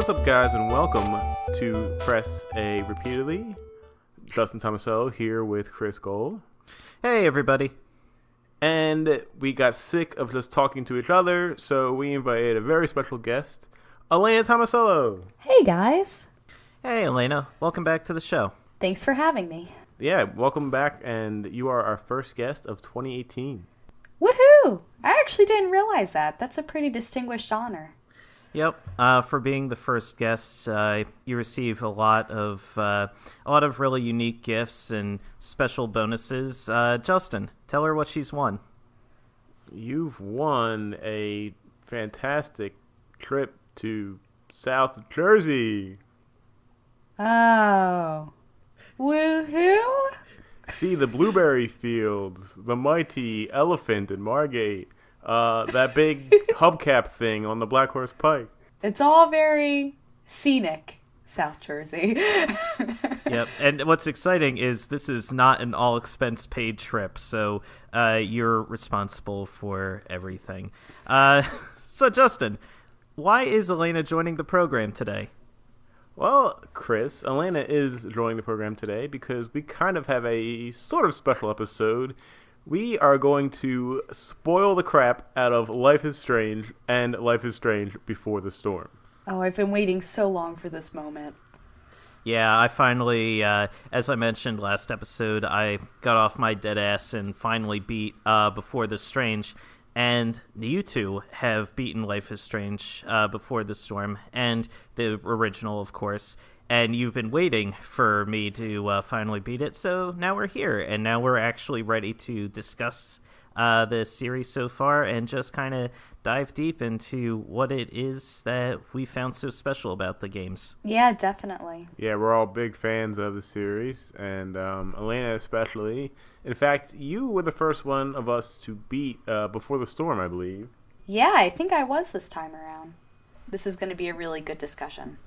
What's up, guys, and welcome to Press A Repeatedly. Justin Tomasello here with Chris Gold. Hey, everybody. And we got sick of just talking to each other, so we invited a very special guest, Alaina Tomasello. Hey, guys. Hey, Alaina. Welcome back to the show. Thanks for having me. Yeah, welcome back, and you are our first guest of 2018. Woohoo! I actually didn't realize that. That's a pretty distinguished honor. Yep. For being the first guest, you receive a lot of really unique gifts and special bonuses. Justin, tell her what she's won. You've won a fantastic trip to South Jersey. Oh. Woohoo! See the blueberry fields, the mighty elephant in Margate, that big hubcap thing on the Black Horse Pike. It's all very scenic, South Jersey. Yep. And what's exciting is this is not an all-expense paid trip, so you're responsible for everything. So, Justin, why is Alaina joining the program today? Well, Chris, Alaina is joining the program today because we kind of have a sort of special episode. We are going to spoil the crap out of Life is Strange and Life is Strange Before the Storm. Oh, I've been waiting so long for this moment. Yeah, I finally, as I mentioned last episode, I got off my dead ass and finally beat Before the Strange. And you two have beaten Life is Strange Before the Storm, and the original, of course. And you've been waiting for me to finally beat it, so now we're here. And now we're actually ready to discuss the series so far and just kind of dive deep into what it is that we found so special about the games. Yeah, definitely. Yeah, we're all big fans of the series, and Alaina especially. In fact, you were the first one of us to beat Before the Storm, I believe. Yeah, I think I was this time around. This is going to be a really good discussion.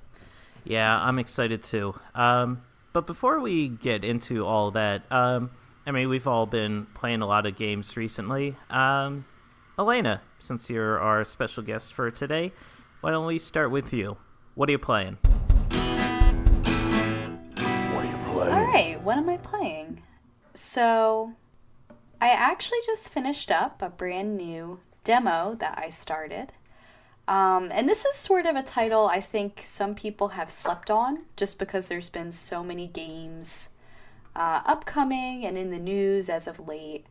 Yeah, I'm excited too. But before we get into all that, we've all been playing a lot of games recently. Alaina, since you're our special guest for today, why don't we start with you? What are you playing? All right, what am I playing? So, I actually just finished up a brand new demo that I started. And this is sort of a title I think some people have slept on just because there's been so many games upcoming and in the news as of late.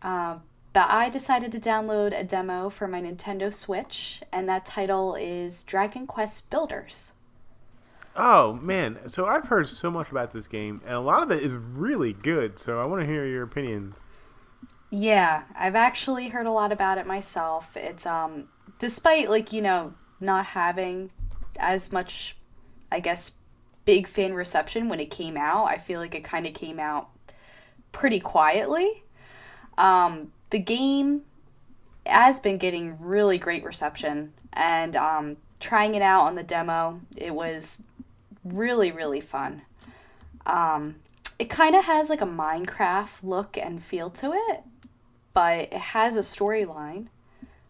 But I decided to download a demo for my Nintendo Switch, and that title is Dragon Quest Builders. Oh, man. So I've heard so much about this game, and a lot of it is really good, so I want to hear your opinions. Yeah, I've actually heard a lot about it myself. It's, despite, not having as much, I guess, big fan reception when it came out, I feel like it kind of came out pretty quietly. The game has been getting really great reception, and trying it out on the demo, it was really, really fun. It kind of has like a Minecraft look and feel to it, but it has a storyline,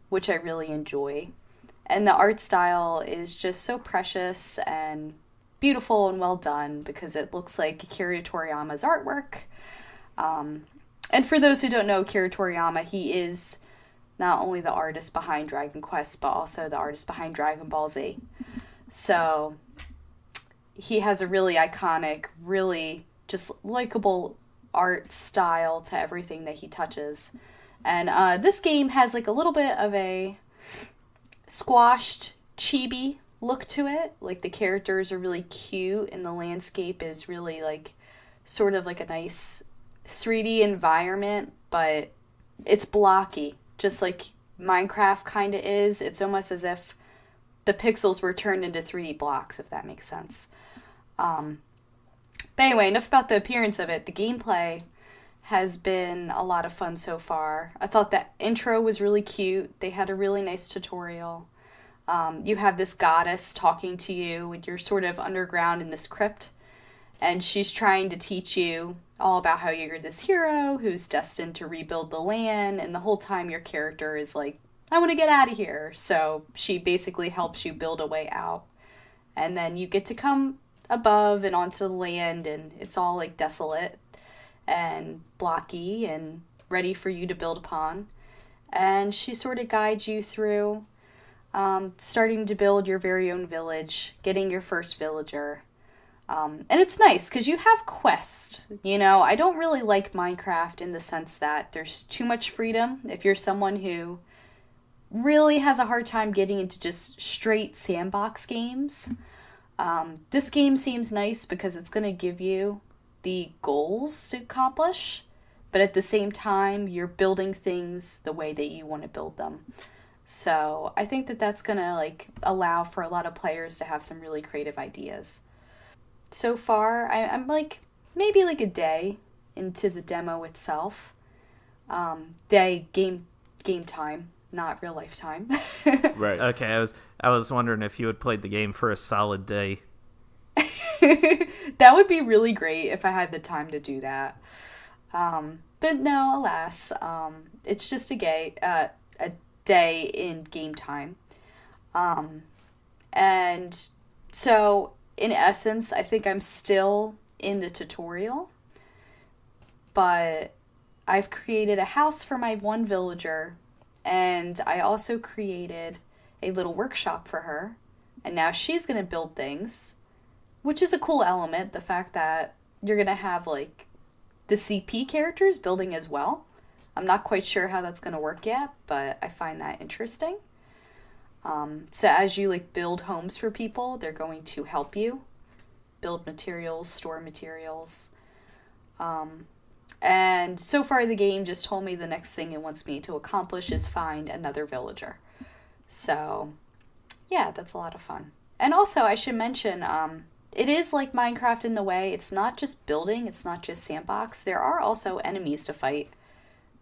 which I really enjoy. And the art style is just so precious and beautiful and well done because it looks like Akira Toriyama's artwork. And for those who don't know Akira Toriyama, he is not only the artist behind Dragon Quest, but also the artist behind Dragon Ball Z. So he has a really iconic, really just likable art style to everything that he touches. And this game has like a little bit of a squashed chibi look to it. Like the characters are really cute and the landscape is really like sort of like a nice 3D environment, but it's blocky, just like Minecraft kind of is. It's almost as if the pixels were turned into 3D blocks, if that makes sense. But anyway, enough about the appearance of it. The gameplay has been a lot of fun so far. I thought that intro was really cute. They had a really nice tutorial. You have this goddess talking to you, and you're sort of underground in this crypt, and she's trying to teach you all about how you're this hero who's destined to rebuild the land, and the whole time your character is like, I want to get out of here. So she basically helps you build a way out. And then you get to come above and onto the land, and it's all like desolate and blocky and ready for you to build upon. And she sort of guides you through starting to build your very own village, getting your first villager. And it's nice because you have quests. You know, I don't really like Minecraft in the sense that there's too much freedom. If you're someone who really has a hard time getting into just straight sandbox games, this game seems nice because it's going to give you the goals to accomplish, but at the same time, you're building things the way that you want to build them. So I think that that's going to like allow for a lot of players to have some really creative ideas. So far, I'm like maybe like a day into the demo itself. Day game time, not real life time. Right. Okay, I was wondering if you had played the game for a solid day. That would be really great if I had the time to do that. But no, alas, it's just a day in game time. And so in essence, I think I'm still in the tutorial, but I've created a house for my one villager, and I also created a little workshop for her, and now she's going to build things, which is a cool element, the fact that you're going to have, like, the CP characters building as well. I'm not quite sure how that's going to work yet, but I find that interesting. So as you like build homes for people, they're going to help you build materials, store materials. And so far the game just told me the next thing it wants me to accomplish is find another villager. So yeah, that's a lot of fun. And also I should mention, it is like Minecraft in the way, it's not just building, it's not just sandbox. There are also enemies to fight.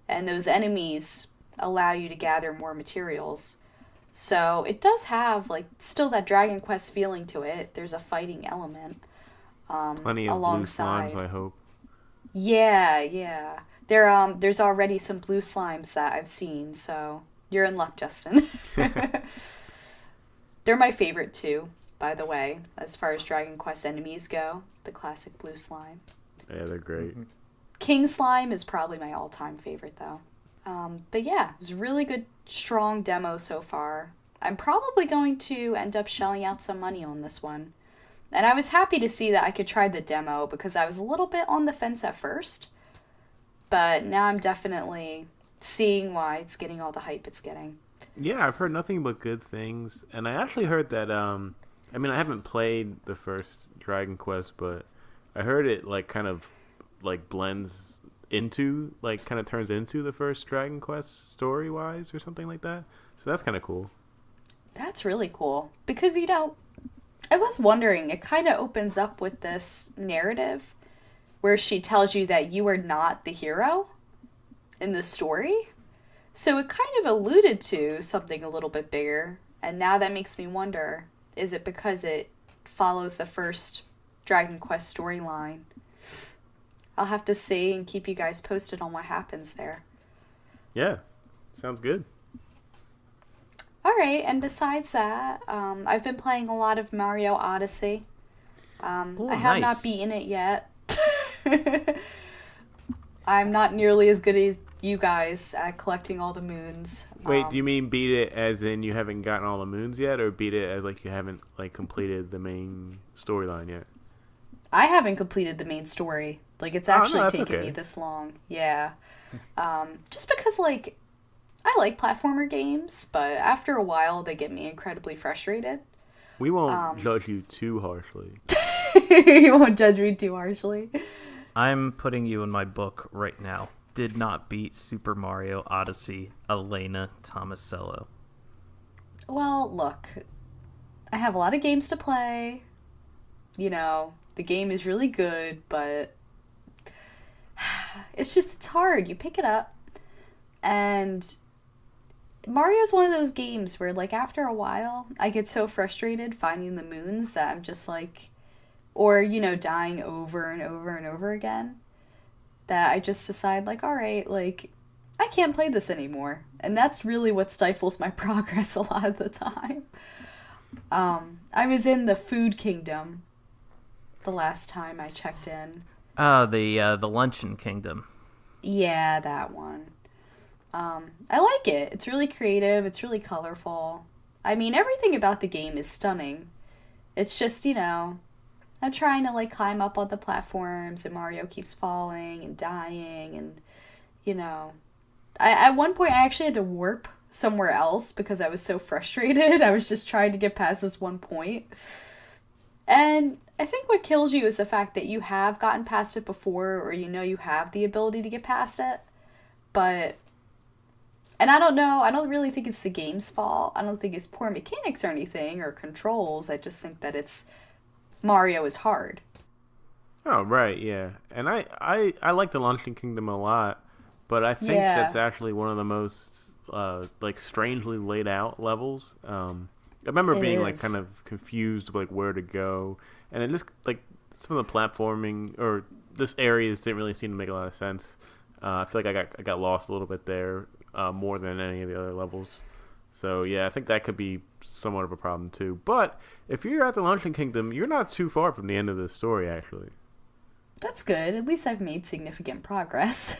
And those enemies allow you to gather more materials. So it does have like still that Dragon Quest feeling to it. There's a fighting element. Plenty of alongside. blue slimes, I hope. Yeah. There's already some blue slimes that I've seen, so you're in luck, Justin. They're my favorite too, by the way, as far as Dragon Quest enemies go. The classic blue slime. Yeah, they're great. Mm-hmm. King Slime is probably my all-time favorite, though. But yeah, it was a really good, strong demo so far. I'm probably going to end up shelling out some money on this one. And I was happy to see that I could try the demo because I was a little bit on the fence at first. But now I'm definitely seeing why it's getting all the hype it's getting. Yeah, I've heard nothing but good things. And I actually heard that, I haven't played the first Dragon Quest, but I heard it, like, kind of, like, blends into, like, kind of turns into the first Dragon Quest story-wise or something like that. So that's kind of cool. That's really cool. Because, you know, I was wondering, it kind of opens up with this narrative where she tells you that you are not the hero in the story. So it kind of alluded to something a little bit bigger. And now that makes me wonder, is it because it follows the first Dragon Quest storyline? I'll have to see and keep you guys posted on what happens there. Yeah, sounds good. All right, and besides that, I've been playing a lot of Mario Odyssey. Ooh, I have nice. not beaten it yet. I'm not nearly as good as you guys at collecting all the moons. Wait, do you mean beat it as in you haven't gotten all the moons yet, or beat it as like you haven't like completed the main storyline yet? I haven't completed the main story. Like, it's Oh, no, actually that's taken okay. me this long. Yeah. Just because, like, I like platformer games, but after a while, they get me incredibly frustrated. We won't judge you too harshly. You won't judge me too harshly. I'm putting you in my book right now. Did not beat Super Mario Odyssey, Alaina Tomasello. Well, look, I have a lot of games to play. You know, the game is really good, but it's hard. You pick it up, and Mario's one of those games where, like, after a while, I get so frustrated finding the moons that I'm just like, or, you know, dying over and over and over again, that I just decide, like, all right, like, I can't play this anymore. And that's really what stifles my progress a lot of the time. I was in the Food Kingdom the last time I checked in. The Luncheon Kingdom. Yeah, that one. I like it. It's really creative. It's really colorful. I mean, everything about the game is stunning. It's just, I'm trying to like climb up on the platforms and Mario keeps falling and dying and, at one point I actually had to warp somewhere else because I was so frustrated. I was just trying to get past this one point. And I think what kills you is the fact that you have gotten past it before or you have the ability to get past it. And I don't know, I don't really think it's the game's fault. I don't think it's poor mechanics or anything or controls. I just think that Mario is hard. Oh, right, yeah. And I like the Luncheon Kingdom a lot, but I think that's actually one of the most, strangely laid out levels. I remember being, kind of confused, where to go. And it just, some of the platforming, or this areas didn't really seem to make a lot of sense. I feel like I got lost a little bit there, more than any of the other levels. So, yeah, I think that could be somewhat of a problem, too. But if you're at the Luncheon Kingdom, you're not too far from the end of the story, actually. That's good. At least I've made significant progress.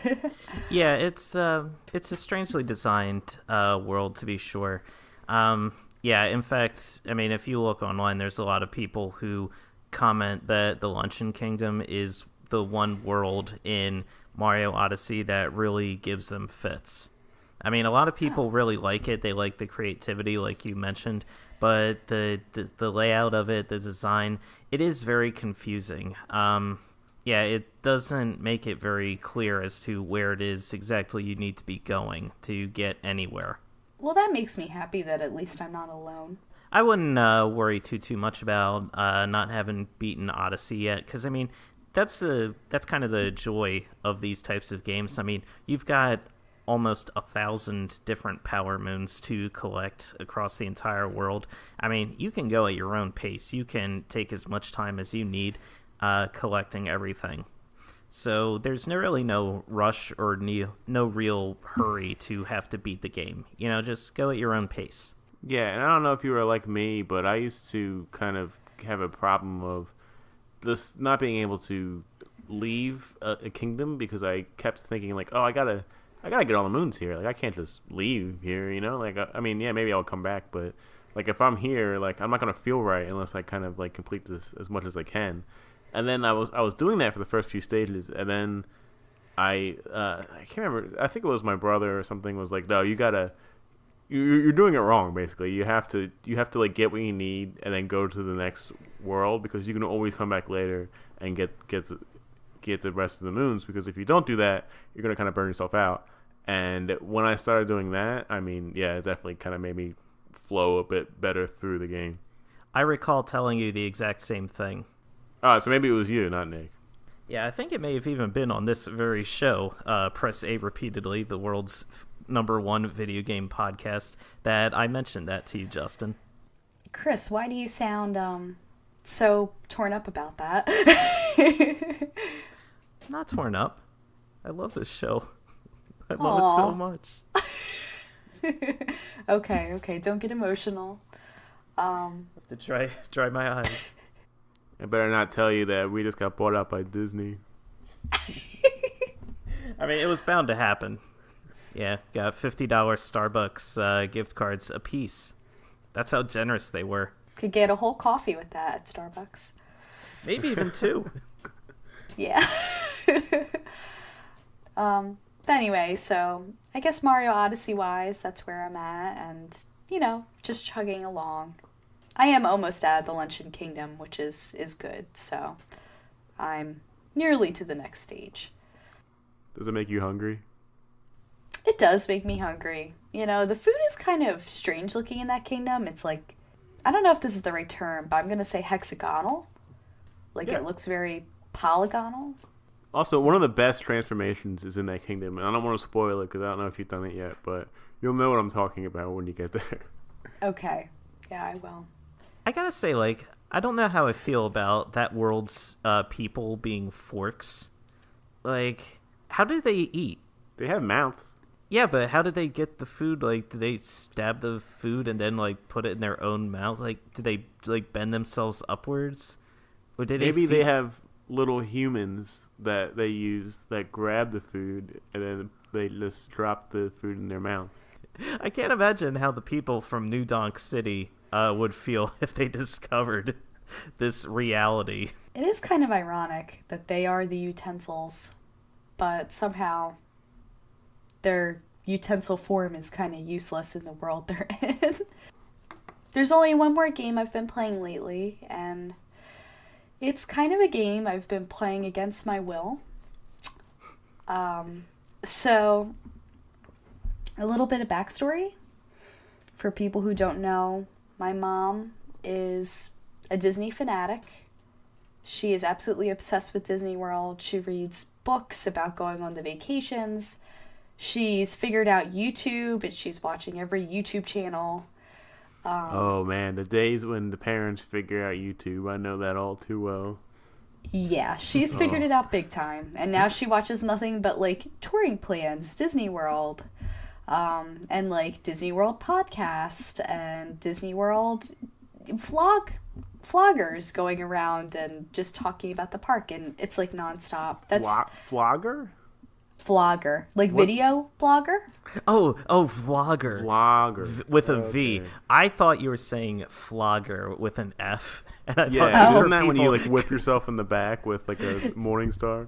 Yeah, it's a strangely designed world, to be sure. Yeah, in fact, I mean, if you look online, there's a lot of people who comment that the Luncheon Kingdom is the one world in Mario Odyssey that really gives them fits. I mean, a lot of people really like it. They like the creativity, like you mentioned, but the layout of it, the design, it is very confusing. Yeah, it doesn't make it very clear as to where it is exactly you need to be going to get anywhere. Well, that makes me happy that at least I'm not alone. I wouldn't worry too much about not having beaten Odyssey yet, because, I mean, that's kind of the joy of these types of games. I mean, you've got almost 1,000 different power moons to collect across the entire world. I mean, you can go at your own pace. You can take as much time as you need collecting everything. So there's really no rush or no real hurry to have to beat the game. Just go at your own pace. Yeah, and I don't know if you were like me, but I used to kind of have a problem of just not being able to leave a kingdom because I kept thinking oh, I gotta get all the moons here. I can't just leave here, I mean, yeah, maybe I'll come back, but if I'm here, I'm not gonna feel right unless I kind of complete this as much as I can. And then I was doing that for the first few stages, and then I can't remember. I think it was my brother or something was like, no, you're doing it wrong. Basically, you have to get what you need and then go to the next world because you can always come back later and get the rest of the moons. Because if you don't do that, you're gonna kind of burn yourself out. And when I started doing that, I mean, yeah, it definitely kind of made me flow a bit better through the game. I recall telling you the exact same thing. So maybe it was you, not Nick. Yeah, I think it may have even been on this very show, Press A Repeatedly, the world's #1 video game podcast, that I mentioned that to you, Justin. Chris, why do you sound so torn up about that? Not torn up. I love this show. I love it so much. Okay, don't get emotional. I have to dry my eyes. I better not tell you that we just got bought out by Disney. I mean, it was bound to happen. Yeah, got $50 Starbucks gift cards a piece. That's how generous they were. Could get a whole coffee with that at Starbucks. Maybe even 2. Yeah. But anyway, so I guess Mario Odyssey wise, that's where I'm at, and just chugging along. I am almost out of the Luncheon Kingdom, which is good, so I'm nearly to the next stage. Does it make you hungry? It does make me hungry. The food is kind of strange looking in that kingdom. It's I don't know if this is the right term, but I'm going to say hexagonal. It looks very polygonal. Also, one of the best transformations is in that kingdom, and I don't want to spoil it because I don't know if you've done it yet, but you'll know what I'm talking about when you get there. Okay. Yeah, I will. I gotta say, I don't know how I feel about that world's people being forks. How do they eat? They have mouths. Yeah, but how did they get the food? Like, do they stab the food and then like put it in their own mouth? Like, do they like bend themselves upwards, or did Maybe they have little humans that they use that grab the food and then they just drop the food in their mouth. I can't imagine how the people from New Donk City would feel if they discovered this reality. It is kind of ironic that they are the utensils, but somehow their utensil form is kind of useless in the world they're in. There's only one more game I've been playing lately, and it's kind of a game I've been playing against my will. So, a little bit of backstory. For people who don't know, my mom is a Disney fanatic. She is absolutely obsessed with Disney World. She reads books about going on the vacations. She's figured out YouTube, and she's watching every YouTube channel. Oh man, the days when the parents figure out YouTube, I know that all too well. Yeah, she's figured it out big time. And now she watches nothing but, like, touring plans, Disney World, and, like, Disney World podcast, and Disney World vloggers going around and just talking about the park, and it's, like, nonstop. That's Vlogger? Vlogger. Like, What? video blogger? Oh, vlogger. Vlogger. With a V. Okay. I thought you were saying flogger with an F. And I Yeah, thought these isn't were that when you people- like whip yourself in the back with like a morning star?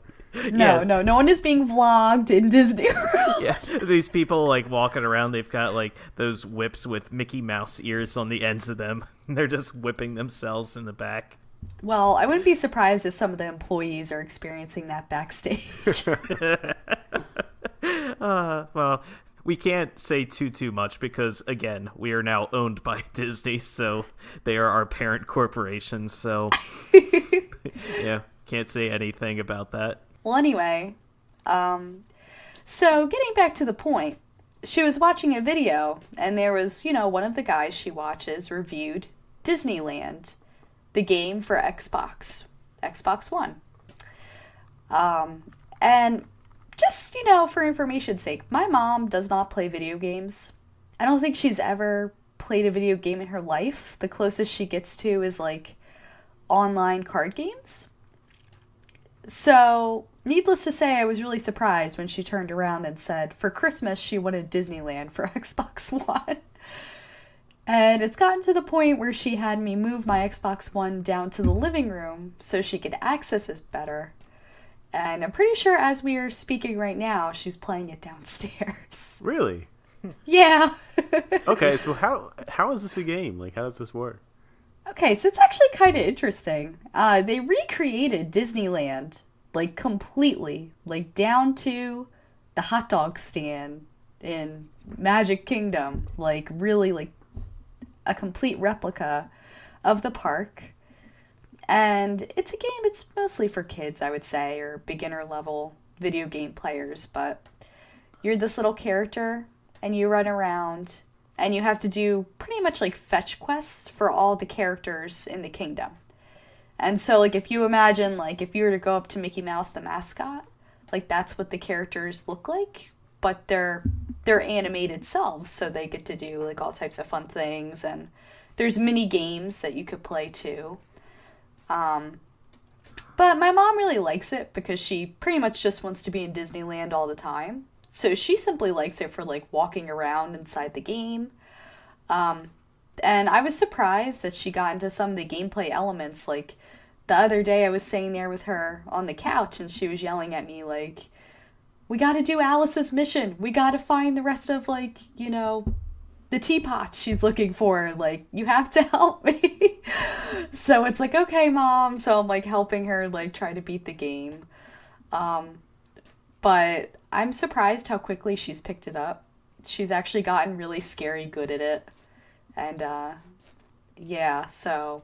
No, no one is being vlogged in Disney World. Yeah, these people like walking around, they've got like those whips with Mickey Mouse ears on the ends of them. They're just whipping themselves in the back. Well, I wouldn't be surprised if some of the employees are experiencing that backstage. Well, we can't say too much because, again, we are now owned by Disney, so they are our parent corporation, so yeah, can't say anything about that. Well, anyway, so getting back to the point, she was watching a video, and there was, one of the guys she watches reviewed Disneyland, the game for Xbox One. And just, for information's sake, my mom does not play video games. I don't think she's ever played a video game in her life. The closest she gets to is, like, online card games. So, needless to say, I was really surprised when she turned around and said for Christmas she wanted Disneyland for Xbox One. And it's gotten to the point where she had me move my Xbox One down to the living room so she could access it better. And I'm pretty sure as we are speaking right now, she's playing it downstairs. Really? Yeah. Okay, so how is this a game? Like, how does this work? Okay, so it's actually kind of interesting. They recreated Disneyland, like, completely. Like, down to the hot dog stand in Magic Kingdom. Like, really, like, a complete replica of the park. And it's a game, it's mostly for kids, I would say, or beginner level video game players, but you're this little character and you run around and you have to do pretty much like fetch quests for all the characters in the kingdom. And so, like, if you imagine, like, if you were to go up to Mickey Mouse, the mascot, like, that's what the characters look like, but they're animated selves, so they get to do, like, all types of fun things, and there's mini games that you could play too. But my mom really likes it because she pretty much just wants to be in Disneyland all the time. So she simply likes it for, like, walking around inside the game. And I was surprised that she got into some of the gameplay elements. Like, the other day I was sitting there with her on the couch and she was yelling at me, like, we gotta do Alice's mission. We gotta find the rest of, like, the teapot she's looking for. Like, you have to help me. So it's like, okay, Mom. So I'm, like, helping her, like, try to beat the game. But I'm surprised how quickly she's picked it up. She's actually gotten really scary good at it. And, yeah, so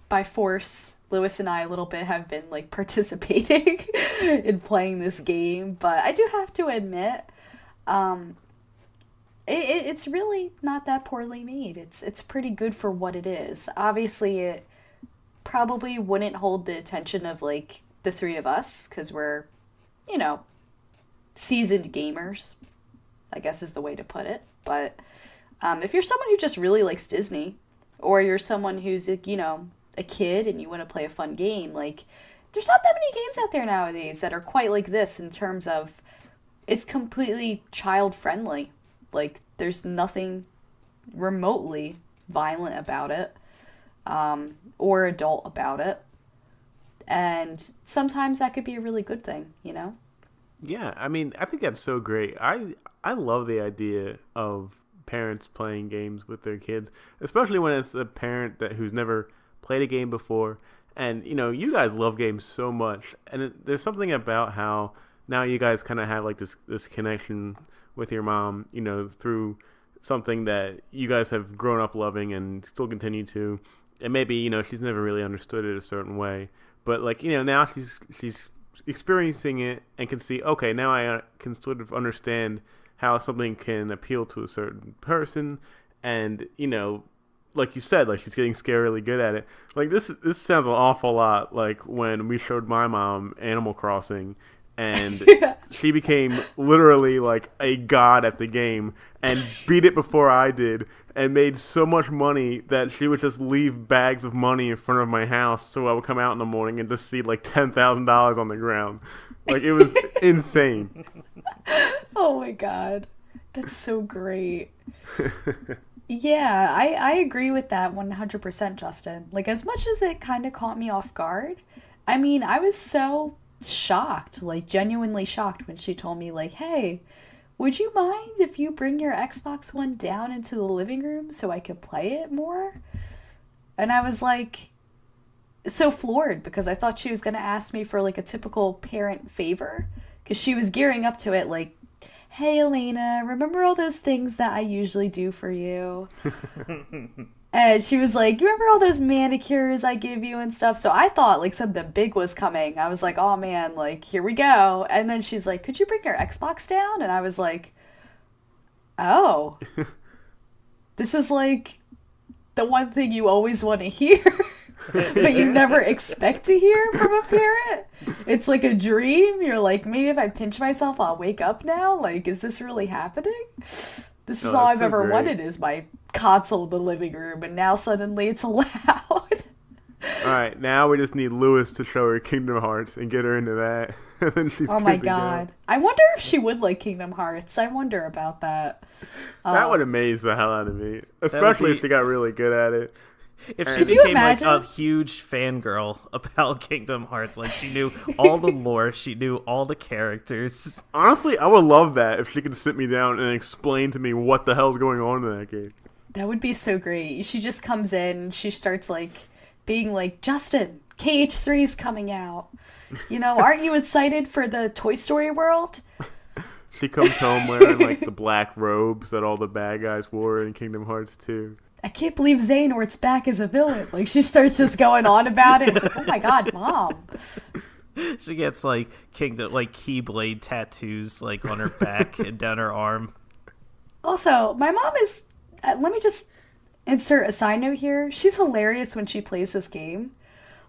by force, Lewis and I a little bit have been, like, participating in playing this game. But I do have to admit, it's really not that poorly made. It's pretty good for what it is. Obviously, it probably wouldn't hold the attention of, like, the three of us, because we're, seasoned gamers. I guess is the way to put it. But if you're someone who just really likes Disney, or you're someone who's, you know, a kid and you want to play a fun game, like, there's not that many games out there nowadays that are quite like this in terms of it's completely child friendly. Like, there's nothing remotely violent about it, or adult about it. And sometimes that could be a really good thing, you know? Yeah, I mean, I think that's so great. I love the idea of parents playing games with their kids, especially when it's a parent who's never played a game before. And, you know, you guys love games so much. And there's something about how now you guys kind of have, like, this connection with your mom, you know, through something that you guys have grown up loving and still continue to. And maybe, you know, she's never really understood it a certain way. But, like, you know, now she's experiencing it and can see, okay, now I can sort of understand how something can appeal to a certain person. And, you know, like you said, like, she's getting scarily good at it. Like, this sounds an awful lot like when we showed my mom Animal Crossing, and she became literally like a god at the game and beat it before I did, and made so much money that she would just leave bags of money in front of my house so I would come out in the morning and just see like $10,000 on the ground. Like, it was insane. Oh my god. That's so great. Yeah, I agree with that 100%, Justin. Like, as much as it kind of caught me off guard, I mean, I was so shocked, like, genuinely shocked when she told me, like, hey, would you mind if you bring your Xbox One down into the living room so I could play it more? And I was, like, so floored because I thought she was going to ask me for, like, a typical parent favor, because she was gearing up to it, like, hey, Alaina, remember all those things that I usually do for you? And she was like, you remember all those manicures I give you and stuff? So I thought, like, something big was coming. I was like, oh, man, like, here we go. And then she's like, could you bring your Xbox down? And I was like, oh. This is, like, the one thing you always want to hear, but you never expect to hear from a parent. It's like a dream. You're like, maybe if I pinch myself, I'll wake up now. Like, is this really happening? This is all I've ever wanted, is my console in the living room, and now suddenly it's allowed. All right, now we just need Lewis to show her Kingdom Hearts and get her into that. And then she's oh my god. I wonder if she would like Kingdom Hearts. I wonder about that. That would amaze the hell out of me, especially if she got really good at it. If she became like a huge fangirl about Kingdom Hearts, like she knew all the lore, she knew all the characters. Honestly, I would love that if she could sit me down and explain to me what the hell's going on in that game. That would be so great. She just comes in and she starts like being like, Justin, KH3's coming out. You know, aren't you excited for the Toy Story world? She comes home wearing like the black robes that all the bad guys wore in Kingdom Hearts 2. I can't believe Xehanort's back as a villain. Like, she starts just going on about it. It's like, oh my god, Mom. She gets like Keyblade tattoos like on her back and down her arm. Also, my mom is, let me just insert a side note here. She's hilarious when she plays this game.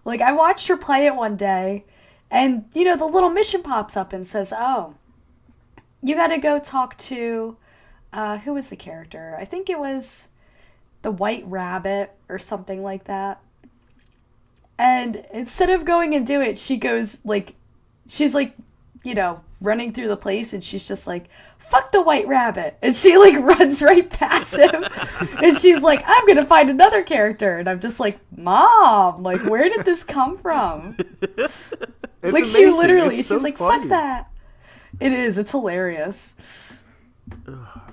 Like, I watched her play it one day, and, you know, the little mission pops up and says, oh, you gotta go talk to, who was the character? I think it was the White Rabbit or something like that. And instead of going and do it, she goes, like, she's, like, you know, running through the place, and she's just like, fuck the White Rabbit. And she, like, runs right past him. And she's like, I'm gonna find another character. And I'm just like, Mom, like, where did this come from? Like, amazing. She literally, she's so like, funny. Fuck that. It is. It's hilarious.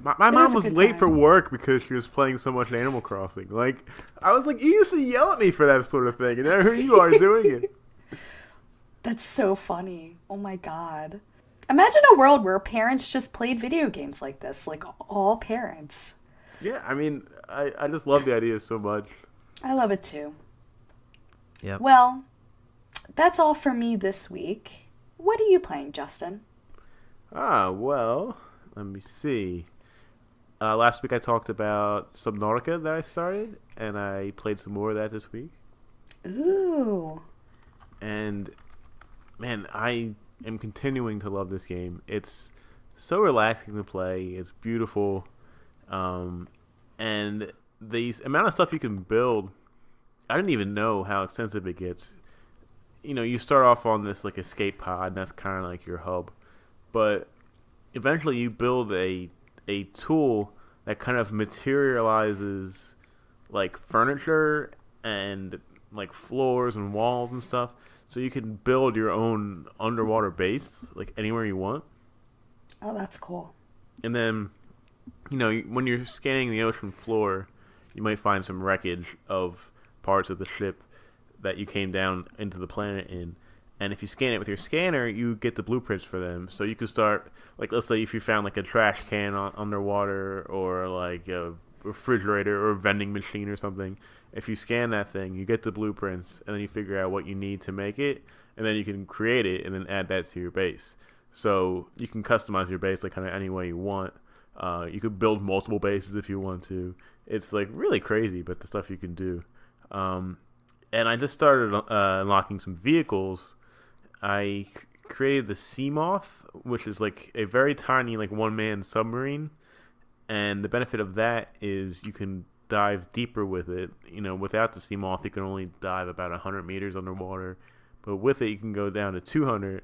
My mom was late for work because she was playing so much Animal Crossing. Like, I was like, you used to yell at me for that sort of thing, and now here you are doing it. That's so funny. Oh my god. Imagine a world where parents just played video games like this. Like, all parents. Yeah, I mean, I just love the idea so much. I love it too. Yep. Well, that's all for me this week. What are you playing, Justin? Well, let me see. Last week I talked about Subnautica that I started, and I played some more of that this week. Ooh. And, man, I am continuing to love this game. It's so relaxing to play. It's beautiful, and the amount of stuff you can build, I didn't even know how extensive it gets. You start off on this like escape pod, and that's kind of like your hub, but eventually you build a tool that kind of materializes like furniture and like floors and walls and stuff, so you can build your own underwater base like anywhere you want. Oh, that's cool. And then, when you're scanning the ocean floor, you might find some wreckage of parts of the ship that you came down into the planet in. And if you scan it with your scanner, you get the blueprints for them. So you could start, like, let's say if you found like a trash can underwater, or like a refrigerator or a vending machine or something. If you scan that thing, you get the blueprints, and then you figure out what you need to make it, and then you can create it and then add that to your base. So you can customize your base like kind of any way you want. You could build multiple bases if you want to. It's like really crazy, but the stuff you can do. And I just started unlocking some vehicles. I created the Seamoth, which is like a very tiny like one-man submarine. And the benefit of that is you can dive deeper with it. Without the Seamoth, you can only dive about 100 meters underwater. But with it, you can go down to 200.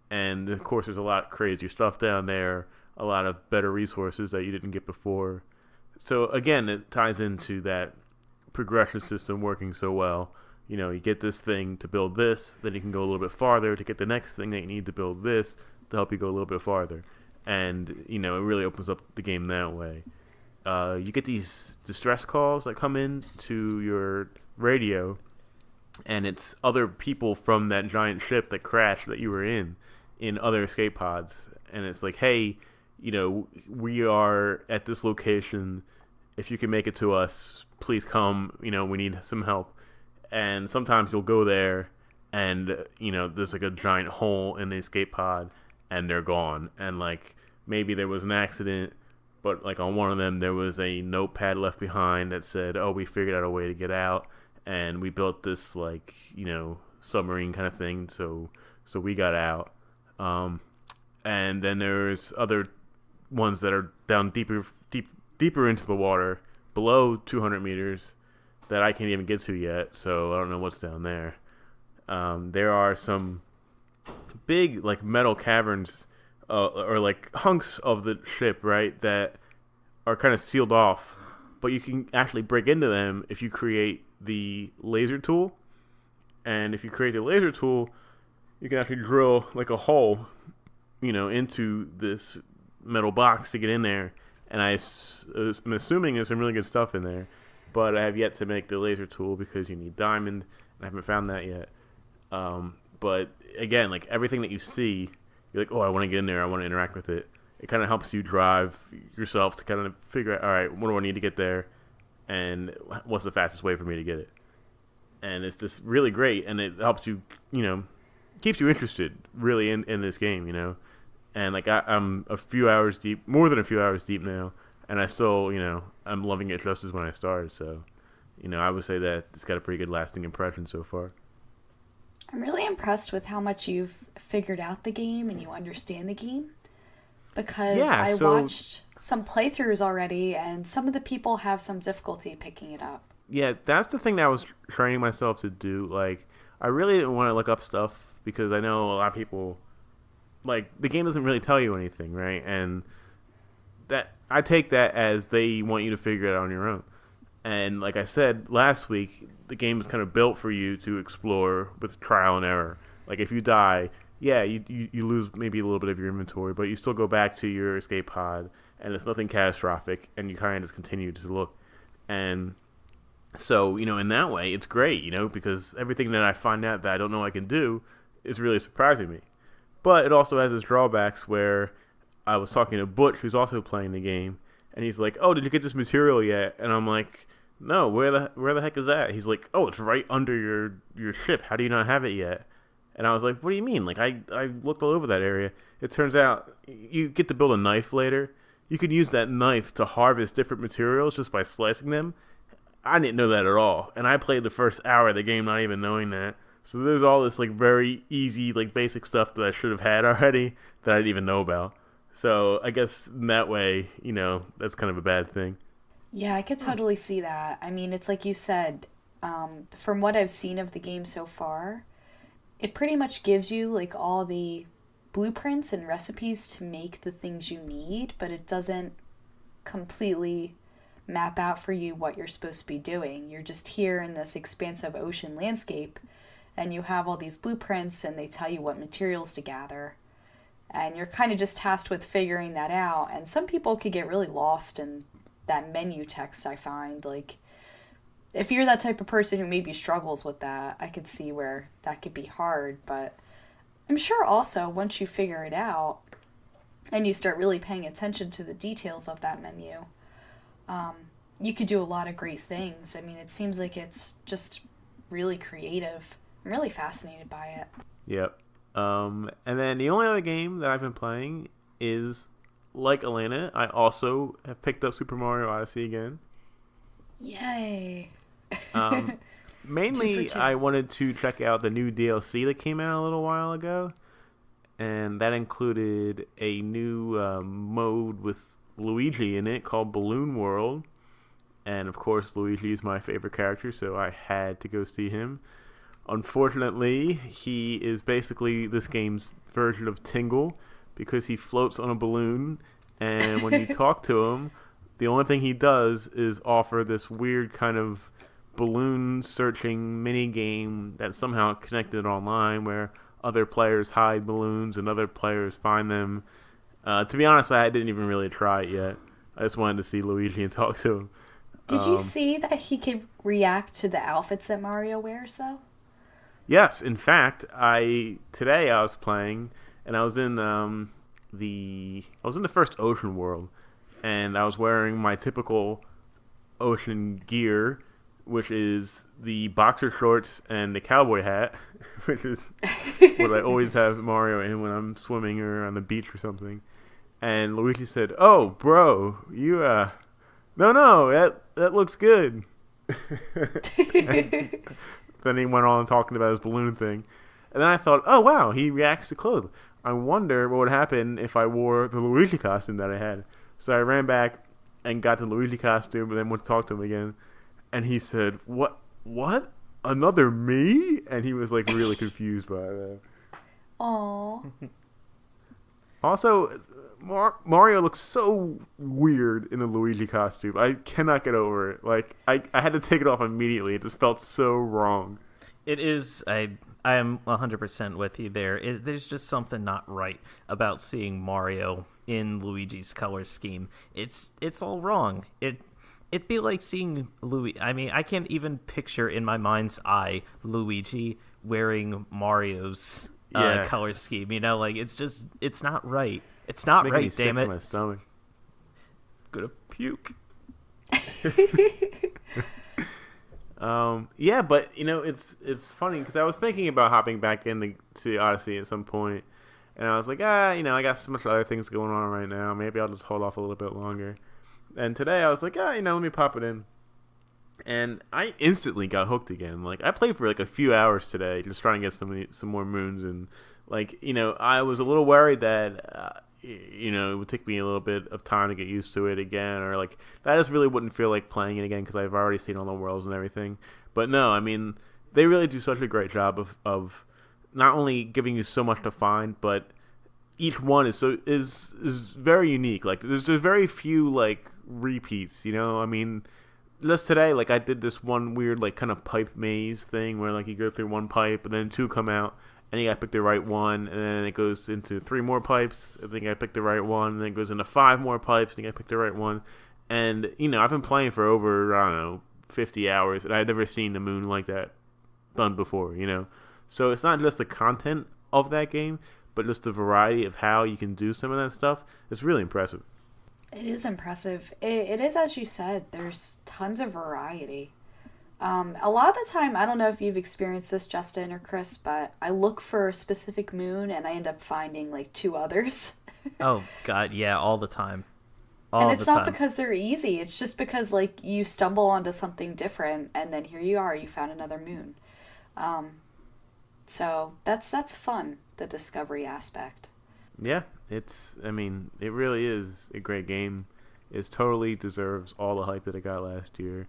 And, of course, there's a lot of crazier stuff down there, a lot of better resources that you didn't get before. So, again, it ties into that progression system working so well. You get this thing to build this, then you can go a little bit farther to get the next thing that you need to build this to help you go a little bit farther. And, it really opens up the game that way. You get these distress calls that come in to your radio, and it's other people from that giant ship that crashed that you were in other escape pods. And it's like, hey, we are at this location. If you can make it to us, please come. We need some help. And sometimes you'll go there, and, there's like a giant hole in the escape pod, and they're gone. And like, maybe there was an accident, but like on one of them, there was a notepad left behind that said, oh, we figured out a way to get out. And we built this like, submarine kind of thing. So we got out. And then there's other ones that are down deeper into the water, below 200 meters, that I can't even get to yet. So I don't know what's down there. There are some big like metal caverns, or like hunks of the ship, right, that are kind of sealed off, but you can actually break into them if you create the laser tool. And if you create the laser tool, you can actually drill like a hole, into this metal box to get in there. And I'm assuming there's some really good stuff in there, but I have yet to make the laser tool because you need diamond, and I haven't found that yet. But again, like everything that you see, you're like, oh, I want to get in there, I want to interact with it. It kind of helps you drive yourself to kind of figure out, all right, what do I need to get there, and what's the fastest way for me to get it. And it's just really great, and it helps you, keeps you interested really in this game, And like I'm a few hours deep, more than a few hours deep now, and I still, I'm loving it just as when I started. So, I would say that it's got a pretty good lasting impression so far. I'm really impressed with how much you've figured out the game and you understand the game, because I watched some playthroughs already, and some of the people have some difficulty picking it up. Yeah, that's the thing that I was training myself to do. Like, I really didn't want to look up stuff because I know a lot of people, like, the game doesn't really tell you anything, right? And that I take that as they want you to figure it out on your own. And like I said last week, the game is kind of built for you to explore with trial and error. Like, if you die, yeah, you lose maybe a little bit of your inventory, but you still go back to your escape pod, and it's nothing catastrophic, and you kind of just continue to look. And so, in that way, it's great, because everything that I find out that I don't know I can do is really surprising me. But it also has its drawbacks, where I was talking to Butch, who's also playing the game, and he's like, oh, did you get this material yet? And I'm like, no, where the heck is that? He's like, oh, it's right under your ship. How do you not have it yet? And I was like, what do you mean? Like, I looked all over that area. It turns out you get to build a knife later. You can use that knife to harvest different materials just by slicing them. I didn't know that at all. And I played the first hour of the game not even knowing that. So there's all this, like, very easy, like, basic stuff that I should have had already that I didn't even know about. So I guess in that way, that's kind of a bad thing. Yeah, I could totally see that. I mean, it's like you said, from what I've seen of the game so far, it pretty much gives you like all the blueprints and recipes to make the things you need, but it doesn't completely map out for you what you're supposed to be doing. You're just here in this expansive ocean landscape, and you have all these blueprints, and they tell you what materials to gather. And you're kind of just tasked with figuring that out. And some people could get really lost in that menu text, I find. Like, if you're that type of person who maybe struggles with that, I could see where that could be hard. But I'm sure also once you figure it out and you start really paying attention to the details of that menu, you could do a lot of great things. I mean, it seems like it's just really creative. I'm really fascinated by it. Yep. And then the only other game that I've been playing is, like Alaina, I also have picked up Super Mario Odyssey again. Yay. Mainly, 2 for 2. I wanted to check out the new DLC that came out a little while ago. And that included a new mode with Luigi in it called Balloon World. And, of course, Luigi is my favorite character, so I had to go see him. Unfortunately, he is basically this game's version of Tingle because he floats on a balloon, and when you talk to him, the only thing he does is offer this weird kind of balloon searching mini game that's somehow connected online where other players hide balloons and other players find them. To be honest, I didn't even really try it yet. I just wanted to see Luigi and talk to him. Did you see that he could react to the outfits that Mario wears, though? Yes, in fact, today I was playing, and I was in the first ocean world, and I was wearing my typical ocean gear, which is the boxer shorts and the cowboy hat, which is what I always have Mario in when I'm swimming or on the beach or something. And Luigi said, "Oh, bro, you no, that looks good." Then he went on talking about his balloon thing. And then I thought, oh, wow, he reacts to clothes. I wonder what would happen if I wore the Luigi costume that I had. So I ran back and got the Luigi costume and then went to talk to him again. And he said, What? Another me? And he was like really confused by that. Aww. Also, Mario looks so weird in the Luigi costume. I cannot get over it. Like, I had to take it off immediately. It just felt so wrong. It is. I am 100% with you there. There's just something not right about seeing Mario in Luigi's color scheme. It's all wrong. It'd be like seeing Luigi. I mean, I can't even picture in my mind's eye Luigi wearing Mario's color scheme. Like it's not right. It's not Making right. me Damn sick it! to my stomach. Gonna puke. Yeah, but it's funny because I was thinking about hopping back into Odyssey at some point, and I was like, I got so much other things going on right now. Maybe I'll just hold off a little bit longer. And today I was like, let me pop it in, and I instantly got hooked again. Like I played for like a few hours today, just trying to get some more moons, and like I was a little worried that it would take me a little bit of time to get used to it again, or like that just really wouldn't feel like playing it again because I've already seen all the worlds and everything. But no, I mean they really do such a great job of not only giving you so much to find, but each one is very unique. Like there's very few like repeats. I mean, just today, like I did this one weird like kind of pipe maze thing where like you go through one pipe and then two come out. I think I picked the right one, and then it goes into 3 more pipes. I think I picked the right one, and then it goes into 5 more pipes. I think I picked the right one. And, I've been playing for over, 50 hours, and I've never seen the moon like that done before, So it's not just the content of that game, but just the variety of how you can do some of that stuff. It's really impressive. It is impressive. It is, as you said, there's tons of variety. A lot of the time, I don't know if you've experienced this, Justin or Chris, but I look for a specific moon and I end up finding like 2 others. Oh, God, yeah, all the time. And it's not because they're easy. It's just because like you stumble onto something different and then here you are, you found another moon. So that's fun, the discovery aspect. Yeah, it really is a great game. It totally deserves all the hype that it got last year,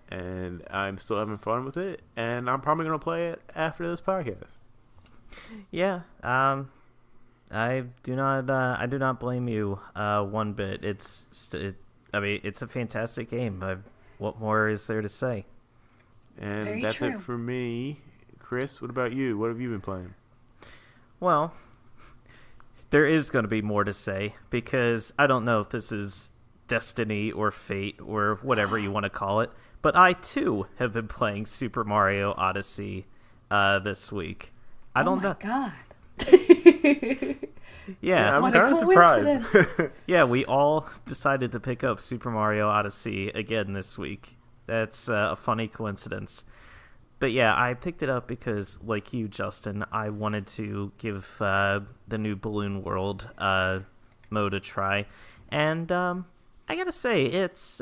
and I'm still having fun with it. And I'm probably gonna play it after this podcast. Yeah. I do not blame you one bit. It's a fantastic game. What more is there to say? And Very that's true. it for me. Chris, what about you? What have you been playing? Well, there is going to be more to say because I don't know if this is destiny or fate or whatever you want to call it, but I too have been playing Super Mario Odyssey this week. I don't know. Oh my god. Yeah, I'm What a kind of surprised. coincidence. yeah, we all decided to pick up Super Mario Odyssey again this week. That's a funny coincidence. But yeah, I picked it up because, like you, Justin, I wanted to give the new Balloon World mode a try, and I gotta say, it's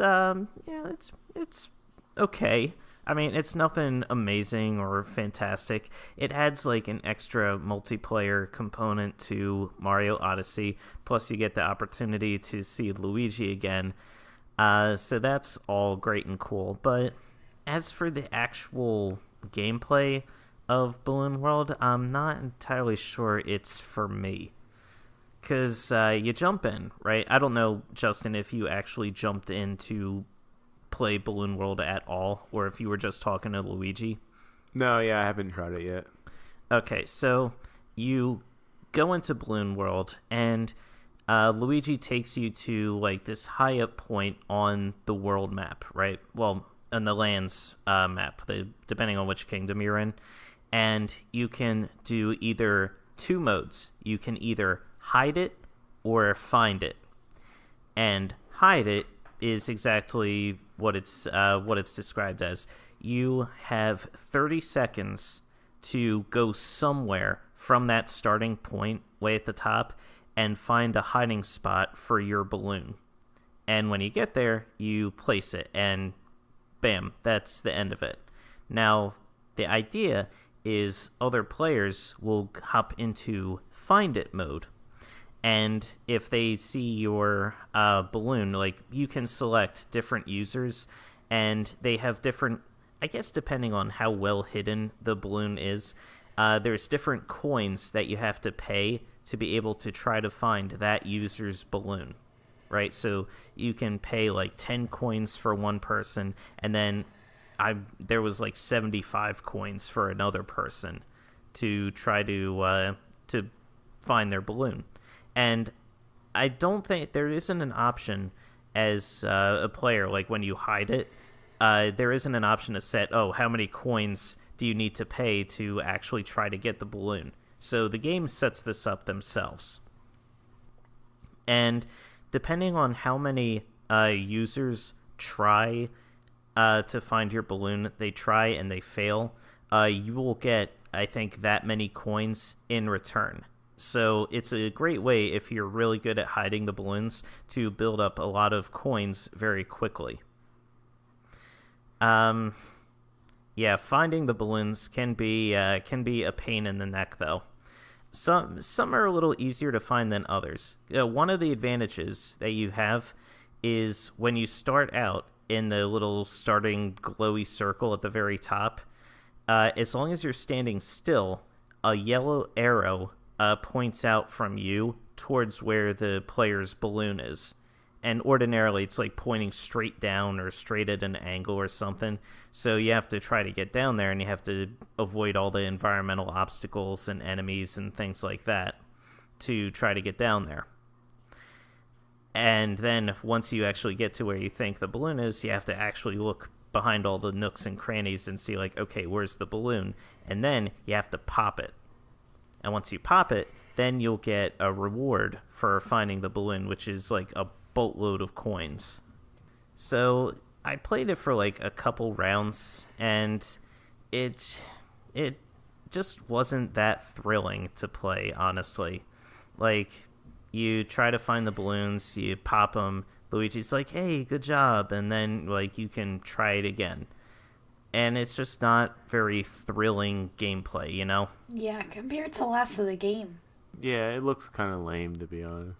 okay. I mean, it's nothing amazing or fantastic. It adds like an extra multiplayer component to Mario Odyssey. Plus, you get the opportunity to see Luigi again. So that's all great and cool. But as for the actual gameplay of Balloon World, I'm not entirely sure it's for me. Because you jump in, right? I don't know, Justin, if you actually jumped in to play Balloon World at all, or if you were just talking to Luigi. No, yeah, I haven't tried it yet. Okay, so you go into Balloon World, and Luigi takes you to like this high up point on the world map, right? Well, on the lands map, depending on which kingdom you're in. And you can do either two modes. You can either hide it or find it. And hide it is exactly what it's described as. You have 30 seconds to go somewhere from that starting point way at the top and find a hiding spot for your balloon. And when you get there, you place it, and bam, that's the end of it. Now, the idea is other players will hop into find it mode. And if they see your balloon, like, you can select different users, and they have different, I guess depending on how well hidden the balloon is, there's different coins that you have to pay to be able to try to find that user's balloon, right? So you can pay like 10 coins for one person, and then there was like 75 coins for another person to try to find their balloon. And I don't think there isn't an option as a player, like when you hide it, there isn't an option to set, how many coins do you need to pay to actually try to get the balloon? So the game sets this up themselves. And depending on how many users try to find your balloon, they try and they fail, you will get, I think, that many coins in return. So it's a great way, if you're really good at hiding the balloons, to build up a lot of coins very quickly. Yeah, finding the balloons can be a pain in the neck, though. Some are a little easier to find than others. One of the advantages that you have is when you start out in the little starting glowy circle at the very top, as long as you're standing still, a yellow arrow points out from you towards where the player's balloon is. And ordinarily, it's like pointing straight down or straight at an angle or something. So you have to try to get down there, and you have to avoid all the environmental obstacles and enemies and things like that to try to get down there. And then once you actually get to where you think the balloon is, you have to actually look behind all the nooks and crannies and see, like, okay, where's the balloon? And then you have to pop it. And once you pop it, then you'll get a reward for finding the balloon, which is like a boatload of coins. So I played it for like a couple rounds, and it just wasn't that thrilling to play, honestly. Like, you try to find the balloons, you pop them, Luigi's like, hey, good job, and then like you can try it again. And it's just not very thrilling gameplay, you know? Yeah, compared to the last of the game. Yeah, it looks kind of lame, to be honest.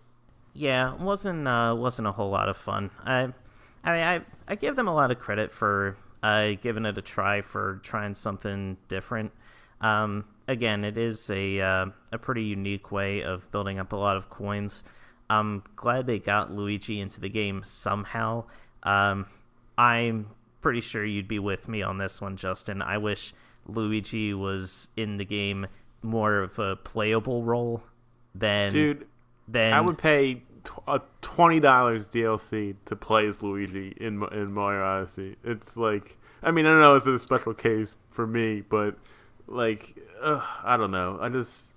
Yeah, wasn't a whole lot of fun. I give them a lot of credit for giving it a try, for trying something different. Again, it is a pretty unique way of building up a lot of coins. I'm glad they got Luigi into the game somehow. I'm pretty sure you'd be with me on this one, Justin. I wish Luigi was in the game more of a playable role than... Dude, than I would pay $20 DLC to play as Luigi in Mario Odyssey. It's like, I mean, I don't know, it's a special case for me, but like, I don't know. It's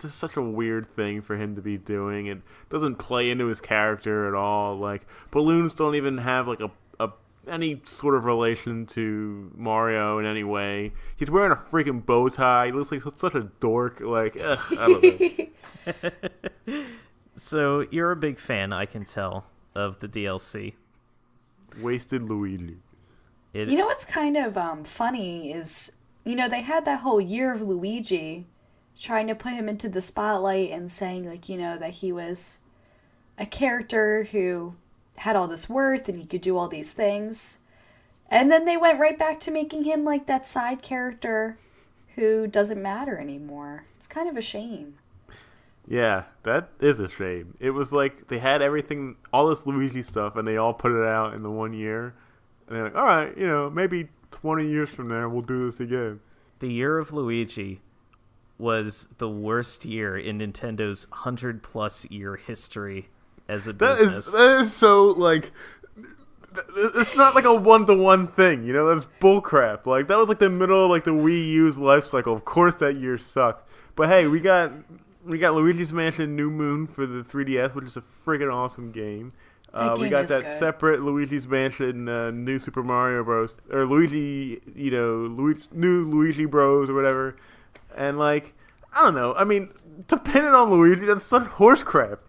just such a weird thing for him to be doing. It doesn't play into his character at all. Like, balloons don't even have like a any sort of relation to Mario in any way. He's wearing a freaking bow tie. He looks like such a dork. Like, I don't know. So you're a big fan, I can tell, of the DLC. Wasted Luigi. You know what's kind of funny is, they had that whole year of Luigi trying to put him into the spotlight and saying, like, that he was a character who had all this worth and he could do all these things. And then they went right back to making him like that side character who doesn't matter anymore. It's kind of a shame. Yeah, that is a shame. It was like they had everything, all this Luigi stuff, and they all put it out in the 1 year. And they're like, all right, maybe 20 years from now we'll do this again. The year of Luigi was the worst year in Nintendo's 100+ year history as a business. That is so, like, it's not like a one-to-one thing, that's bullcrap. Like, that was like the middle of like the Wii U's life cycle. Of course that year sucked. But hey, we got Luigi's Mansion New Moon for the 3DS, which is a freaking awesome game. We got that good. separate Luigi's Mansion New Super Mario Bros. Or Luigi, new Luigi Bros. Or whatever. And like, I don't know. I mean, depending on Luigi, that's such horse crap.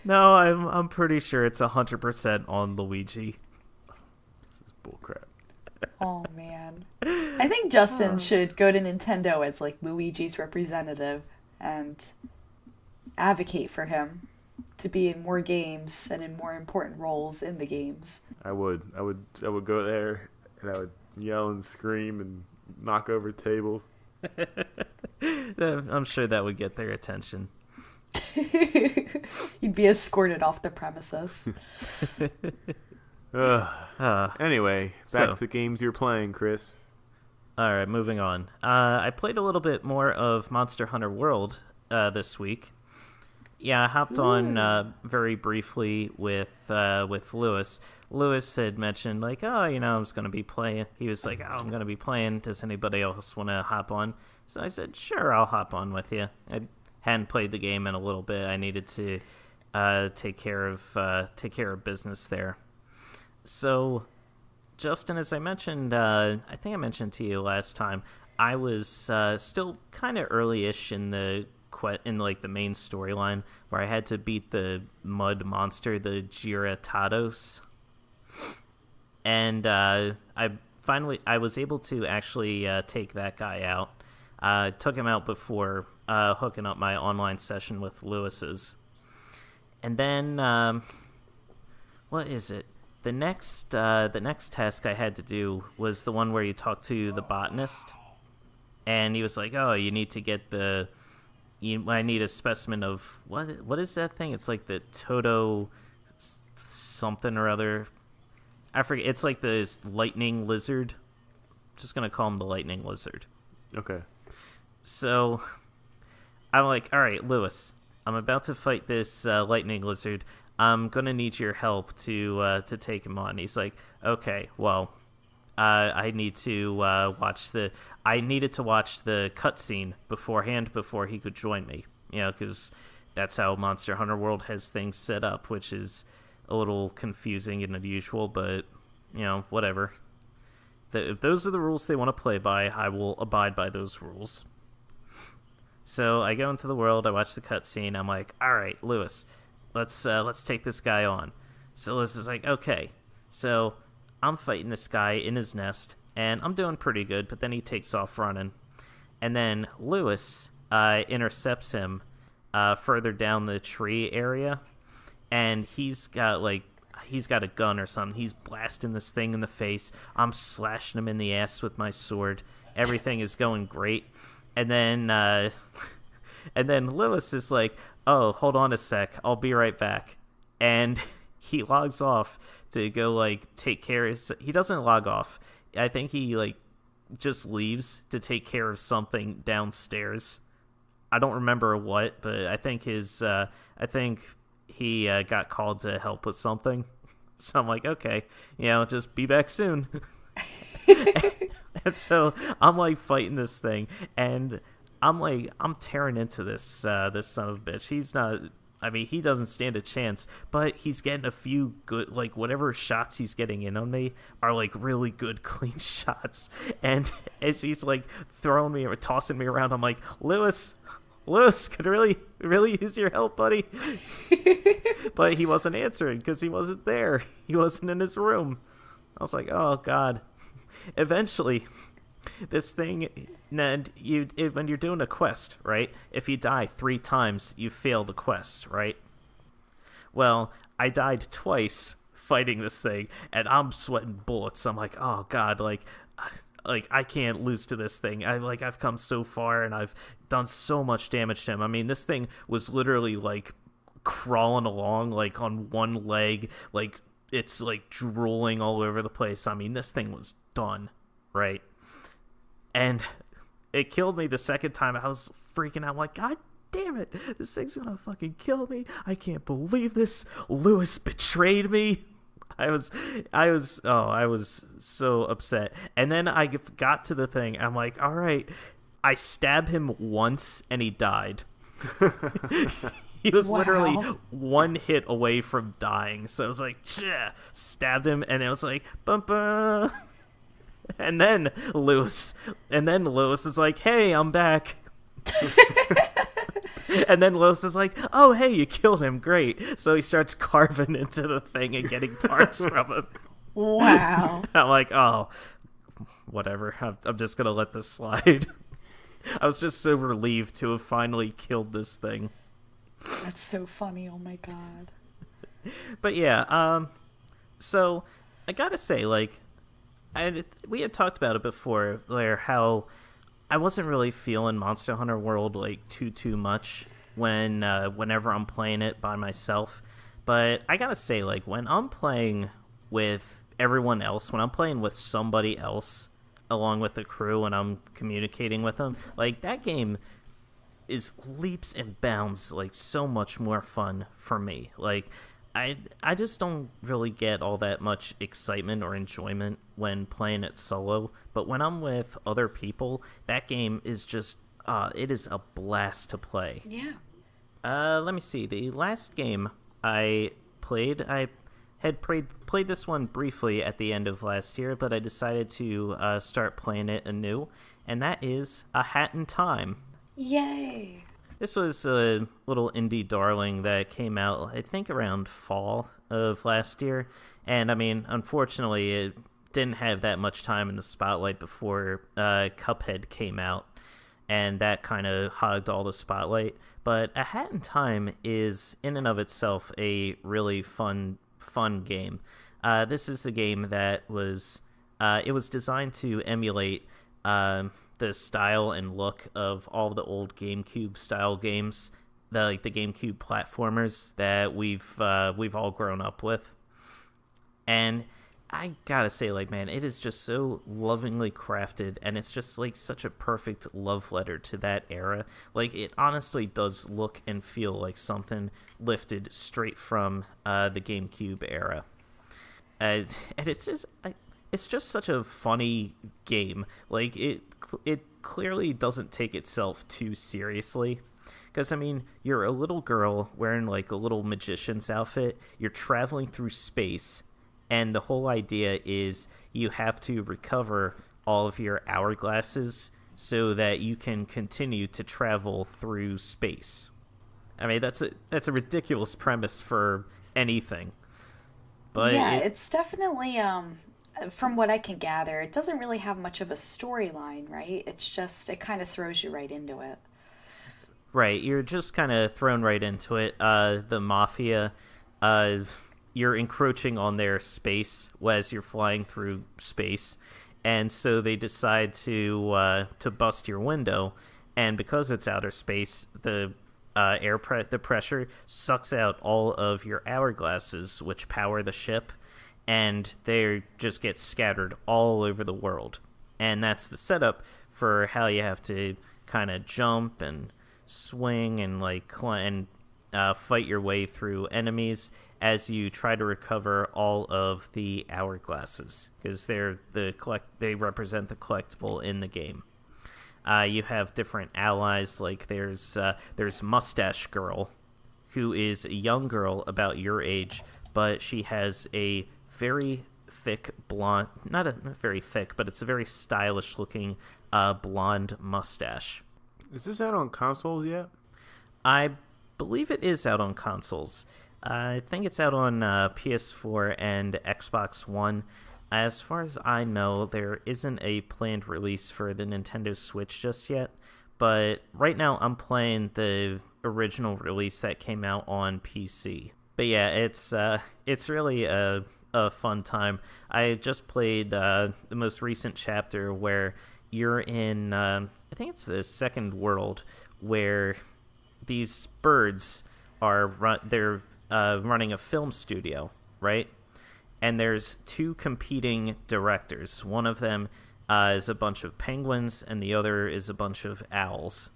No, I'm pretty sure it's 100% on Luigi. This is bullcrap. Oh, man. I think Justin should go to Nintendo as, like, Luigi's representative and advocate for him to be in more games and in more important roles in the games. I would go there and I would yell and scream and knock over tables. I'm sure that would get their attention. You'd be escorted off the premises. Anyway, back to the games you're playing, Chris. All right, moving on. I played a little bit more of Monster Hunter World this week. Yeah, I hopped on very briefly with Lewis. Lewis had mentioned, like, I was going to be playing. He was like, I'm going to be playing. Does anybody else want to hop on? So I said, sure, I'll hop on with you. I hadn't played the game in a little bit. I needed to take care of business there. So, Justin, as I mentioned, I think I mentioned to you last time, I was still kind of early-ish in the main storyline where I had to beat the mud monster, the Giratados, and I was able to actually take that guy out. Took him out before hooking up my online session with Lewis's, and then what is it? The next task I had to do was the one where you talk to the botanist, and he was like, "Oh, you need to get I need a specimen of what is that thing? It's like the Toto something or other. I forget. It's like this lightning lizard. Just gonna call him the lightning lizard." Okay. So I'm like, all right, Lewis, I'm about to fight this lightning lizard. I'm gonna need your help to take him on. He's like, okay, well, I needed to watch the cutscene beforehand before he could join me. Because that's how Monster Hunter World has things set up, which is a little confusing and unusual, but whatever. If those are the rules they want to play by, I will abide by those rules. So I go into the world, I watch the cutscene, I'm like, all right, Lewis, let's take this guy on. So Lewis is like, okay. So I'm fighting this guy in his nest, and I'm doing pretty good, but then he takes off running. And then Lewis intercepts him further down the tree area, and he's got a gun or something. He's blasting this thing in the face. I'm slashing him in the ass with my sword. Everything is going great, and then Lewis is like, "Oh, hold on a sec. I'll be right back," and he logs off to go take care of he doesn't log off. I think he just leaves to take care of something downstairs. I don't remember what, but I think he got called to help with something. So I'm like, okay, just be back soon. And so I'm fighting this thing, and I'm tearing into this son of a bitch. He doesn't stand a chance, but he's getting a few good, whatever shots he's getting in on me are really good, clean shots. And as he's throwing me or tossing me around, I'm like, Lewis, could really use your help, buddy. But he wasn't answering because he wasn't there. He wasn't in his room. I was like, oh God. Eventually, this thing, Ned, when you're doing a quest, right? If you die 3 times, you fail the quest, right? Well, I died twice fighting this thing, and I'm sweating bullets. I'm like, oh God, I can't lose to this thing. I've come so far, and I've done so much damage to him. I mean, this thing was literally crawling along on one leg, it's drooling all over the place. I mean, this thing was done, right? And it killed me the second time. I was freaking out. I'm like, God damn it, this thing's gonna fucking kill me. I can't believe this. Lewis betrayed me. I was so upset. And then I got to the thing. I'm like, all right. I stabbed him once and he died. He was literally one hit away from dying. So I was like, stabbed him, and it was like, bum bum. And then Lewis is like, hey, I'm back. And then Lewis is like, oh, hey, you killed him. Great. So he starts carving into the thing and getting parts from him. Wow. I'm like, oh, whatever. I'm just going to let this slide. I was just so relieved to have finally killed this thing. That's so funny. Oh, my God. But yeah, so I got to say, we had talked about it before, how I wasn't really feeling Monster Hunter World too much whenever I'm playing it by myself. But I gotta say, when I'm playing with everyone else, when I'm playing with somebody else along with the crew and I'm communicating with them, that game is leaps and bounds so much more fun for me. I just don't really get all that much excitement or enjoyment when playing it solo, but when I'm with other people, that game is just it is a blast to play. Yeah. Let me see. The last game I played, I had played this one briefly at the end of last year, but I decided to start playing it anew, and that is A Hat in Time. Yay! This was a little indie darling that came out, I think, around fall of last year. And, I mean, unfortunately, it didn't have that much time in the spotlight before Cuphead came out. And that kind of hogged all the spotlight. But A Hat in Time is, in and of itself, a really fun game. This is a game that was designed to emulate the style and look of all the old GameCube style games, the GameCube platformers that we've all grown up with. And I gotta say, man, it is just so lovingly crafted, and it's just such a perfect love letter to that era. It honestly does look and feel like something lifted straight from the GameCube era. And it's just such a funny game. It clearly doesn't take itself too seriously. Because, I mean, you're a little girl wearing, a little magician's outfit. You're traveling through space. And the whole idea is you have to recover all of your hourglasses so that you can continue to travel through space. I mean, that's a ridiculous premise for anything. But yeah, it's definitely... from what I can gather, it doesn't really have much of a storyline, right? It's just, it kind of throws you right into it. Right, you're just kind of thrown right into it. The Mafia, uh, you're encroaching on their space as you're flying through space, and so they decide to bust your window, and because it's outer space, the the pressure sucks out all of your hourglasses, which power the ship, and they just get scattered all over the world. And that's the setup for how you have to kind of jump and swing and fight your way through enemies as you try to recover all of the hourglasses, because they represent the collectible in the game. You have different allies, like there's Mustache Girl, who is a young girl about your age, but she has a very thick blonde, not very thick, but it's a very stylish looking blonde mustache. Is this out on consoles yet? I believe it is out on consoles. I think it's out on PS4 and Xbox One. As far as I know, there isn't a planned release for the Nintendo Switch just yet, but right now I'm playing the original release that came out on PC. But yeah, it's really a fun time. I just played the most recent chapter where you're in, I think it's the second world, where these birds are running a film studio, right? And there's two competing directors. One of them is a bunch of penguins, and the other is a bunch of owls.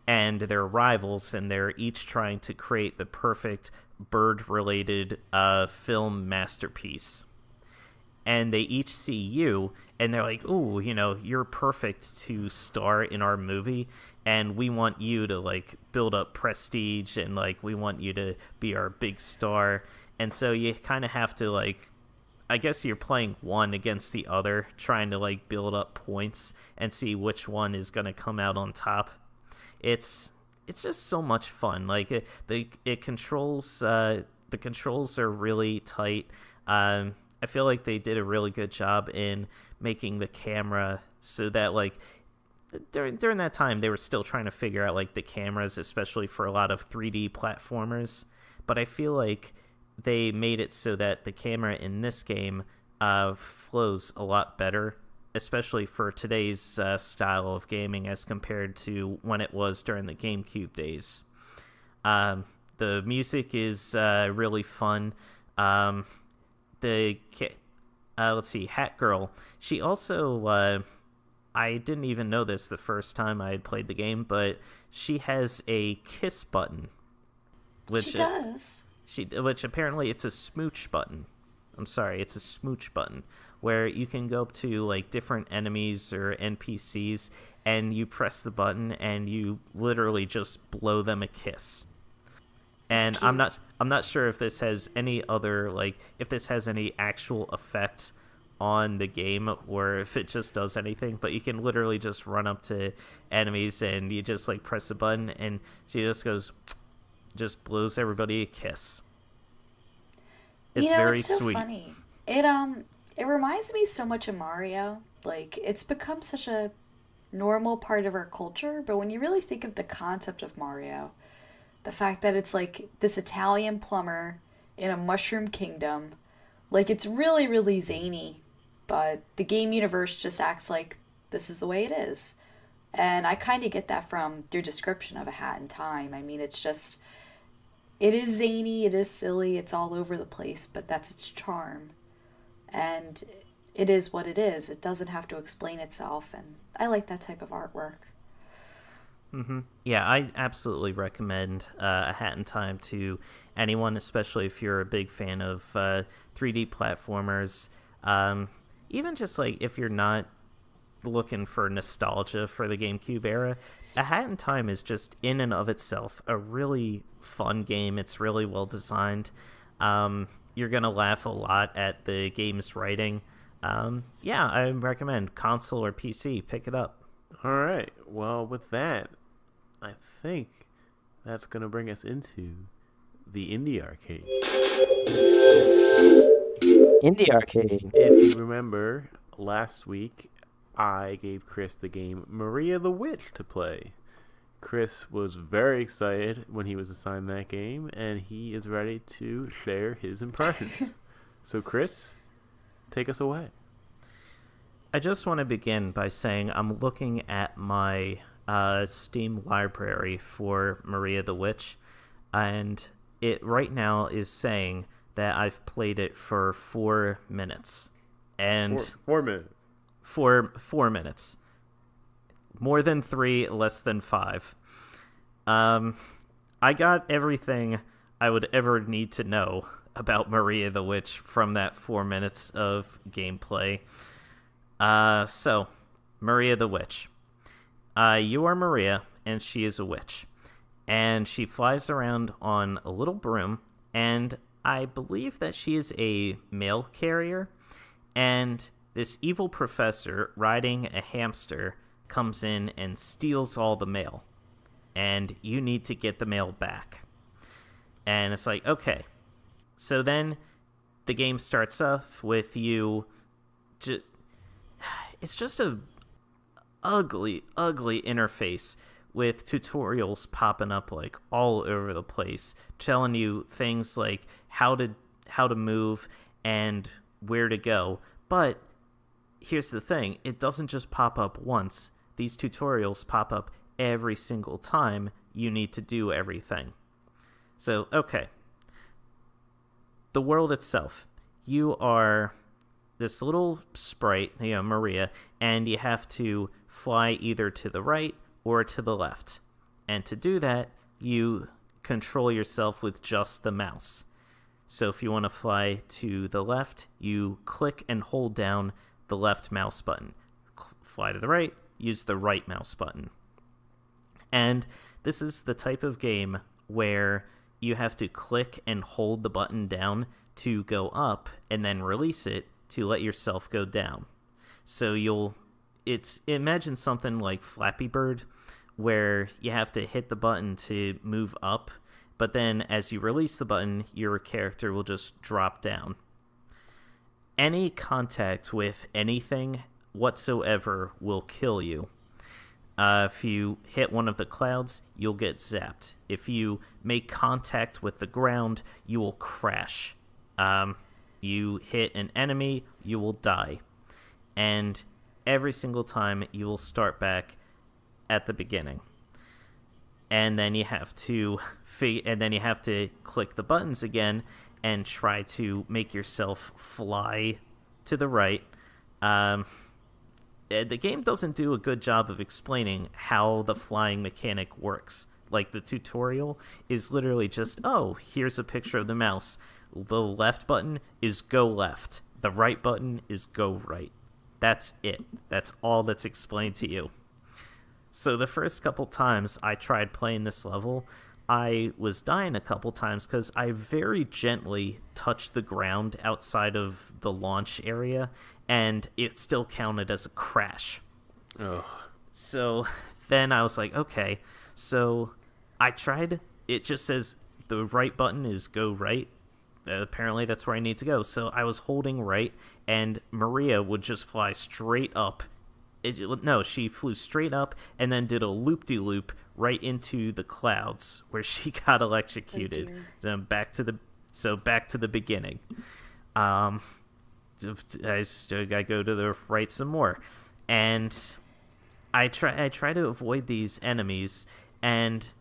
And they're rivals, and they're each trying to create the perfect bird-related film masterpiece. And they each see you, and they're like, ooh, you're perfect to star in our movie, and we want you to, build up prestige, and, we want you to be our big star. And so you kind of have to, I guess you're playing one against the other, trying to, build up points and see which one is going to come out on top. It's just so much fun. It controls, the controls are really tight. I feel like they did a really good job in making the camera so that, during that time, they were still trying to figure out, the cameras, especially for a lot of 3D platformers. But I feel like they made it so that the camera in this game flows a lot better, especially for today's style of gaming as compared to when it was during the GameCube days. The music is really fun. Let's see, Hat Girl. She also, I didn't even know this the first time I had played the game, but she has a kiss button. She does. Which apparently it's a smooch button. I'm sorry, it's a smooch button, where you can go up to different enemies or NPCs, and you press the button and you literally just blow them a kiss. And I'm not sure if this has any other if this has any actual effect on the game or if it just does anything, but you can literally just run up to enemies and you just press the button and she just blows everybody a kiss. It's very it's so sweet. Funny. It reminds me so much of Mario. It's become such a normal part of our culture, but when you really think of the concept of Mario, the fact that it's this Italian plumber in a mushroom kingdom, it's really, really zany, but the game universe just acts like this is the way it is. And I kind of get that from your description of A Hat in Time. I mean, it is zany, it is silly, it's all over the place, but that's its charm. And it is what it is. It doesn't have to explain itself, and I like that type of artwork. Mm-hmm. Yeah, I absolutely recommend A Hat in Time to anyone, especially if you're a big fan of 3D platformers. Even just if you're not looking for nostalgia for the GameCube era, A Hat in Time is just in and of itself a really fun game. It's really well designed. You're gonna laugh a lot at the game's writing. Yeah, I recommend console or PC. Pick it up. All right. Well, with that, I think that's going to bring us into the Indie Arcade. Indie Arcade. If you remember, last week I gave Chris the game Maria the Witch to play. Chris was very excited when he was assigned that game, and he is ready to share his impressions. So, Chris, take us away. I just want to begin by saying I'm looking at my Steam library for Maria the Witch, and it right now is saying that I've played it for 4 minutes. And 4 minutes. 4 minutes. More than 3, less than 5. I got everything I would ever need to know about Maria the Witch from that 4 minutes of gameplay. So, Maria the Witch. You are Maria, and she is a witch. And she flies around on a little broom, and I believe that she is a mail carrier. And this evil professor riding a hamster comes in and steals all the mail. And you need to get the mail back. And it's like, okay. So then the game starts off with you just... It's just a ugly interface with tutorials popping up like all over the place, telling you things like how to move and where to go. But here's the thing, it doesn't just pop up once. These tutorials pop up every single time you need to do everything. So, okay. The world itself. You are this little sprite, Maria, and you have to fly either to the right or to the left. And to do that, you control yourself with just the mouse. So if you want to fly to the left, you click and hold down the left mouse button. Fly to the right, use the right mouse button. And this is the type of game where you have to click and hold the button down to go up and then release it to let yourself go down. So imagine something like Flappy Bird, where you have to hit the button to move up, but then as you release the button, your character will just drop down. Any contact with anything whatsoever will kill you. If you hit one of the clouds, you'll get zapped. If you make contact with the ground, you will crash. You hit an enemy, you will die. And every single time, you will start back at the beginning. And then you have to click the buttons again and try to make yourself fly to the right. The game doesn't do a good job of explaining how the flying mechanic works. Like, the tutorial is literally just, oh, here's a picture of the mouse. The left button is go left. The right button is go right. That's it. That's all that's explained to you. So the first couple times I tried playing this level, I was dying a couple times because I very gently touched the ground outside of the launch area, and it still counted as a crash. Ugh. So then I was like, okay. So I tried. It just says the right button is go right. Apparently that's where I need to go. So I was holding right, and Maria would just fly straight up. She flew straight up and then did a loop-de-loop right into the clouds where she got electrocuted. Oh, back to the beginning. I go to the right some more, and I try to avoid these enemies, and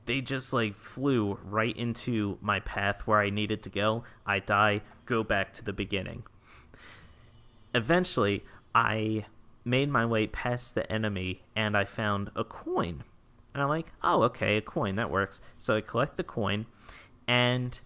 they just like flew right into my path where I needed to go. I die, go back to the beginning. Eventually, I made my way past the enemy, and I found a coin. And I'm like, oh, okay, a coin, that works. So I collect the coin, and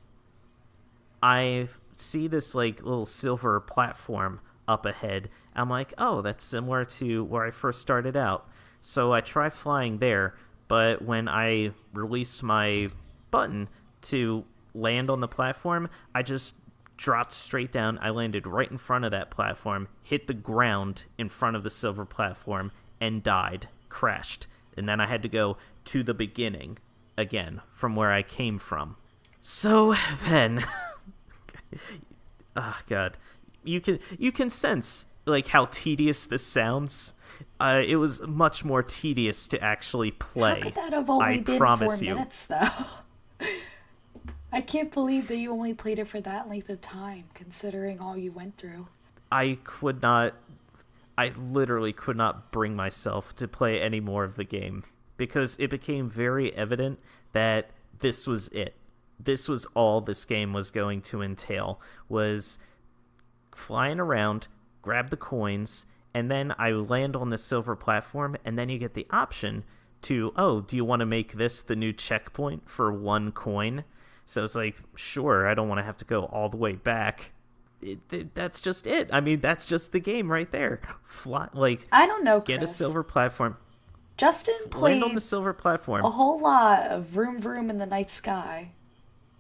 I see this like little silver platform up ahead. I'm like, oh, that's similar to where I first started out. So I try flying there, but when I released my button to land on the platform, I just dropped straight down. I landed right in front of that platform, hit the ground in front of the silver platform, and died, crashed. And then I had to go to the beginning again from where I came from. So then, oh God, you can sense like how tedious this sounds, it was much more tedious to actually play. How could that have only been 4 minutes, though? I can't believe that you only played it for that length of time, considering all you went through. I literally could not bring myself to play any more of the game because it became very evident that this was it. This was all this game was going to entail, was flying around, grab the coins, and then I land on the silver platform, and then you get the option to, do you want to make this the new checkpoint for 1 coin? So it's like, sure, I don't want to have to go all the way back. That's just it. I mean, that's just the game right there. I don't know, Get Chris. a silver platform. Justin played land on the silver platform. a whole lot of Vroom Vroom in the Night Sky.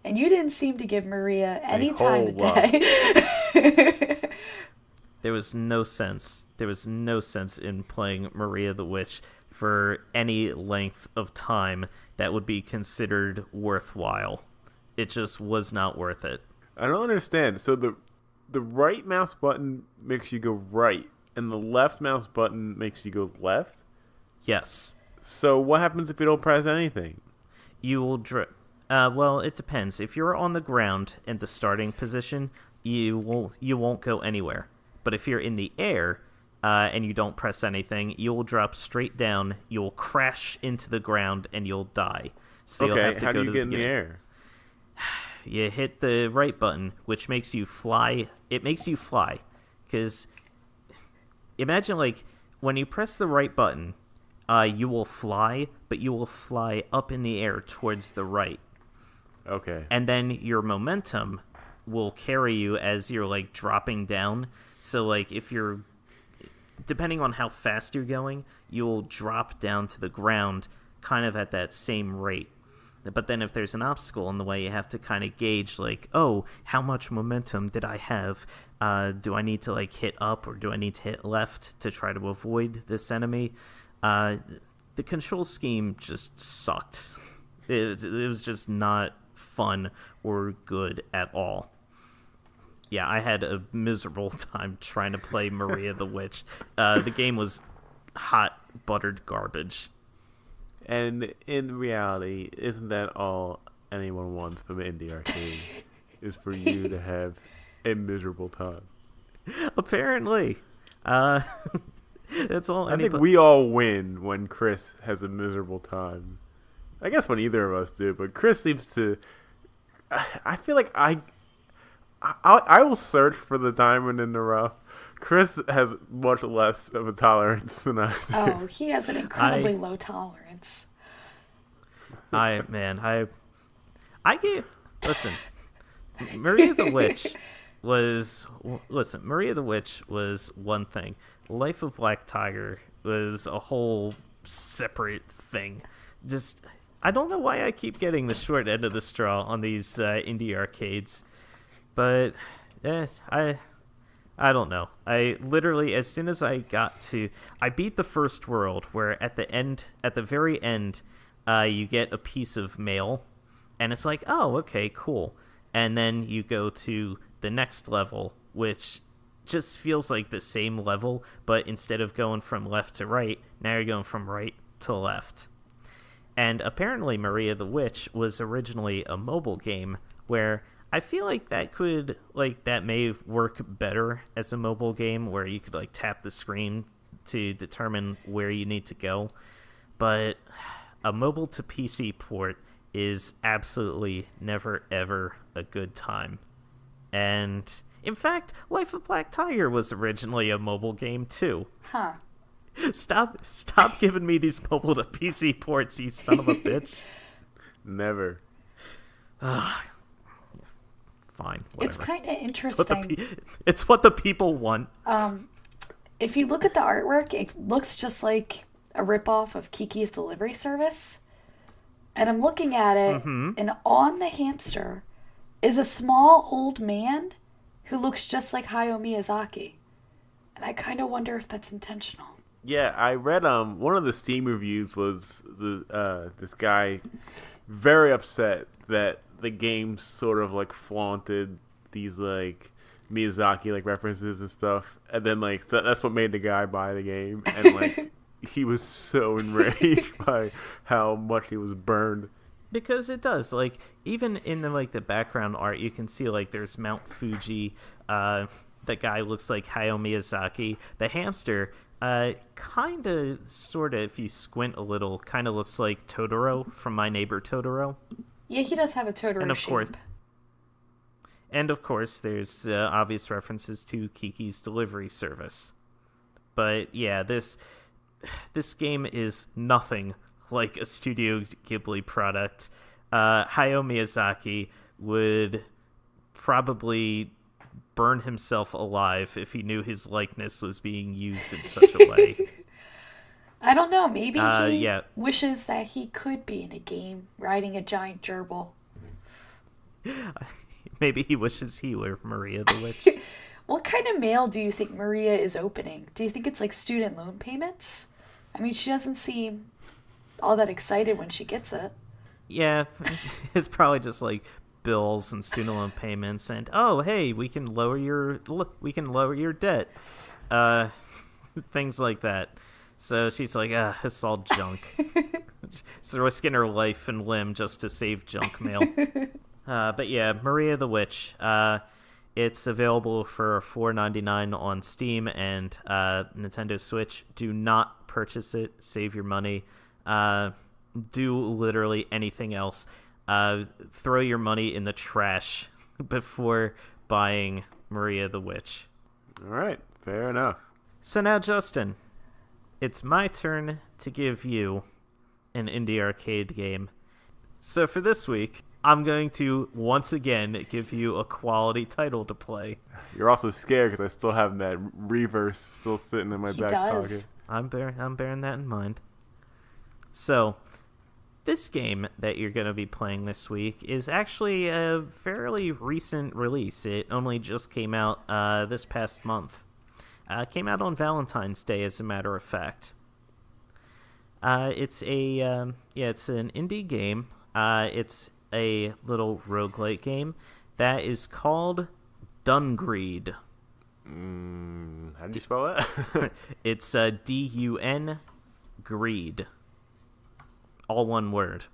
And you didn't seem to give Maria any time of day. There was no sense. There was no sense in playing Maria the Witch for any length of time that would be considered worthwhile. It just was not worth it. I don't understand. So the right mouse button makes you go right, and the left mouse button makes you go left? Yes. So what happens if you don't press anything? You will well, it depends. If you're on the ground in the starting position, you won't go anywhere. But if you're in the air and you don't press anything, you'll drop straight down. You'll crash into the ground and you'll die. So you'll have to how go do you to get in the the air? You hit the right button, which makes you fly. It makes you fly, because imagine like when you press the right button, you will fly, but you will fly up in the air towards the right. Okay. And then your momentum will carry you as you're like dropping down. So like if you're, depending on how fast you're going, you'll drop down to the ground kind of at that same rate. But then if there's an obstacle in the way, you have to kind of gauge like, how much momentum did I have? Do I need to like hit up or do I need to hit left to try to avoid this enemy? The control scheme just sucked. It was just not fun or good at all. Yeah, I had a miserable time trying to play Maria the Witch. The game was hot, buttered garbage. And in reality, isn't that all anyone wants from an indie arcade? Is for you to have a miserable time. Apparently. That's all. I think we all win when Chris has a miserable time. I guess when either of us do, but Chris seems to... I feel like I will search for the diamond in the rough. Chris has much less of a tolerance than I do. Oh, he has an incredibly low tolerance. Listen, Maria the Witch was one thing. Life of Black Tiger was a whole separate thing. Just, I don't know why I keep getting the short end of the straw on these indie arcades, but I don't know. I literally, as soon as I beat the first world, where at the very end, you get a piece of mail, and it's like, oh, okay, cool. And then you go to the next level, which just feels like the same level, but instead of going from left to right, now you're going from right to left. And apparently Maria the Witch was originally a mobile game, where I feel like that may work better as a mobile game, where you could like tap the screen to determine where you need to go. But a mobile to PC port is absolutely never ever a good time. And in fact, Life of Black Tiger was originally a mobile game too. Huh. Stop giving me these mobile to PC ports, you son of a bitch. Never. Fine, whatever. It's kind of interesting. It's what the people want. If you look at the artwork, it looks just like a ripoff of Kiki's Delivery Service. And I'm looking at it, and on the hamster is a small old man who looks just like Hayao Miyazaki. And I kind of wonder if that's intentional. Yeah, I read one of the Steam reviews was this guy very upset that the game sort of like flaunted these like Miyazaki like references and stuff, and then like that's what made the guy buy the game, and like he was so enraged by how much he was burned. Because it does, like, even in the background art, you can see like there's Mount Fuji. That guy looks like Hayao Miyazaki. The hamster, kind of, sort of, if you squint a little, kind of looks like Totoro from My Neighbor Totoro. Yeah, he does have a Totoro And of shape. course, and of course, there's obvious references to Kiki's Delivery Service. But yeah, this game is nothing like a Studio Ghibli product. Hayao Miyazaki would probably burn himself alive if he knew his likeness was being used in such a way. I don't know. Maybe he yeah. wishes that he could be in a game riding a giant gerbil. Maybe he wishes he were Maria the Witch. What kind of mail do you think Maria is opening? Do you think it's like student loan payments? I mean, she doesn't seem all that excited when she gets it. Yeah, it's probably just like bills and student loan payments, and oh hey, we can lower your debt, things like that. So she's like, it's all junk. So risking her life and limb just to save junk mail. But yeah, Maria the Witch. It's available for $4.99 on Steam and Nintendo Switch. Do not purchase it. Save your money. Do literally anything else. Throw your money in the trash before buying Maria the Witch. All right, fair enough. So now, Justin, it's my turn to give you an indie arcade game. So for this week, I'm going to once again give you a quality title to play. You're also scared because I still have that reverse still sitting in my back pocket. I'm bearing that in mind. So, this game that you're going to be playing this week is actually a fairly recent release. It only just came out this past month. Came out on Valentine's Day, as a matter of fact. It's an indie game. It's a little roguelike game that is called Dungreed. How do you spell that? It's D-U-N Greed. All one word.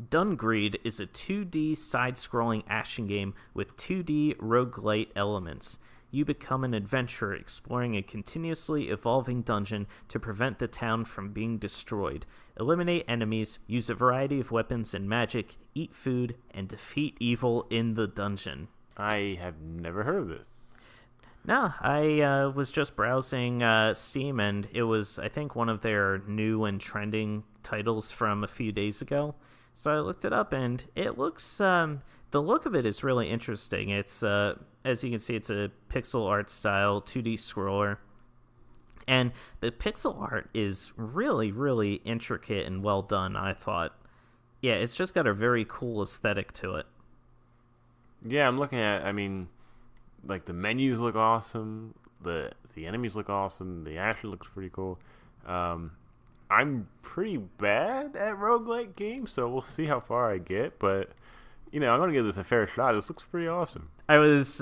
Dungreed is a 2D side-scrolling action game with 2D roguelite elements. You become an adventurer exploring a continuously evolving dungeon to prevent the town from being destroyed. Eliminate enemies, use a variety of weapons and magic, eat food, and defeat evil in the dungeon. I have never heard of this. No, I was just browsing Steam, and it was, I think, one of their new and trending titles from a few days ago. So I looked it up, and it looks, the look of it is really interesting. It's, as you can see, it's a pixel art style 2D scroller. And the pixel art is really, really intricate and well done, I thought. Yeah, it's just got a very cool aesthetic to it. Yeah, I'm looking at, like the menus look awesome, the enemies look awesome, the action looks pretty cool. I'm pretty bad at roguelike games, so we'll see how far I get, but I'm going to give this a fair shot. This looks pretty awesome. I was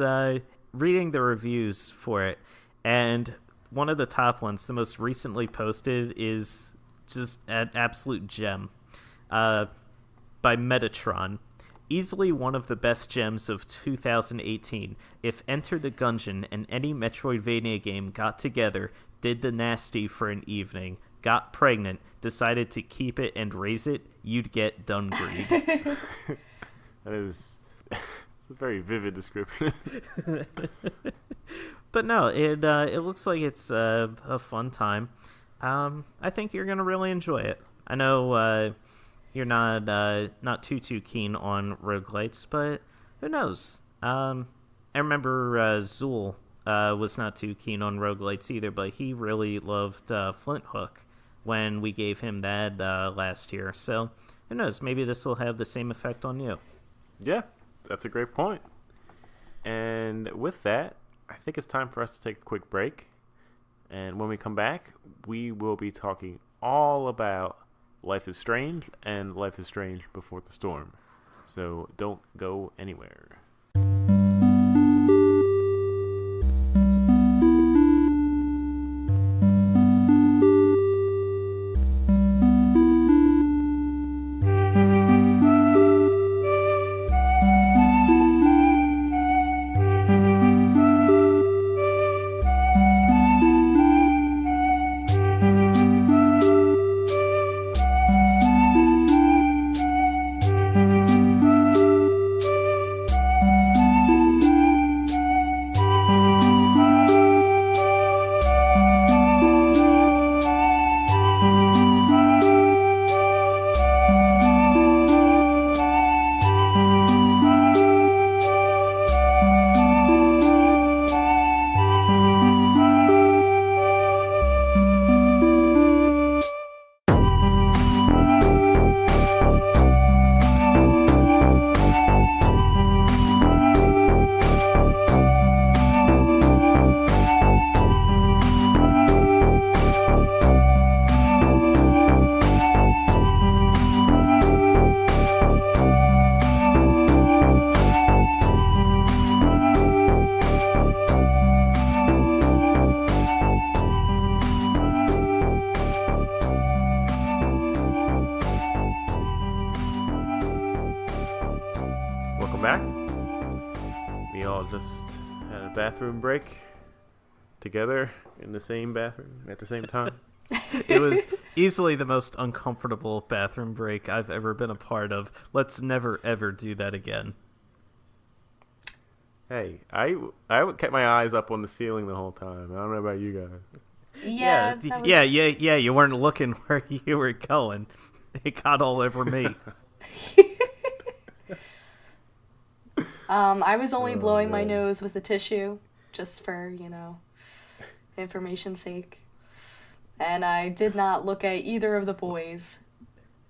reading the reviews for it, and one of the top ones, the most recently posted, is just an absolute gem by Metatron. Easily one of the best gems of 2018. If Enter the Gungeon and any Metroidvania game got together, did the nasty for an evening, got pregnant, decided to keep it and raise it, you'd get Dungreed. That is it's a very vivid description. But no, it looks like it's a fun time. I think you're gonna really enjoy it. I know you're not too keen on roguelites, but who knows? I remember Zool was not too keen on roguelites either, but he really loved Flint Hook when we gave him that last year. So who knows? Maybe this will have the same effect on you. Yeah, that's a great point. And with that, I think it's time for us to take a quick break. And when we come back, we will be talking all about Life is Strange and Life is Strange Before the Storm. So don't go anywhere. just had a bathroom break together in the same bathroom at the same time. It was easily the most uncomfortable bathroom break I've ever been a part of. Let's never, ever do that again. Hey, I kept my eyes up on the ceiling the whole time. I don't know about you guys. Yeah, yeah. You weren't looking where you were going. It got all over me. I was only blowing my nose with a tissue, just for, information's sake. And I did not look at either of the boys,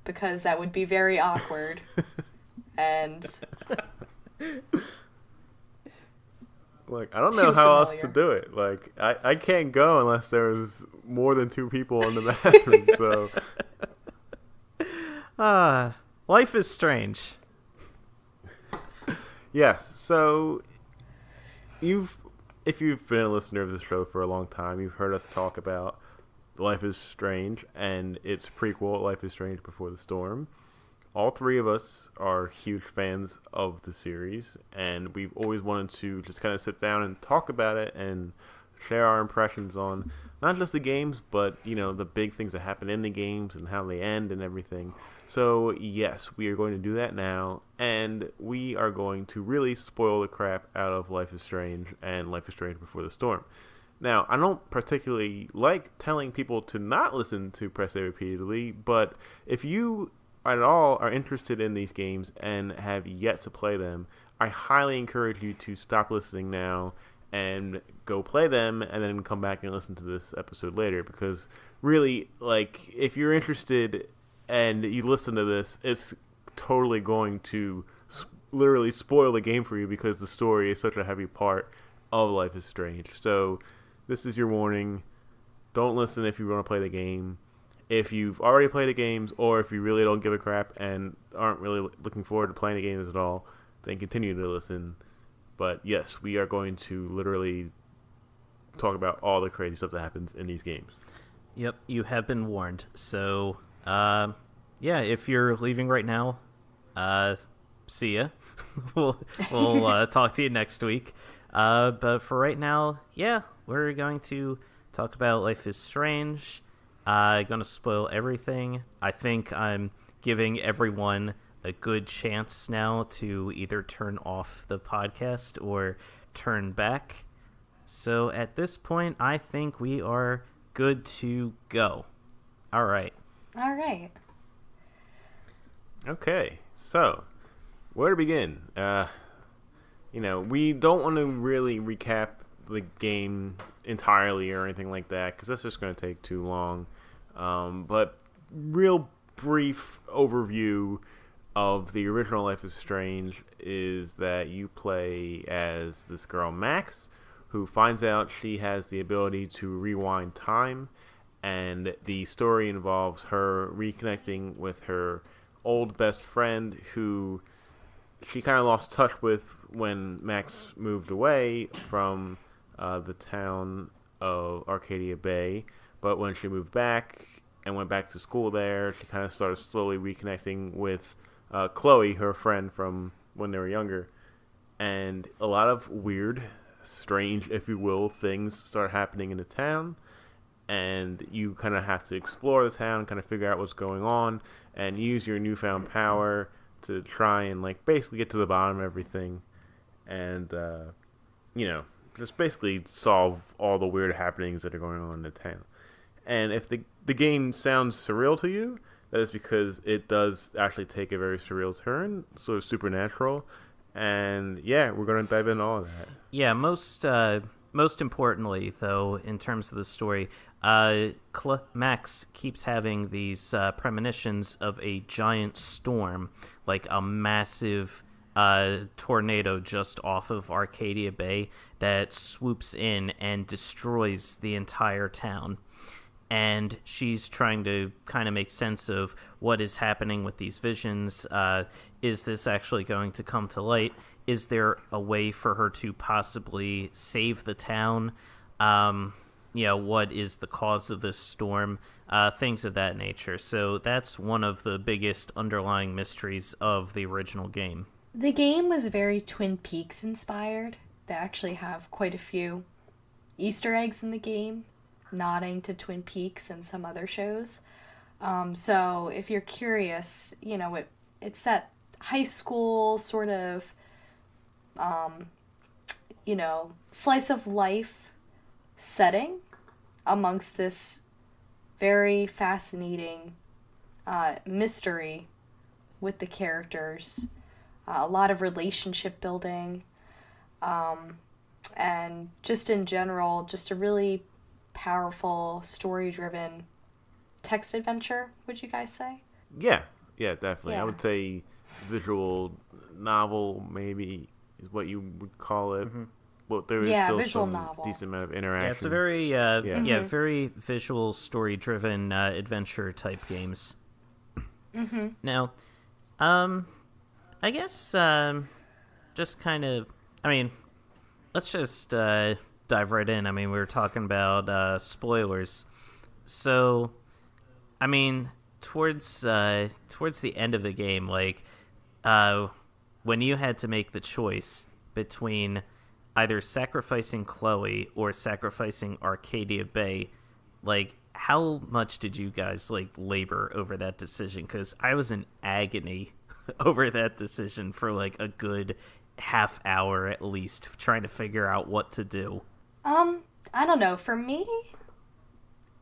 because that would be very awkward. And... Like, I don't know how else to do it. Like, I can't go unless there's more than 2 people in the bathroom, so... Life is strange. Yes, so if you've been a listener of this show for a long time, you've heard us talk about Life is Strange and its prequel, Life is Strange Before the Storm. All 3 of us are huge fans of the series, and we've always wanted to just kind of sit down and talk about it and share our impressions on not just the games, but, the big things that happen in the games and how they end and everything. So, yes, we are going to do that now, and we are going to really spoil the crap out of Life is Strange and Life is Strange Before the Storm. Now, I don't particularly like telling people to not listen to Press A repeatedly, but if you at all are interested in these games and have yet to play them, I highly encourage you to stop listening now and go play them and then come back and listen to this episode later, because really, like, if you're interested and you listen to this, it's totally going to literally spoil the game for you, because the story is such a heavy part of Life is Strange. So this is your warning. Don't listen if you want to play the game. If you've already played the games, or if you really don't give a crap and aren't really looking forward to playing the games at all, then continue to listen. But yes, we are going to literally talk about all the crazy stuff that happens in these games. Yep, you have been warned. So, if you're leaving right now, see ya. we'll talk to you next week. But for right now, we're going to talk about Life is Strange. Going to spoil everything. I think I'm giving everyone a good chance now to either turn off the podcast or turn back. So at this point, I think we are good to go. All right. Okay, so where to begin? We don't want to really recap the game entirely or anything like that, because that's just going to take too long. But real brief overview of the original Life is Strange is that you play as this girl Max, who finds out she has the ability to rewind time, and the story involves her reconnecting with her old best friend, who she kind of lost touch with when Max moved away from the town of Arcadia Bay. But when she moved back and went back to school there, she kind of started slowly reconnecting with Chloe, her friend from when they were younger. And a lot of weird, strange, if you will, things start happening in the town. And you kind of have to explore the town, kind of figure out what's going on, and use your newfound power to try and, like, basically get to the bottom of everything. And, just basically solve all the weird happenings that are going on in the town. And if the game sounds surreal to you, that is because it does actually take a very surreal turn, sort of supernatural. And we're going to dive into all of that. Yeah, most importantly, though, in terms of the story, Max keeps having these premonitions of a giant storm, like a massive tornado just off of Arcadia Bay that swoops in and destroys the entire town. And she's trying to kind of make sense of what is happening with these visions. Is this actually going to come to light? Is there a way for her to possibly save the town? What is the cause of this storm? Things of that nature. So that's one of the biggest underlying mysteries of the original game. The game was very Twin Peaks inspired. They actually have quite a few Easter eggs in the game, nodding to Twin Peaks and some other shows. So if you're curious, it's that high school sort of, slice of life setting amongst this very fascinating mystery with the characters, a lot of relationship building, and just in general, just a really powerful, story-driven text adventure, would you guys say? Yeah, definitely. Yeah. I would say visual novel maybe is what you would call it. Mm-hmm. But there is Yeah, still visual some novel. decent amount of interaction. Yeah, it's a very Yeah. very visual, story-driven adventure type games. Mm-hmm. Now, I guess just kind of, let's just dive right in. We were talking about spoilers, so towards the end of the game, like when you had to make the choice between either sacrificing Chloe or sacrificing Arcadia Bay, like how much did you guys labor over that decision? Because I was in agony over that decision for like a good half hour at least, trying to figure out what to do. I don't know. For me,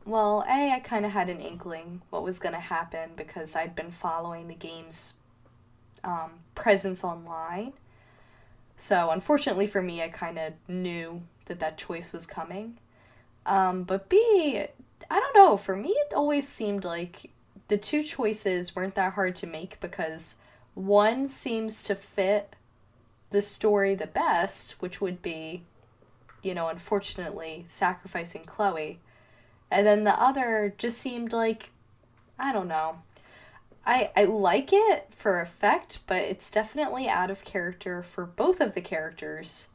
well, I kind of had an inkling what was going to happen because I'd been following the game's presence online. So, unfortunately for me, I kind of knew that choice was coming. But B, I don't know. For me, it always seemed like the two choices weren't that hard to make because one seems to fit the story the best, which would be, unfortunately, sacrificing Chloe. And then the other just seemed like, I don't know. I like it for effect, but it's definitely out of character for both of the characters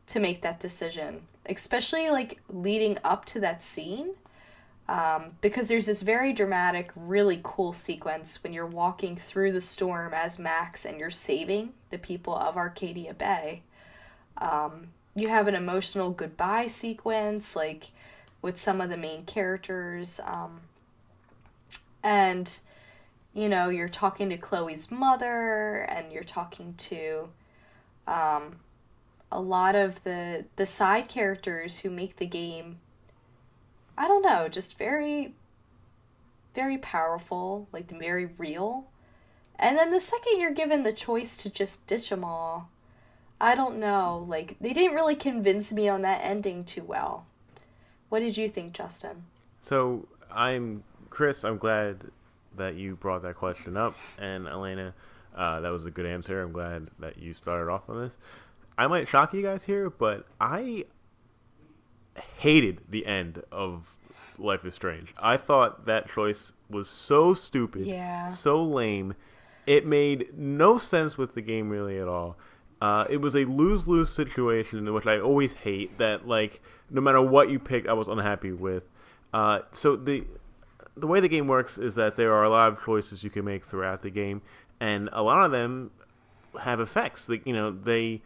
to make that decision. Especially, leading up to that scene. Because there's this very dramatic, really cool sequence when you're walking through the storm as Max and you're saving the people of Arcadia Bay. You have an emotional goodbye sequence, with some of the main characters. And, you're talking to Chloe's mother, and you're talking to a lot of the side characters who make the game, I don't know, just very, very powerful, very real. And then the second you're given the choice to just ditch them all, I don't know, they didn't really convince me on that ending too well. What did you think, Justin? So, Chris, I'm glad that you brought that question up. And Alaina, that was a good answer. I'm glad that you started off on this. I might shock you guys here, but I hated the end of Life is Strange. I thought that choice was so stupid, so lame. It made no sense with the game really at all. It was a lose-lose situation, which I always hate, that no matter what you picked, I was unhappy with. So the way the game works is that there are a lot of choices you can make throughout the game, and a lot of them have effects. The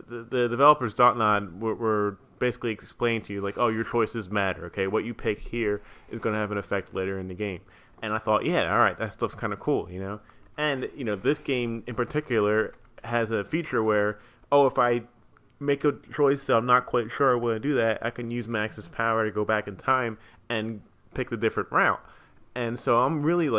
developers Dotnod were basically explained to you, your choices matter, okay? What you pick here is going to have an effect later in the game. And I thought, yeah, all right, that stuff's kind of cool, And, this game in particular has a feature where, if I make a choice that I'm not quite sure I want to do that, I can use Max's power to go back in time and pick the different route. And so I'm really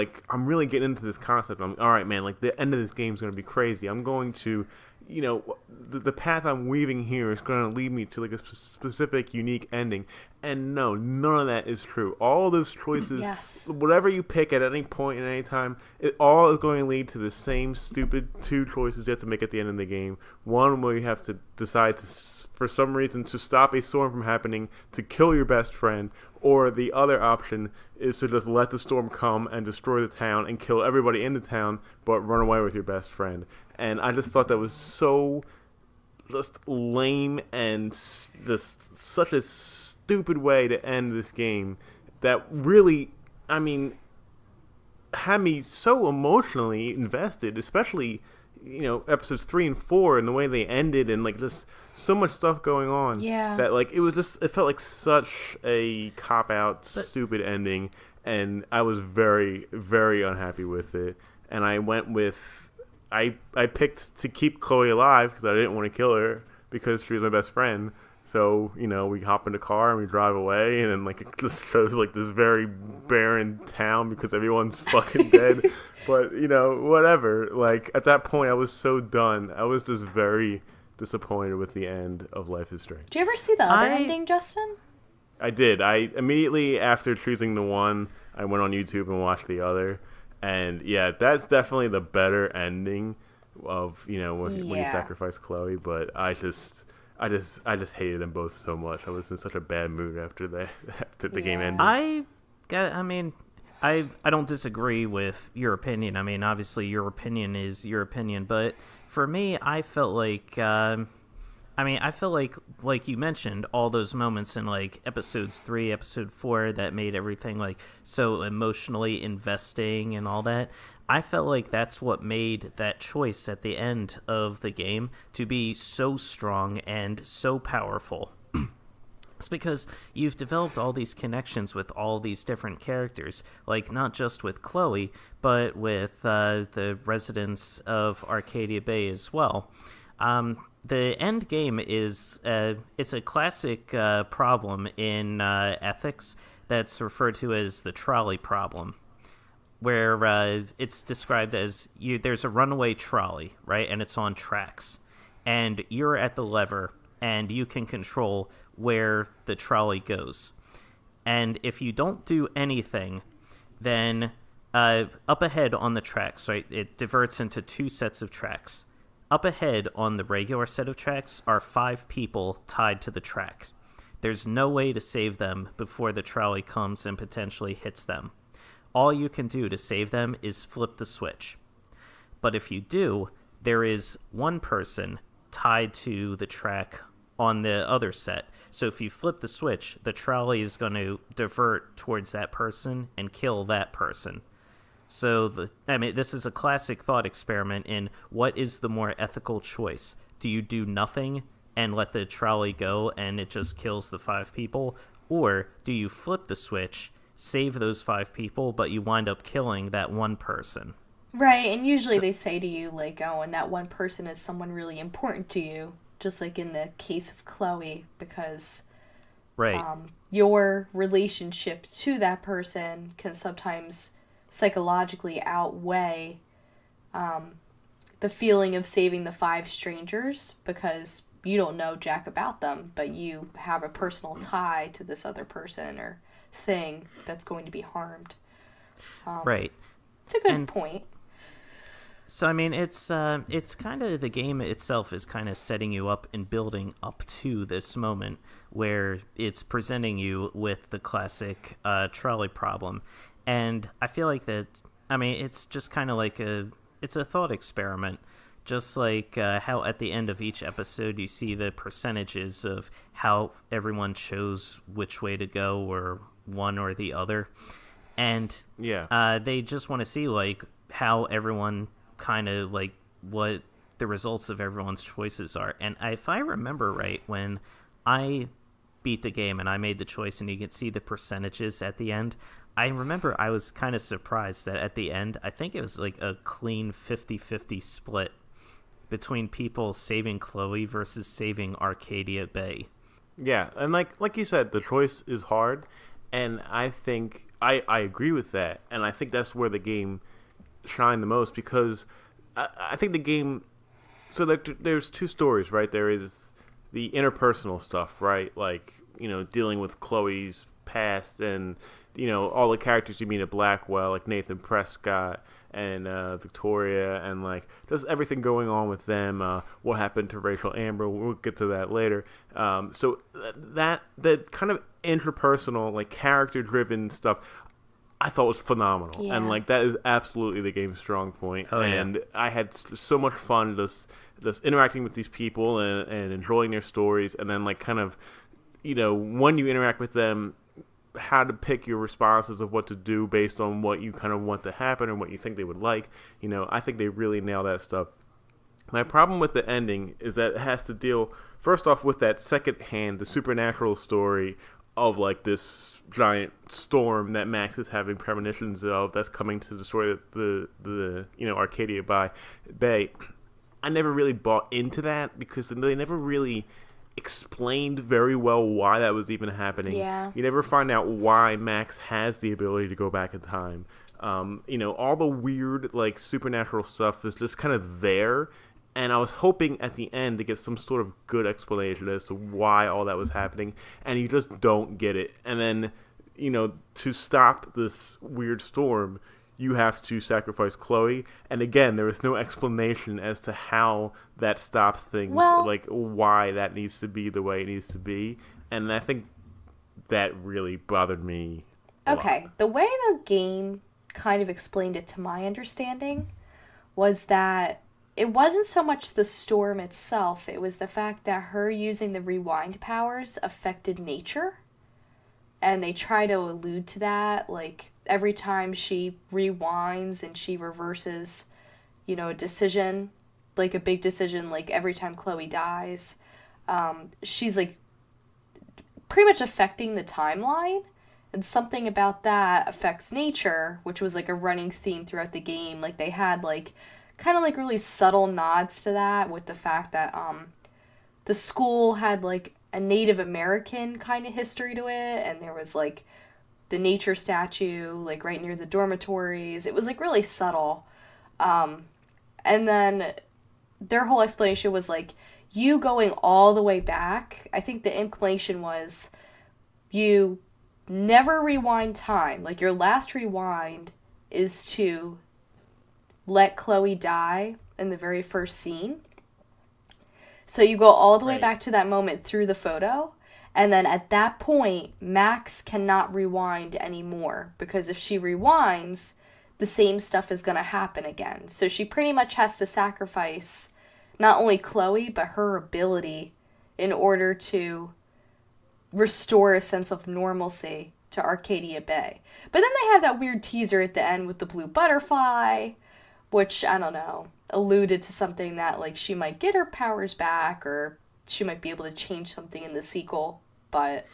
getting into this concept. I'm, all right, man, the end of this game is going to be crazy. I'm going to, the path I'm weaving here is going to lead me to a specific, unique ending. And no, none of that is true. All those choices, Yes. Whatever you pick at any point in any time, it all is going to lead to the same stupid two choices you have to make at the end of the game. One where you have to decide to, for some reason, to stop a storm from happening, to kill your best friend, or the other option is to just let the storm come and destroy the town and kill everybody in the town, but run away with your best friend. And I just thought that was so just lame and just such a stupid way to end this game that really, had me so emotionally invested, especially, episodes 3 and 4 and the way they ended and like just so much stuff going on. Yeah. That like it felt like such a cop out, stupid ending, and I was very, very unhappy with it. And I went with I picked to keep Chloe alive because I didn't want to kill her because she was my best friend. So, we hop in the car and we drive away, and then, like, it just shows, like, this very barren town because everyone's fucking dead. But, whatever. Like, at that point, I was so done. I was just very disappointed with the end of Life is Strange. Did you ever see the other ending, Justin? I did. I immediately, after choosing the one, I went on YouTube and watched the other. And, yeah, that's definitely the better ending of, when you sacrifice Chloe. But I just hated them both so much. I was in such a bad mood after the game ended. I don't disagree with your opinion. I mean, obviously your opinion is your opinion, but for me, I felt like like you mentioned, all those moments in like episodes 3, episode 4 that made everything like so emotionally investing and all that. I felt like that's what made that choice at the end of the game to be so strong and so powerful. It's because you've developed all these connections with all these different characters, like not just with Chloe, but with the residents of Arcadia Bay as well. The end game is it's a classic problem in ethics that's referred to as the trolley problem, where it's described as there's a runaway trolley, right, and it's on tracks, and you're at the lever, and you can control where the trolley goes. And if you don't do anything, then up ahead on the tracks, right, it diverts into 2 sets of tracks. Up ahead on the regular set of tracks are 5 people tied to the tracks. There's no way to save them before the trolley comes and potentially hits them. All you can do to save them is flip the switch. But if you do, there is one person tied to the track on the other set. So if you flip the switch, the trolley is going to divert towards that person and kill that person. So, this is a classic thought experiment in what is the more ethical choice. Do you do nothing and let the trolley go and it just kills the 5 people? Or do you flip the switch, save those 5 people, but you wind up killing that one person? Right, and usually they say to you, like, oh, and that one person is someone really important to you, just like in the case of Chloe, because right. Your relationship to that person can sometimes psychologically outweigh the feeling of saving the 5 strangers, because you don't know jack about them, but you have a personal tie to this other person or thing that's going to be harmed. Right. It's a good point. So, it's kind of, the game itself is kind of setting you up and building up to this moment where it's presenting you with the classic trolley problem. And I feel like that, it's just kind of like it's a thought experiment. Just like how at the end of each episode you see the percentages of how everyone chose which way to go, or one or the other. And they just want to see like how everyone kind of like what the results of everyone's choices are. And if I remember right, when I beat the game and I made the choice and you can see the percentages at the end, I remember I was kind of surprised that at the end, I think it was like a clean 50-50 split between people saving Chloe versus saving Arcadia Bay. Yeah, and like you said, the choice is hard, and I think I agree with that, and I think that's where the game shined the most, because I think the game, so there's 2 stories, right? There is the interpersonal stuff, right? Like, dealing with Chloe's past and, all the characters you meet at Blackwell, like Nathan Prescott and Victoria, and like just everything going on with them, what happened to Rachel Amber, we'll get to that later. So that kind of interpersonal, like character driven stuff, I thought was phenomenal. Yeah. And like that is absolutely the game's strong point. Oh, yeah. And I had so much fun just interacting with these people and enjoying their stories, and then like kind of, when you interact with them, how to pick your responses of what to do based on what you kind of want to happen or what you think they would like. I think they really nail that stuff My problem with the ending is that it has to deal first off with that second hand, the supernatural story of like this giant storm that Max is having premonitions of that's coming to destroy the Arcadia Bay. I never really bought into that because they never really explained very well why that was even happening. Yeah. You never find out why Max has the ability to go back in time. All the weird like supernatural stuff is just kind of there. And I was hoping at the end to get some sort of good explanation as to why all that was happening, and you just don't get it. And then, to stop this weird storm, you have to sacrifice Chloe. And again, there is no explanation as to how that stops things, like why that needs to be the way it needs to be. And I think that really bothered me a lot. The way the game kind of explained it to my understanding was that it wasn't so much the storm itself, it was the fact that her using the rewind powers affected nature. And they try to allude to that, like every time she rewinds and she reverses, a decision, like a big decision, like every time Chloe dies, she's like pretty much affecting the timeline. And something about that affects nature, which was like a running theme throughout the game. Like they had like kind of like really subtle nods to that with the fact that the school had like a Native American kind of history to it, and there was like the nature statue like right near the dormitories. It was like really subtle. And then their whole explanation was like you going all the way back. I think the implication was you never rewind time. Like your last rewind is to let Chloe die in the very first scene. So you go all the way back to that moment through the photo, and then at that point, Max cannot rewind anymore, because if she rewinds, the same stuff is going to happen again. So she pretty much has to sacrifice not only Chloe, but her ability in order to restore a sense of normalcy to Arcadia Bay. But then they have that weird teaser at the end with the blue butterfly, which, I don't know, alluded to something that, like, she might get her powers back, or she might be able to change something in the sequel. But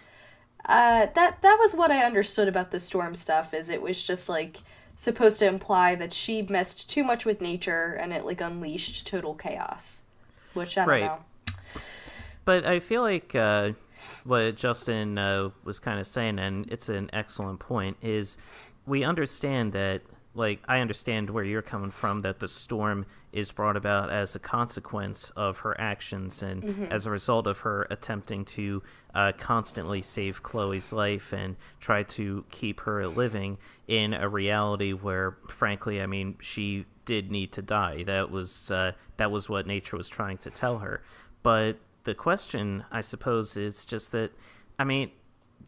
that was what I understood about the storm stuff, is it was just, like, supposed to imply that she messed too much with nature, and it, like, unleashed total chaos. Which, I don't know. But I feel like what Justin was kind of saying, and it's an excellent point, is we understand that, like, I understand where you're coming from, that the storm is brought about as a consequence of her actions and as a result of her attempting to constantly save Chloe's life and try to keep her living in a reality where, frankly, I mean, she did need to die. That was what nature was trying to tell her. But the question, I suppose, is just that, I mean,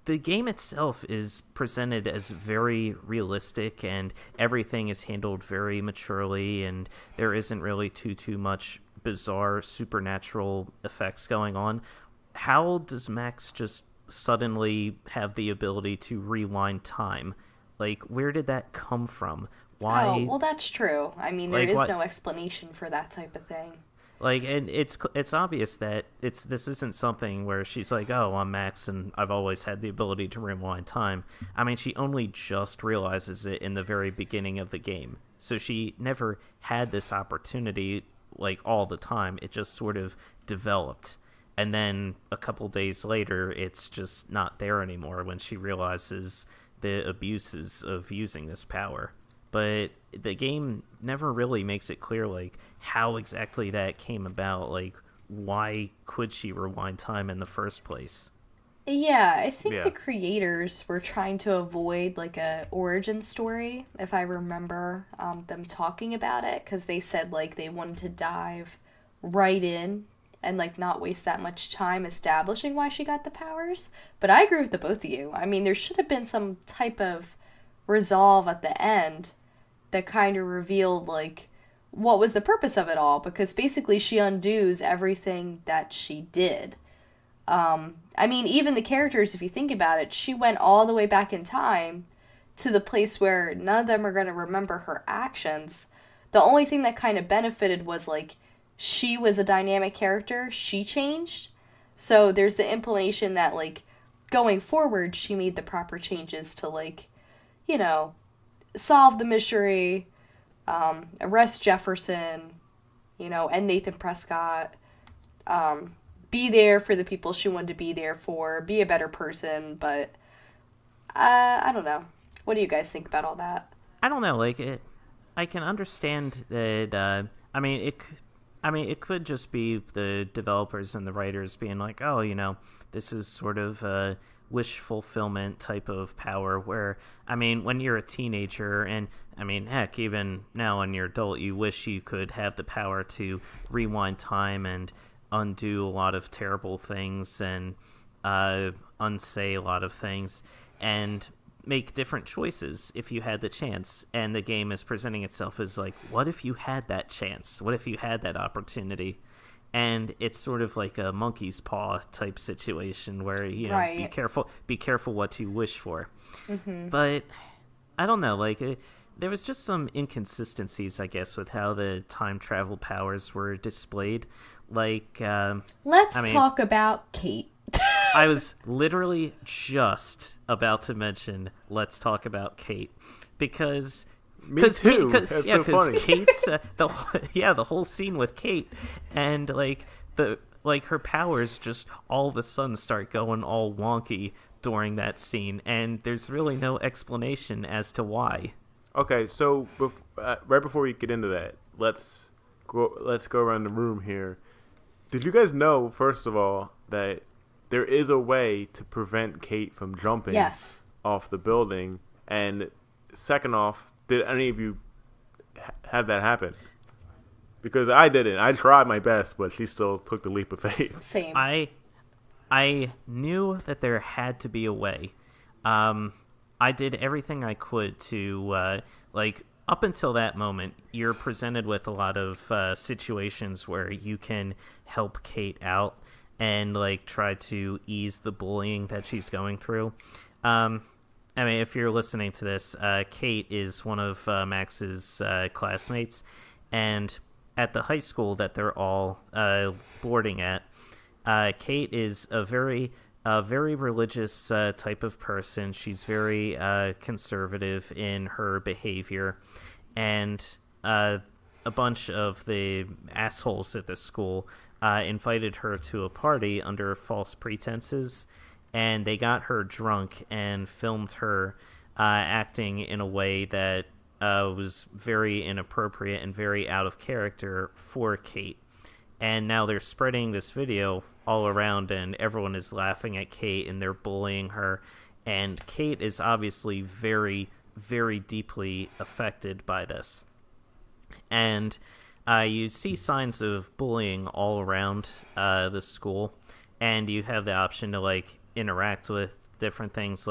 the game itself is presented as very realistic, and everything is handled very maturely, and there isn't really too much bizarre supernatural effects going on. How does Max just suddenly have the ability to rewind time? Like, where did that come from? Why? Oh, well, that's true. I mean, there is no explanation for that type of thing. Like, and it's obvious that this isn't something where she's like, oh, I'm Max and I've always had the ability to rewind time. I mean, she only just realizes it in the very beginning of the game. So she never had this opportunity, like, all the time. It just sort of developed. And then a couple days later, it's just not there anymore when she realizes the abuses of using this power. But the game never really makes it clear, like, how exactly that came about. Like, why could she rewind time in the first place? Yeah, I think the creators were trying to avoid, like, a origin story, if I remember them talking about it, because they said, like, they wanted to dive right in and, like, not waste that much time establishing why she got the powers. But I agree with the both of you. I mean, there should have been some type of resolve at the end that kind of revealed, like, what was the purpose of it all, because basically she undoes everything that she did. I mean, even the characters, if you think about it, she went all the way back in time to the place where none of them are going to remember her actions. The only thing that kind of benefited was, like, she was a dynamic character, she changed. So there's the implication that, like, going forward, she made the proper changes to, like, you know, solve the mystery, arrest Jefferson, and Nathan Prescott, be there for the people she wanted to be there for, be a better person, but I don't know. What do you guys think about all that? I don't know. Like I can understand that. It could just be the developers and the writers being like, oh, this is sort of a wish fulfillment type of power. Where when you're a teenager, and heck, even now when you're adult, you wish you could have the power to rewind time and undo a lot of terrible things and unsay a lot of things and make different choices if you had the chance. And the game is presenting itself as like, what if you had that chance? What if you had that opportunity? And it's sort of like a monkey's paw type situation where right. be careful what you wish for. Mm-hmm. But I don't know, like there was just some inconsistencies, I guess, with how the time travel powers were displayed. Like, let's talk about Kate. I was literally just about to mention let's talk about Kate because Me too. That's so funny. Kate's the whole scene with Kate and her powers just all of a sudden start going all wonky during that scene, and there's really no explanation as to why. Okay, so right before we get into that, let's go around the room here. Did you guys know, first of all, that there is a way to prevent Kate from jumping off the building? And second off, did any of you have that happen? Because I didn't. I tried my best, but she still took the leap of faith. Same. I knew that there had to be a way. I did everything I could to, up until that moment, you're presented with a lot of situations where you can help Kate out and try to ease the bullying that she's going through. If you're listening to this, Kate is one of Max's classmates, and at the high school that they're all boarding at, Kate is a very religious type of person. She's very conservative in her behavior, and a bunch of the assholes at the school invited her to a party under false pretenses, and they got her drunk and filmed her acting in a way that was very inappropriate and very out of character for Kate. And now they're spreading this video all around, and everyone is laughing at Kate, and they're bullying her. And Kate is obviously very, very deeply affected by this. And you see signs of bullying all around the school, and you have the option to interact with different things.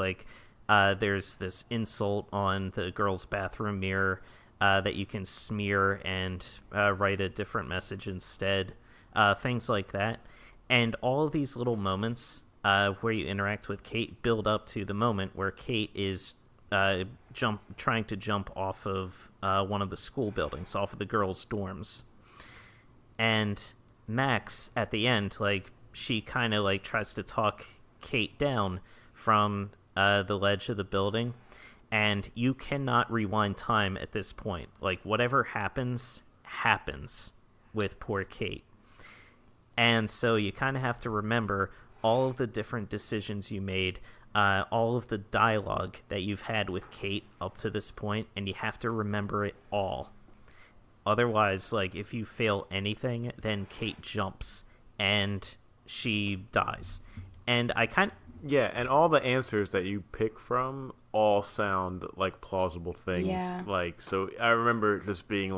There's this insult on the girl's bathroom mirror that you can smear and write a different message instead. Things like that. And all of these little moments where you interact with Kate build up to the moment where Kate is trying to jump off of one of the school buildings, off of the girls' dorms. And Max, at the end, she kind of tries to talk Kate down from the ledge of the building, and you cannot rewind time at this point. Whatever happens with poor Kate. And so you kind of have to remember all of the different decisions you made, all of the dialogue that you've had with Kate up to this point, and you have to remember it all. Otherwise, if you fail anything, then Kate jumps and she dies. And Yeah, and all the answers that you pick from all sound like plausible things. Yeah. So I remember just being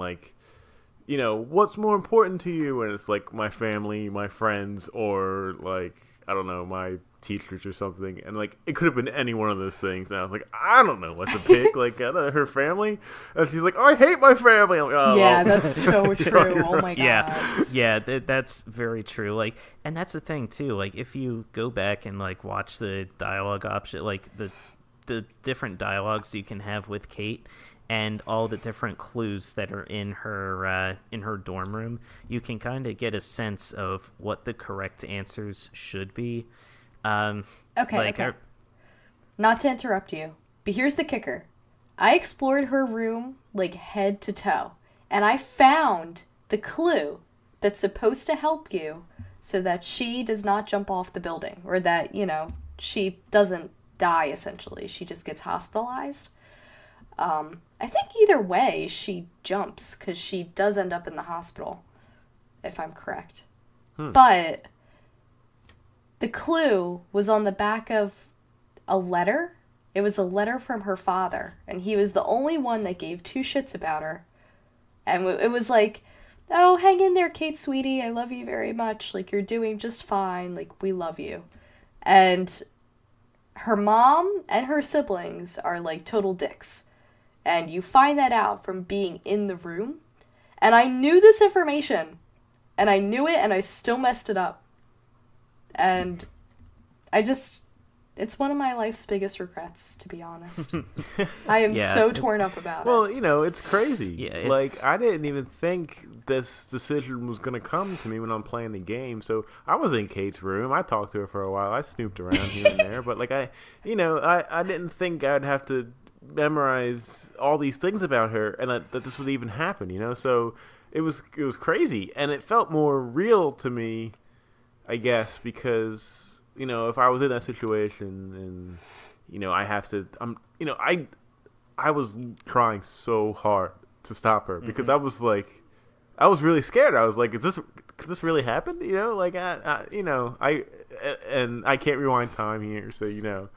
what's more important to you? And it's my family, my friends, or I don't know, my teachers or something. And it could have been any one of those things. And I was I don't know what to pick. Her family. And she's oh, I hate my family. I'm oh, yeah, well. that's so true. Oh my god. Yeah, that's very true. And that's the thing too. If you go back and watch the dialogue option, the the different dialogues you can have with Kate and all the different clues that are in her dorm room, you can kind of get a sense of what the correct answers should be. Okay. Not to interrupt you, but here's the kicker. I explored her room like head to toe, and I found the clue that's supposed to help you so that she does not jump off the building, or that, she doesn't die, essentially. She just gets hospitalized. I think either way she jumps, because she does end up in the hospital, if I'm correct. But the clue was on the back of a letter. It was a letter from her father, and he was the only one that gave two shits about her. And it was like, oh, hang in there, Kate, sweetie. I love you very much. Like, you're doing just fine. Like, we love you. And her mom and her siblings are, like, total dicks. And you find that out from being in the room. And I knew this information. And I knew it, and I still messed it up. And it's one of my life's biggest regrets, to be honest. I am so torn up about it. Well, it's crazy. Yeah, I didn't even think this decision was going to come to me when I'm playing the game. So I was in Kate's room. I talked to her for a while. I snooped around here and there. But, I didn't think I'd have to memorize all these things about her and that this would even happen, So it was crazy. And it felt more real to me, I guess, because... if I was in that situation and, I have to, I was trying so hard to stop her because I was really scared. I was like, could this really happen? I can't rewind time here. So,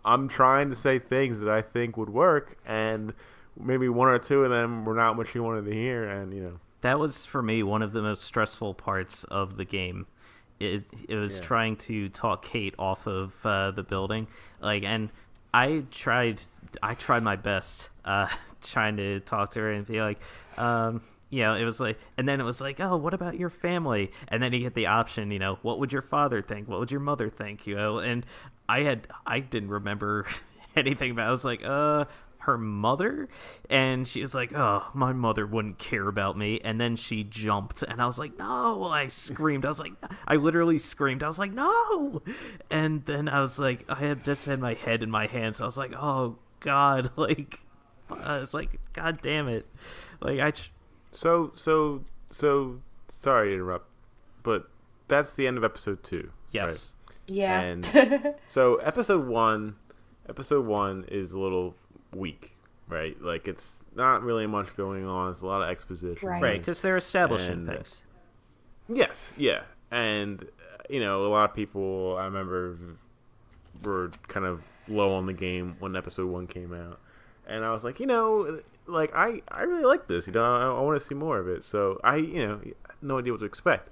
I'm trying to say things that I think would work, and maybe one or two of them were not what she wanted to hear. And, that was for me one of the most stressful parts of the game. It was trying to talk Kate off of the building, and I tried my best trying to talk to her and be like, it was like, and then it was like, oh, what about your family? And then you get the option, what would your father think? What would your mother think? And I didn't remember anything about it. I was like, her mother? And she was like, oh, my mother wouldn't care about me. And then she jumped, and I was like, no. I screamed. I literally screamed. I was like, no. And then I was like, I had just had my head in my hands. I was like, oh God, it's like, God damn it. So sorry to interrupt, but that's the end of episode 2. Yes. Right? Yeah. And so episode one is a little weak, right? It's not really much going on. It's a lot of exposition, right? Because they're establishing things. Yes, yeah, and a lot of people I remember were kind of low on the game when episode 1 came out, and I was like, I really like this. I want to see more of it. So I, no idea what to expect.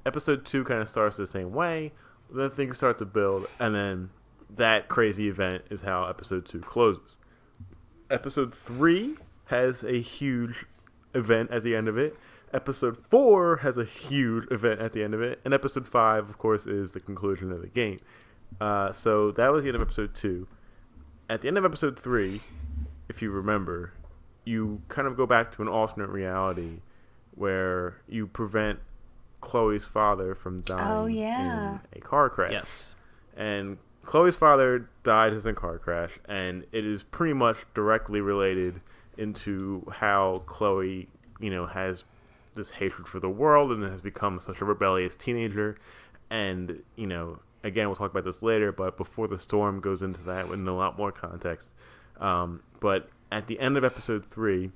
Episode 2 kind of starts the same way. Then things start to build, and then that crazy event is how episode 2 closes. Episode 3 has a huge event at the end of it. Episode 4 has a huge event at the end of it. And episode 5, of course, is the conclusion of the game. So that was the end of episode 2. At the end of episode 3, if you remember, you kind of go back to an alternate reality where you prevent Chloe's father from dying in a car crash. Yes. And Chloe's father died in a car crash, and it is pretty much directly related into how Chloe, has this hatred for the world and has become such a rebellious teenager. And, again, we'll talk about this later, but Before the Storm goes into that with a lot more context. But at the end of episode 3,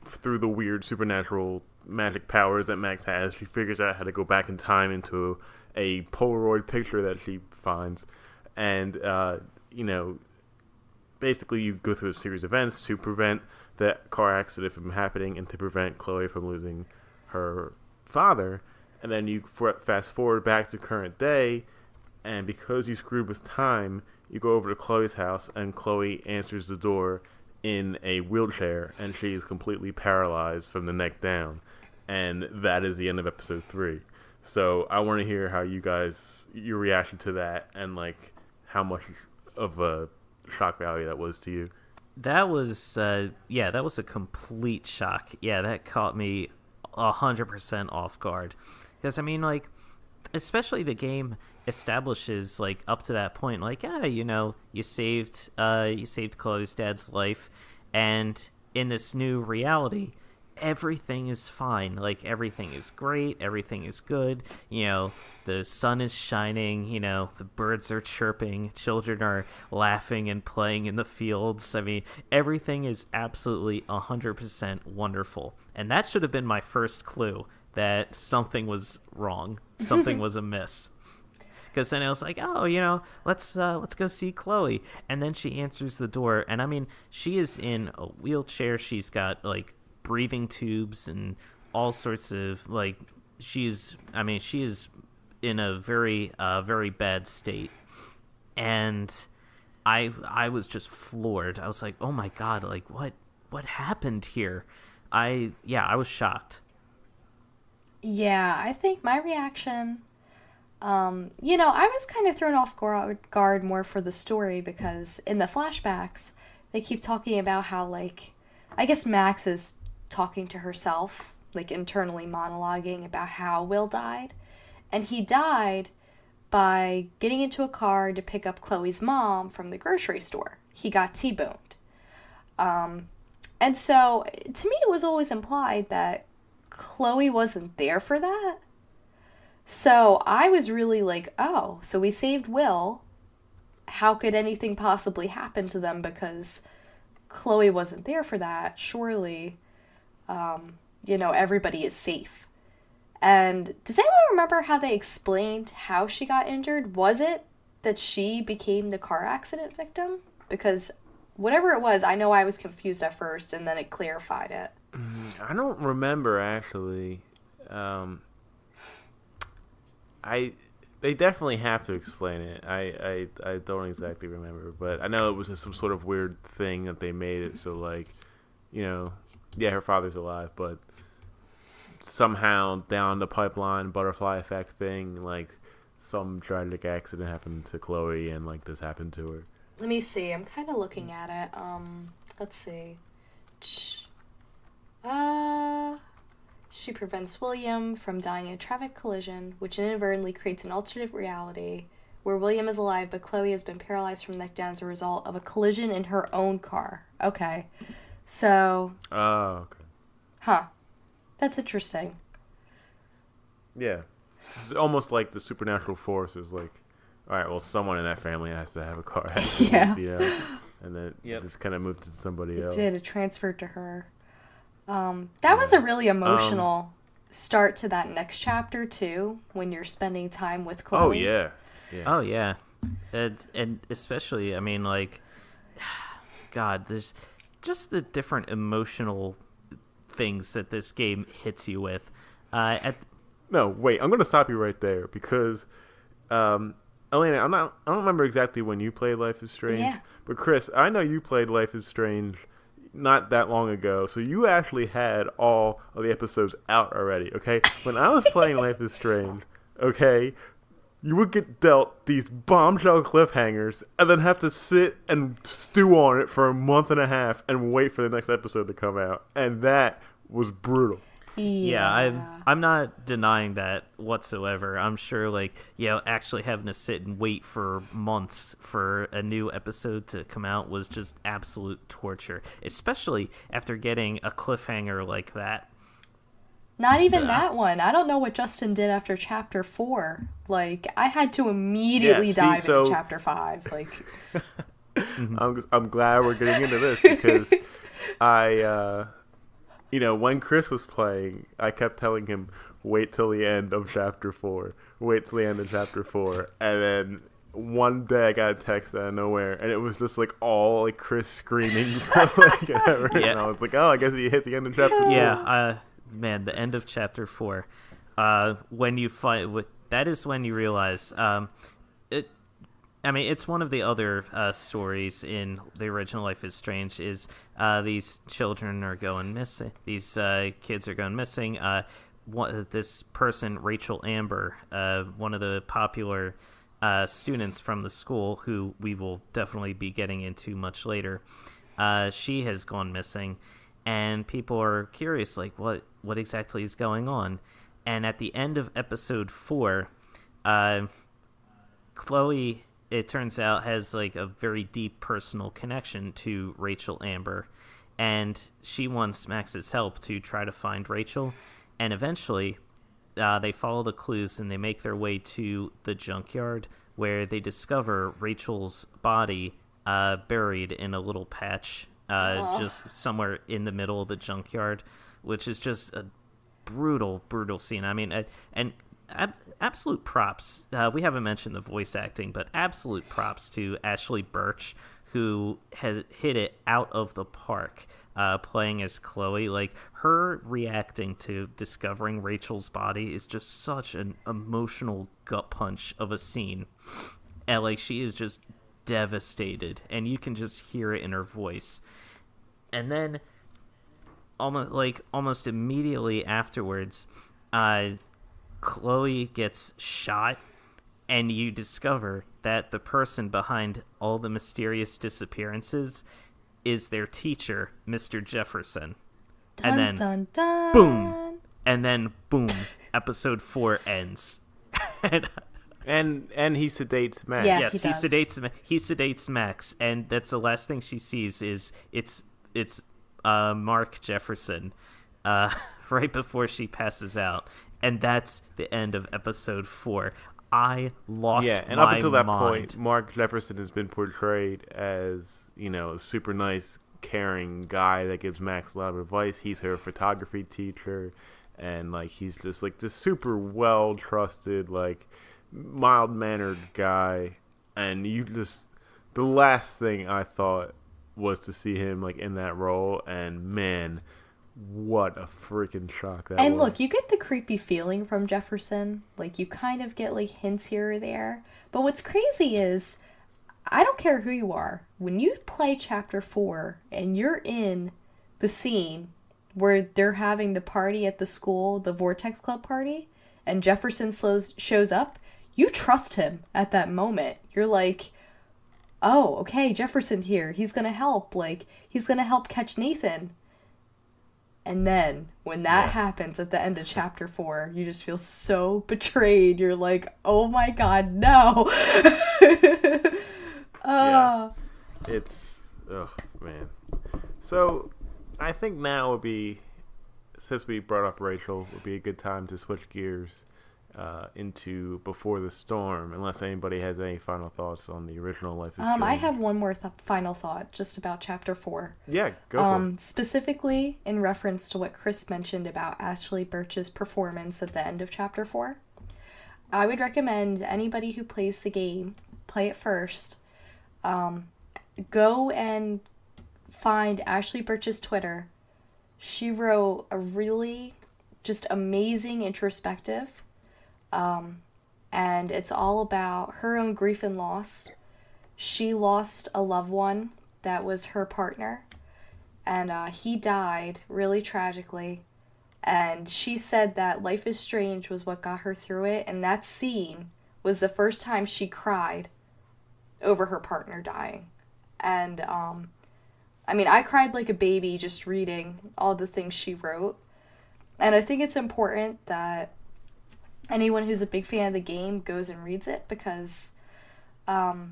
through the weird supernatural magic powers that Max has, she figures out how to go back in time into a Polaroid picture that she finds, and basically you go through a series of events to prevent that car accident from happening and to prevent Chloe from losing her father. And then you fast forward back to current day, and because you screwed with time, you go over to Chloe's house, and Chloe answers the door in a wheelchair, and she is completely paralyzed from the neck down. And that is the end of episode 3. So I want to hear how your reaction to that, and how much of a shock value that was to you? That was that was a complete shock. Yeah, that caught me 100% off guard. Because I mean, like, especially the game establishes, like, up to that point, like, you saved Chloe's dad's life, and in this new reality, everything is fine. Like, everything is great, everything is good. The sun is shining, the birds are chirping, children are laughing and playing in the fields. I mean, everything is absolutely 100% wonderful. And that should have been my first clue that something was wrong, something was amiss. Because then I was like, let's go see Chloe. And then she answers the door, and I mean, she is in a wheelchair. She's got, like, breathing tubes and all sorts of, like, she is in a very very bad state. And I was just floored. I was like, oh my god, like, what happened here? I was shocked. Yeah, I think my reaction, I was kind of thrown off guard more for the story, because in the flashbacks, they keep talking about how, like, I guess Max is talking to herself, like, internally monologuing about how Will died. And he died by getting into a car to pick up Chloe's mom from the grocery store. He got T-boned. And so, to me, it was always implied that Chloe wasn't there for that. So I was really like, oh, so we saved Will. How could anything possibly happen to them because Chloe wasn't there for that? Surely, everybody is safe. And does anyone remember how they explained how she got injured? Was it that she became the car accident victim? Because whatever it was, I know I was confused at first, and then it clarified it. I don't remember, actually. They definitely have to explain it. I don't exactly remember, but I know it was just some sort of weird thing that they made it so, like, her father's alive, but somehow down the pipeline butterfly effect thing, like, some tragic accident happened to Chloe, and, like, this happened to her. Let me see. I'm kind of looking at it. Let's see. She prevents William from dying in a traffic collision, which inadvertently creates an alternate reality where William is alive, but Chloe has been paralyzed from the neck down as a result of a collision in her own car. Okay. So... Oh, okay. Huh. That's interesting. Yeah. It's almost like the supernatural force is like, all right, well, someone in that family has to have a car accident, Yeah. And then it just kind of moved to somebody else. It did. It transferred to her. That was a really emotional start to that next chapter, too, when you're spending time with Chloe. Oh, yeah. Oh, yeah. And especially, I mean, like, God, there's just the different emotional things that this game hits you with. No, wait, I'm going to stop you right there because, Alaina, I don't remember exactly when you played Life is Strange, but Chris, I know you played Life is Strange not that long ago, so you actually had all of the episodes out already, okay? When I was playing Life is Strange, okay, you would get dealt these bombshell cliffhangers and then have to sit and stew on it for a month and a half and wait for the next episode to come out, and that was brutal. Yeah, I'm not denying that whatsoever. I'm sure, like, actually having to sit and wait for months for a new episode to come out was just absolute torture, especially after getting a cliffhanger like that. Not even that one. I don't know what Justin did after chapter 4. Like, I had to immediately dive into chapter 5. Like, I'm glad we're getting into this because when Chris was playing, I kept telling him, wait till the end of chapter 4. Wait till the end of chapter 4. And then one day I got a text out of nowhere, and it was just, like, all, like, Chris screaming. And I was like, oh, I guess he hit the end of chapter 4. Yeah, man, the end of chapter 4. When you find... That is when you realize... it's one of the other stories in the original Life is Strange is these children are going missing. These kids are going missing. This person, Rachel Amber, one of the popular students from the school, who we will definitely be getting into much later. She has gone missing, and people are curious, like, what exactly is going on? And at the end of episode 4, Chloe, it turns out, has like a very deep personal connection to Rachel Amber, and she wants Max's help to try to find Rachel. And eventually they follow the clues and they make their way to the junkyard, where they discover Rachel's body buried in a little patch just somewhere in the middle of the junkyard, which is just a brutal scene. I mean, and absolute props. We haven't mentioned the voice acting, but absolute props to Ashley Birch, who has hit it out of the park, playing as Chloe. Like, her reacting to discovering Rachel's body is just such an emotional gut punch of a scene. And like, she is just devastated, and you can just hear it in her voice. And then almost immediately afterwards, Chloe gets shot, and you discover that the person behind all the mysterious disappearances is their teacher, Mr. Jefferson. Dun, and then dun, dun. boom, and then boom, episode 4 ends. And he sedates Max. Yeah, Yes, he does. he sedates Max, and that's the last thing she sees is it's Mark Jefferson right before she passes out, and that's the end of episode 4. I lost and my up until that mind. point, Mark Jefferson has been portrayed as, you know, a super nice, caring guy that gives Max a lot of advice. He's her photography teacher, and like, he's just like this super well trusted, like, mild-mannered guy. And the last thing I thought was to see him like in that role, and man, what a freaking shock that was. And look, you get the creepy feeling from Jefferson. Like, you kind of get like hints here or there. But what's crazy is, I don't care who you are, when you play chapter 4 and you're in the scene where they're having the party at the school, the Vortex Club party, and Jefferson shows up, you trust him at that moment. You're like, oh, okay, Jefferson here. He's going to help. Like, he's going to help catch Nathan. And then when that happens at the end of chapter 4, you just feel so betrayed. You're like, oh my God, no. Yeah. It's, oh man. So I think now would be, since we brought up Rachel, would be a good time to switch gears into Before the Storm, unless anybody has any final thoughts on the original Life is Strange. I have one more final thought just about chapter 4. Yeah, go for it. Specifically in reference to what Chris mentioned about Ashley Birch's performance at the end of chapter 4. I would recommend anybody who plays the game, play it first. Go and find Ashley Birch's Twitter. She wrote a really just amazing introspective. And it's all about her own grief and loss. She lost a loved one that was her partner, and he died really tragically. And she said that Life is Strange was what got her through it, and that scene was the first time she cried over her partner dying. And I mean, I cried like a baby just reading all the things she wrote. And I think it's important that anyone who's a big fan of the game goes and reads it, because not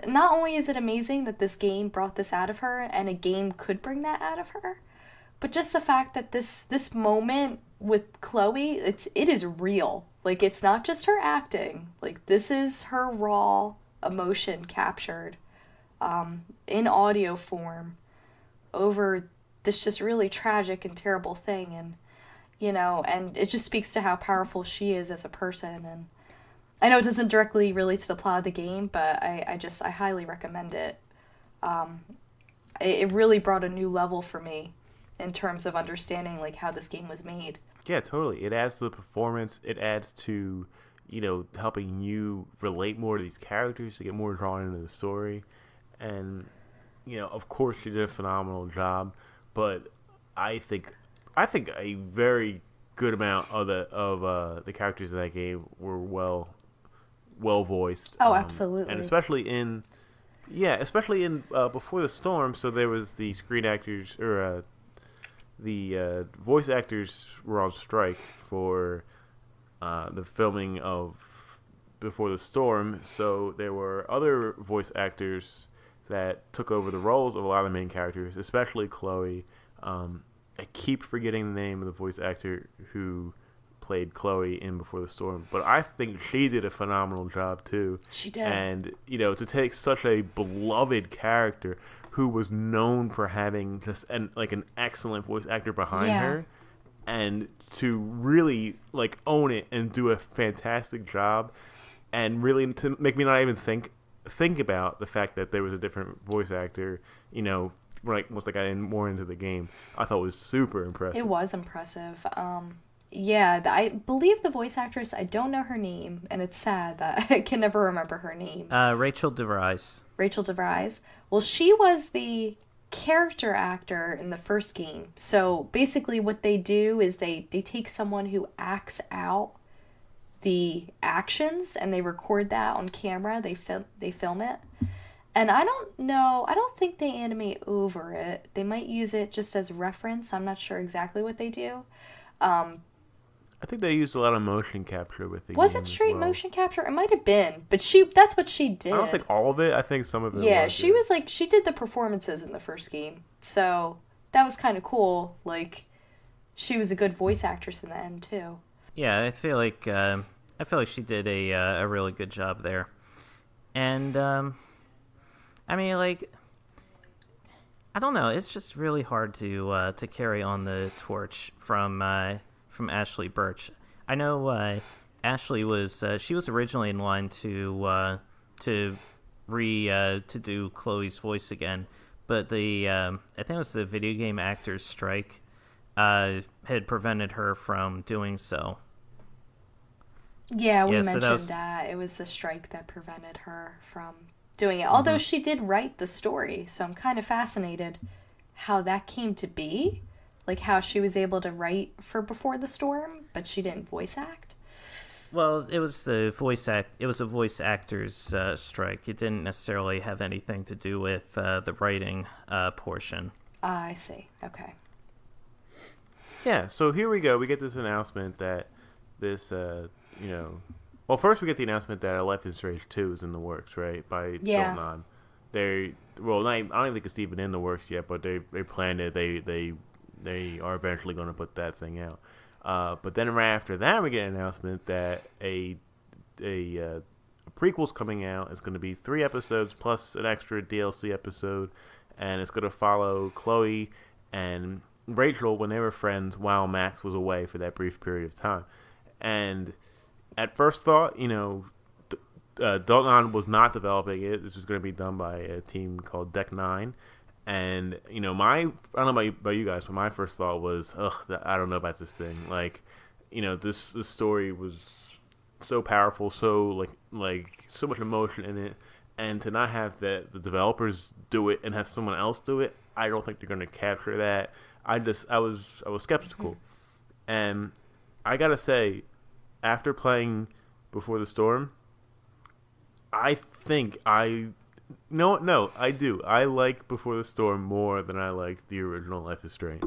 only is it amazing that this game brought this out of her, and a game could bring that out of her, but just the fact that this moment with Chloe, it is real. Like, it's not just her acting. Like, this is her raw emotion captured in audio form over this just really tragic and terrible thing. And you know, and it just speaks to how powerful she is as a person. And I know it doesn't directly relate to the plot of the game, but I highly recommend it. It really brought a new level for me in terms of understanding like how this game was made. Yeah, totally. It adds to the performance. It adds to, you know, helping you relate more to these characters, to get more drawn into the story. And, you know, of course she did a phenomenal job, but I think a very good amount of the characters in that game were well voiced. Oh, absolutely. And especially in Before the Storm. So there was the screen actors or the voice actors were on strike for the filming of Before the Storm. So there were other voice actors that took over the roles of a lot of the main characters, especially Chloe. I keep forgetting the name of the voice actor who played Chloe in Before the Storm, but I think she did a phenomenal job too. She did. And, to take such a beloved character who was known for having just an excellent voice actor behind her, and to really own it and do a fantastic job, and really to make me not even think about the fact that there was a different voice actor, once I got more into the game. I thought it was super impressive. It was impressive. I believe the voice actress, I don't know her name, and it's sad that I can never remember her name. Rachel DeVries. Rachel DeVries. Well, she was the character actor in the first game. So basically what they do is they take someone who acts out the actions and they record that on camera. They film it. And I don't think they animate over it. They might use it just as reference. I'm not sure exactly what they do. I think they used a lot of motion capture with the Was game it straight as well. motion capture? It might have been, but that's what she did. I don't think all of it. I think some of it. Yeah, was she was she did the performances in the first game, so that was kind of cool. She was a good voice actress in the end too. Yeah, I feel like she did a really good job there, and I mean, I don't know. It's just really hard to carry on the torch from Ashley Birch. I know Ashley was she was originally in line to do Chloe's voice again, but I think it was the video game actors strike had prevented her from doing so. Yeah, we so mentioned that. It was the strike that prevented her from doing it. Although she did write the story, so I'm kind of fascinated how that came to be. How she was able to write for Before the Storm, but she didn't voice act. Well, it was a voice actors strike. It didn't necessarily have anything to do with the writing portion. I see. Okay. Yeah, so here we go. We get this announcement that this, well, first we get the announcement that Life is Strange 2 is in the works, right? By Don't On. I don't think it's even in the works yet, but they planned it. They are eventually going to put that thing out. But then right after that, we get an announcement that a prequel's coming out. It's going to be 3 episodes plus an extra DLC episode, and it's going to follow Chloe and Rachel when they were friends while Max was away for that brief period of time. And at first thought, Don't On was not developing it. This was going to be done by a team called Deck 9. And, I don't know about you guys, but my first thought was, I don't know about this thing. This story was so powerful, so, so much emotion in it. And to not have the developers do it and have someone else do it, I don't think they're going to capture that. I was skeptical. And I got to say, after playing Before the Storm, I think I do. I like Before the Storm more than I liked the original Life is Strange.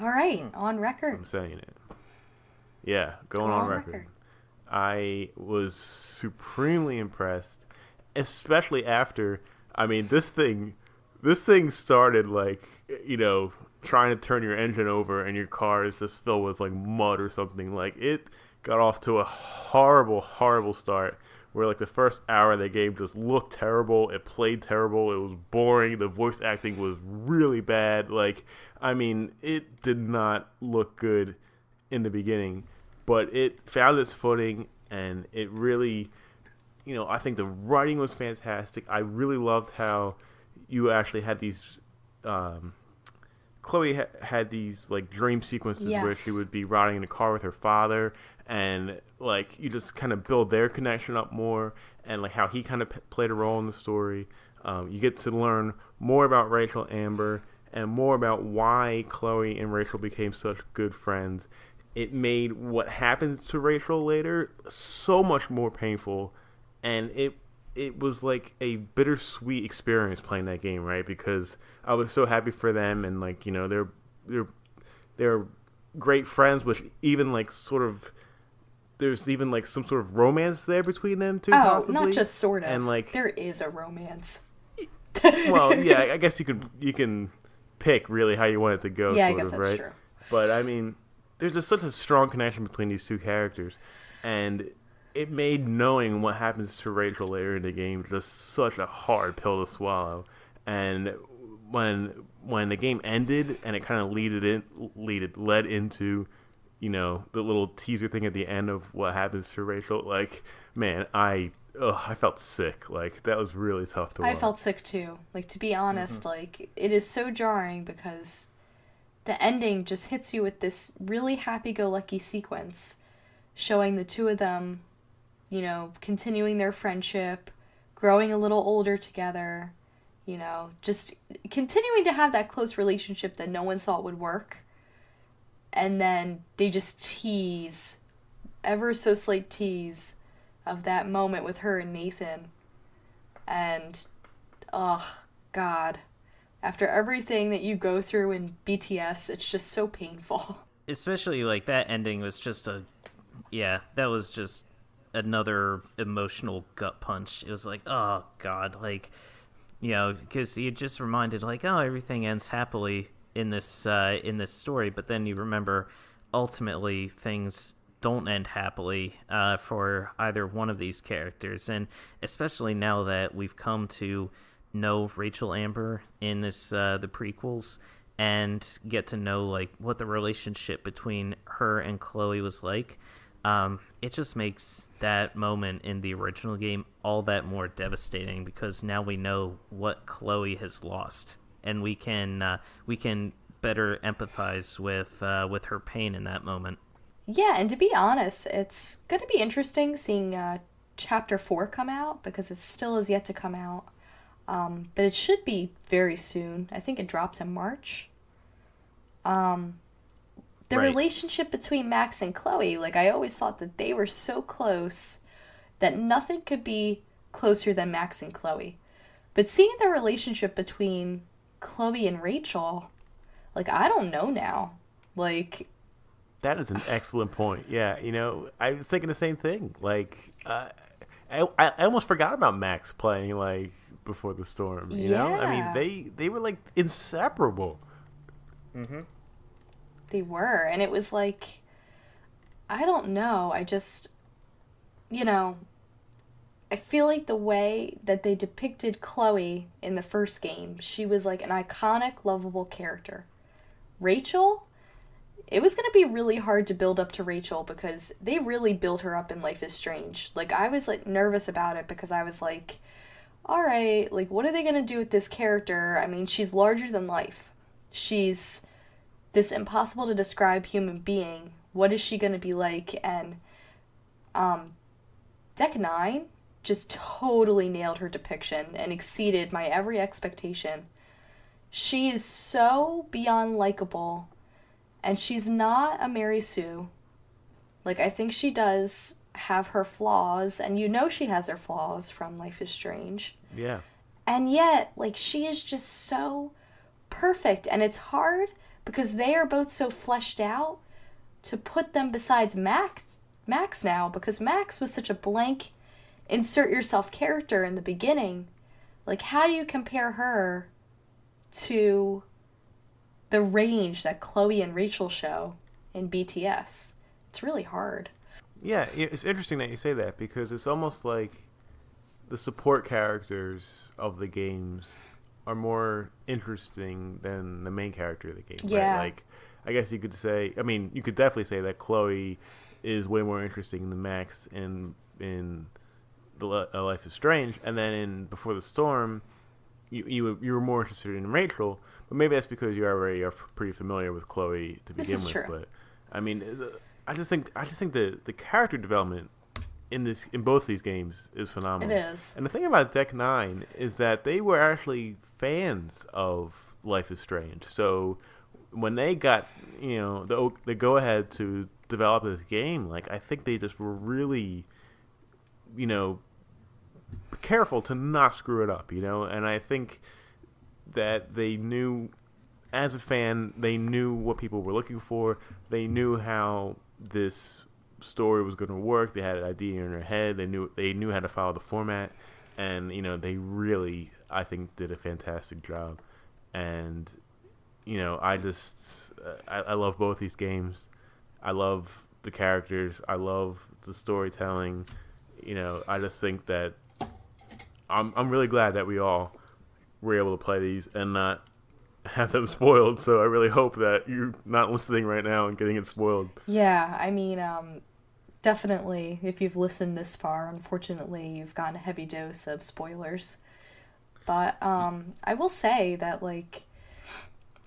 All right, on record. I'm saying it. Yeah, going on record. I was supremely impressed, especially after, this thing started trying to turn your engine over and your car is just filled with mud or something. It got off to a horrible, horrible start. Where the first hour of the game just looked terrible, it played terrible, it was boring, the voice acting was really bad. It did not look good in the beginning, but it found its footing, and it really, I think the writing was fantastic. I really loved how you actually had these, Chloe had these dream sequences where she would be riding in a car with her father, and you just kind of build their connection up more, and how he kind of played a role in the story. You get to learn more about Rachel Amber and more about why Chloe and Rachel became such good friends. It made what happens to Rachel later so much more painful and it was like a bittersweet experience playing that game, right? Because I was so happy for them, and like, you know, they're great friends, which even like sort of there's even like some sort of romance there between them too. Oh, possibly. not just sort of. And like there is a romance. well, yeah, I guess you can pick really how you want it to go. Yeah, sort I guess of, that's right? true. But I mean, there's just such a strong connection between these two characters, and it made knowing what happens to Rachel later in the game just such a hard pill to swallow. And when the game ended and it kind of led into, you know, the little teaser thing at the end of what happens to Rachel, like, man, I felt sick. Like, that was really tough to watch. I felt sick too. Like, to be honest, like, it is so jarring because the ending just hits you with this really happy-go-lucky sequence showing the two of them, you know, continuing their friendship, growing a little older together, you know, just continuing to have that close relationship that no one thought would work. And then they just tease, ever so slight tease of that moment with her and Nathan. And, oh, God. After everything that you go through in BTS, it's just so painful. Especially, like, that ending was just that was just another emotional gut punch. It was like, oh, God, like, you know, because you just reminded, like, oh, everything ends happily in this story, but then you remember ultimately things don't end happily for either one of these characters, and especially now that we've come to know Rachel Amber in this the prequels and get to know like what the relationship between her and Chloe was like. It just makes that moment in the original game all that more devastating because now we know what Chloe has lost, and we can better empathize with her pain in that moment. Yeah, and to be honest, it's going to be interesting seeing Chapter 4 come out because it still is yet to come out. But it should be very soon. I think it drops in March. The Right. relationship between Max and Chloe, like I always thought that they were so close that nothing could be closer than Max and Chloe. But seeing the relationship between Chloe and Rachel, like I don't know now. Like That is an excellent point. Yeah, you know, I was thinking the same thing. Like, I almost forgot about Max playing like Before the Storm. You know, I Yeah. mean, they were like inseparable. they were, and it was like I don't know. I just, you know, I feel like the way that they depicted Chloe in the first game, she was like an iconic, lovable character. Rachel, it was going to be really hard to build up to Rachel because they really built her up in Life is Strange. Like, I was, like, nervous about it because I was like, all right, like, what are they going to do with this character? I mean, she's larger than life. She's this impossible to describe human being. What is she going to be like? And Deck 9 just totally nailed her depiction and exceeded my every expectation. She is so beyond likable, and she's not a Mary Sue. Like, I think she does have her flaws, and you know she has her flaws from Life is Strange. Yeah. And yet, like, she is just so perfect, and it's hard because they are both so fleshed out to put them besides Max now, because Max was such a blank insert yourself character in the beginning. Like, how do you compare her to the range that Chloe and Rachel show in BTS? It's really hard. Yeah, it's interesting that you say that because it's almost like the support characters of the games are more interesting than the main character of the game. Yeah. Right? Like, I guess you could say, I mean, you could definitely say that Chloe is way more interesting than Max in the Life is Strange, and then in Before the Storm, you were more interested in Rachel, but maybe that's because you already are pretty familiar with Chloe to begin is with. true. But I mean, I just think the character development in both these games is phenomenal. It is. And the thing about Deck 9 is that they were actually fans of Life is Strange. So when they got, you know, the go ahead to develop this game, like I think they just were really, you know, careful to not screw it up, And I think that they knew, as a fan, they knew what people were looking for. They knew how this story was going to work. They had an idea in their head. They knew how to follow the format, and they really, I think, did a fantastic job. And I just I love both these games. I love the characters. I love the storytelling. I just think that I'm really glad that we all were able to play these and not have them spoiled. So I really hope that you're not listening right now and getting it spoiled. Yeah, I mean, definitely, if you've listened this far, unfortunately, you've gotten a heavy dose of spoilers. But I will say that, like,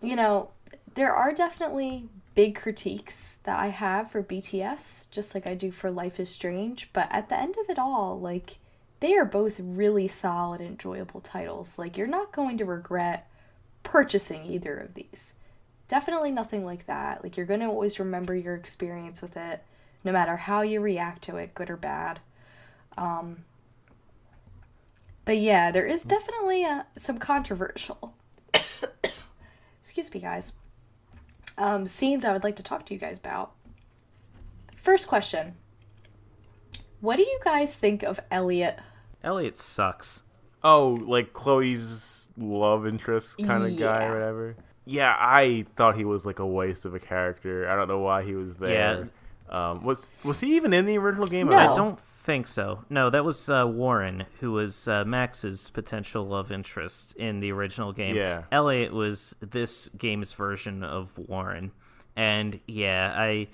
there are definitely big critiques that I have for BTS, just like I do for Life is Strange. But at the end of it all, like, they are both really solid, enjoyable titles. Like, you're not going to regret purchasing either of these. Definitely nothing like that. Like, you're going to always remember your experience with it, no matter how you react to it, good or bad. But yeah, there is definitely some controversial, excuse me guys, scenes I would like to talk to you guys about. First question. What do you guys think of Elliot? Elliot sucks. Oh, like Chloe's love interest kind of guy or whatever? Yeah, I thought he was like a waste of a character. I don't know why he was there. Yeah. Was he even in the original game? No. I don't think so. No, that was Warren, who was Max's potential love interest in the original game. Yeah. Elliot was this game's version of Warren. And yeah, I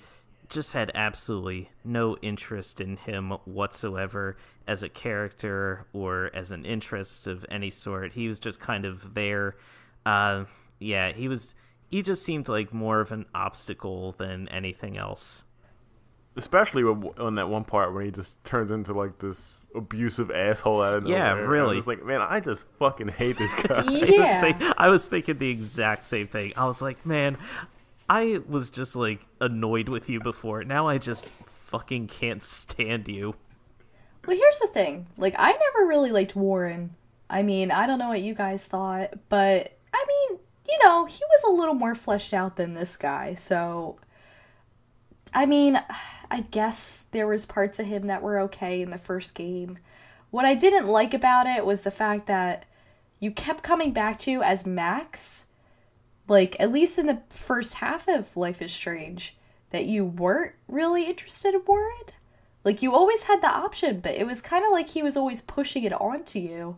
just had absolutely no interest in him whatsoever as a character or as an interest of any sort. He was just kind of there. Yeah, he just seemed like more of an obstacle than anything else. Especially on that one part where he just turns into like this abusive asshole out of nowhere. Yeah, really. I was like, man, I just fucking hate this guy. Yeah. I was thinking the exact same thing. I was like, man, I was just like annoyed with you before. Now I just fucking can't stand you. Well, here's the thing. Like, I never really liked Warren. I mean, I don't know what you guys thought, but I mean, he was a little more fleshed out than this guy. So, I mean, I guess there was parts of him that were okay in the first game. What I didn't like about it was the fact that you kept coming back to as Max, like, at least in the first half of Life is Strange, that you weren't really interested in Warren. Like, you always had the option, but it was kind of like he was always pushing it onto you.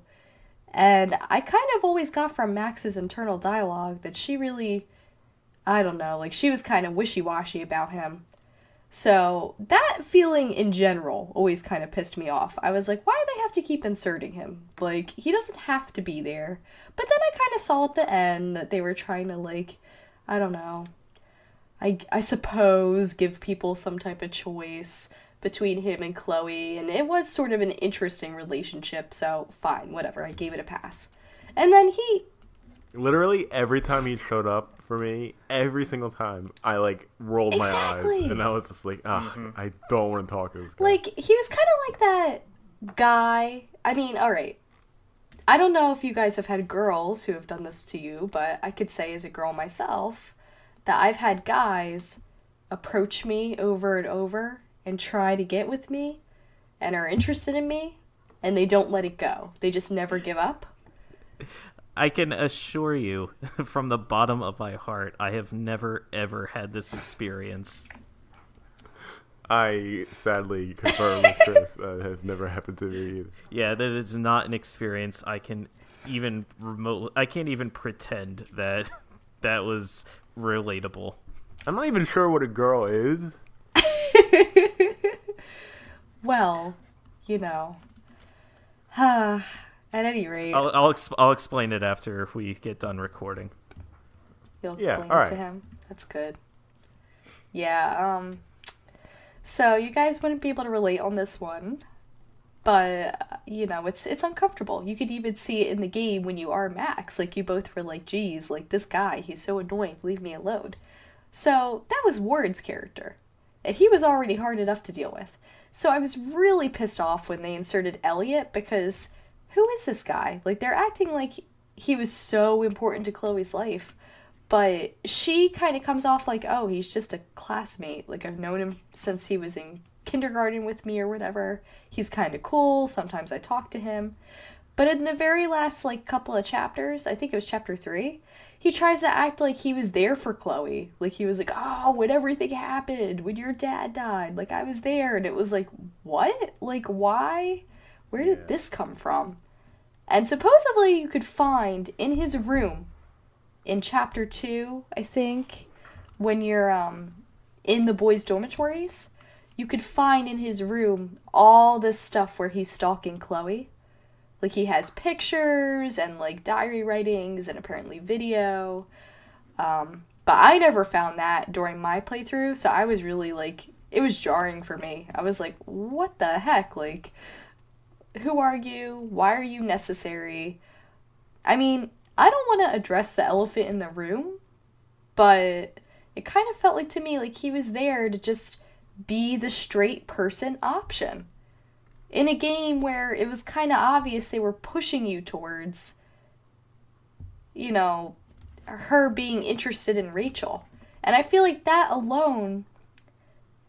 And I kind of always got from Max's internal dialogue that she really, I don't know, like, she was kind of wishy-washy about him. So that feeling in general always kind of pissed me off. I was like, why do they have to keep inserting him? Like, he doesn't have to be there. But then I kind of saw at the end that they were trying to, like, I don't know, I suppose give people some type of choice between him and Chloe, and it was sort of an interesting relationship, so fine, whatever, I gave it a pass. And then he... Literally, every time he showed up for me, every single time, I, like, rolled my eyes, and I was just like, I don't want to talk to this guy. Like, he was kind of like that guy. I mean, alright, I don't know if you guys have had girls who have done this to you, but I could say as a girl myself, that I've had guys approach me over and over and try to get with me and are interested in me, and they don't let it go. They just never give up. I can assure you from the bottom of my heart, I have never, ever had this experience. I sadly confirm with Chris. It has never happened to me either. Yeah, that is not an experience I can even I can't even pretend that that was relatable. I'm not even sure what a girl is. Well, at any rate, I'll explain it after we get done recording. You'll explain it to him. That's good. Yeah. So you guys wouldn't be able to relate on this one, but it's uncomfortable. You could even see it in the game when you are Max. Like, you both were like, "Geez, like, this guy, he's so annoying. Leave me alone." So that was Warren's character, and he was already hard enough to deal with. So I was really pissed off when they inserted Elliot, because who is this guy? Like, they're acting like he was so important to Chloe's life. But she kind of comes off like, oh, he's just a classmate. Like, I've known him since he was in kindergarten with me or whatever. He's kind of cool. Sometimes I talk to him. But in the very last, like, couple of chapters, I think it was chapter 3, he tries to act like he was there for Chloe. Like, he was like, oh, when everything happened, when your dad died, like, I was there. And it was like, what? Like, why? Where did this come from? And supposedly you could find in his room, in chapter 2, I think, when you're in the boys' dormitories, you could find in his room all this stuff where he's stalking Chloe. Like, he has pictures and, like, diary writings and apparently video. But I never found that during my playthrough, so I was really, like, it was jarring for me. I was like, what the heck? Like, who are you? Why are you necessary? I mean, I don't want to address the elephant in the room, but it kind of felt like to me like he was there to just be the straight person option. In a game where it was kind of obvious they were pushing you towards, you know, her being interested in Rachel. And I feel like that alone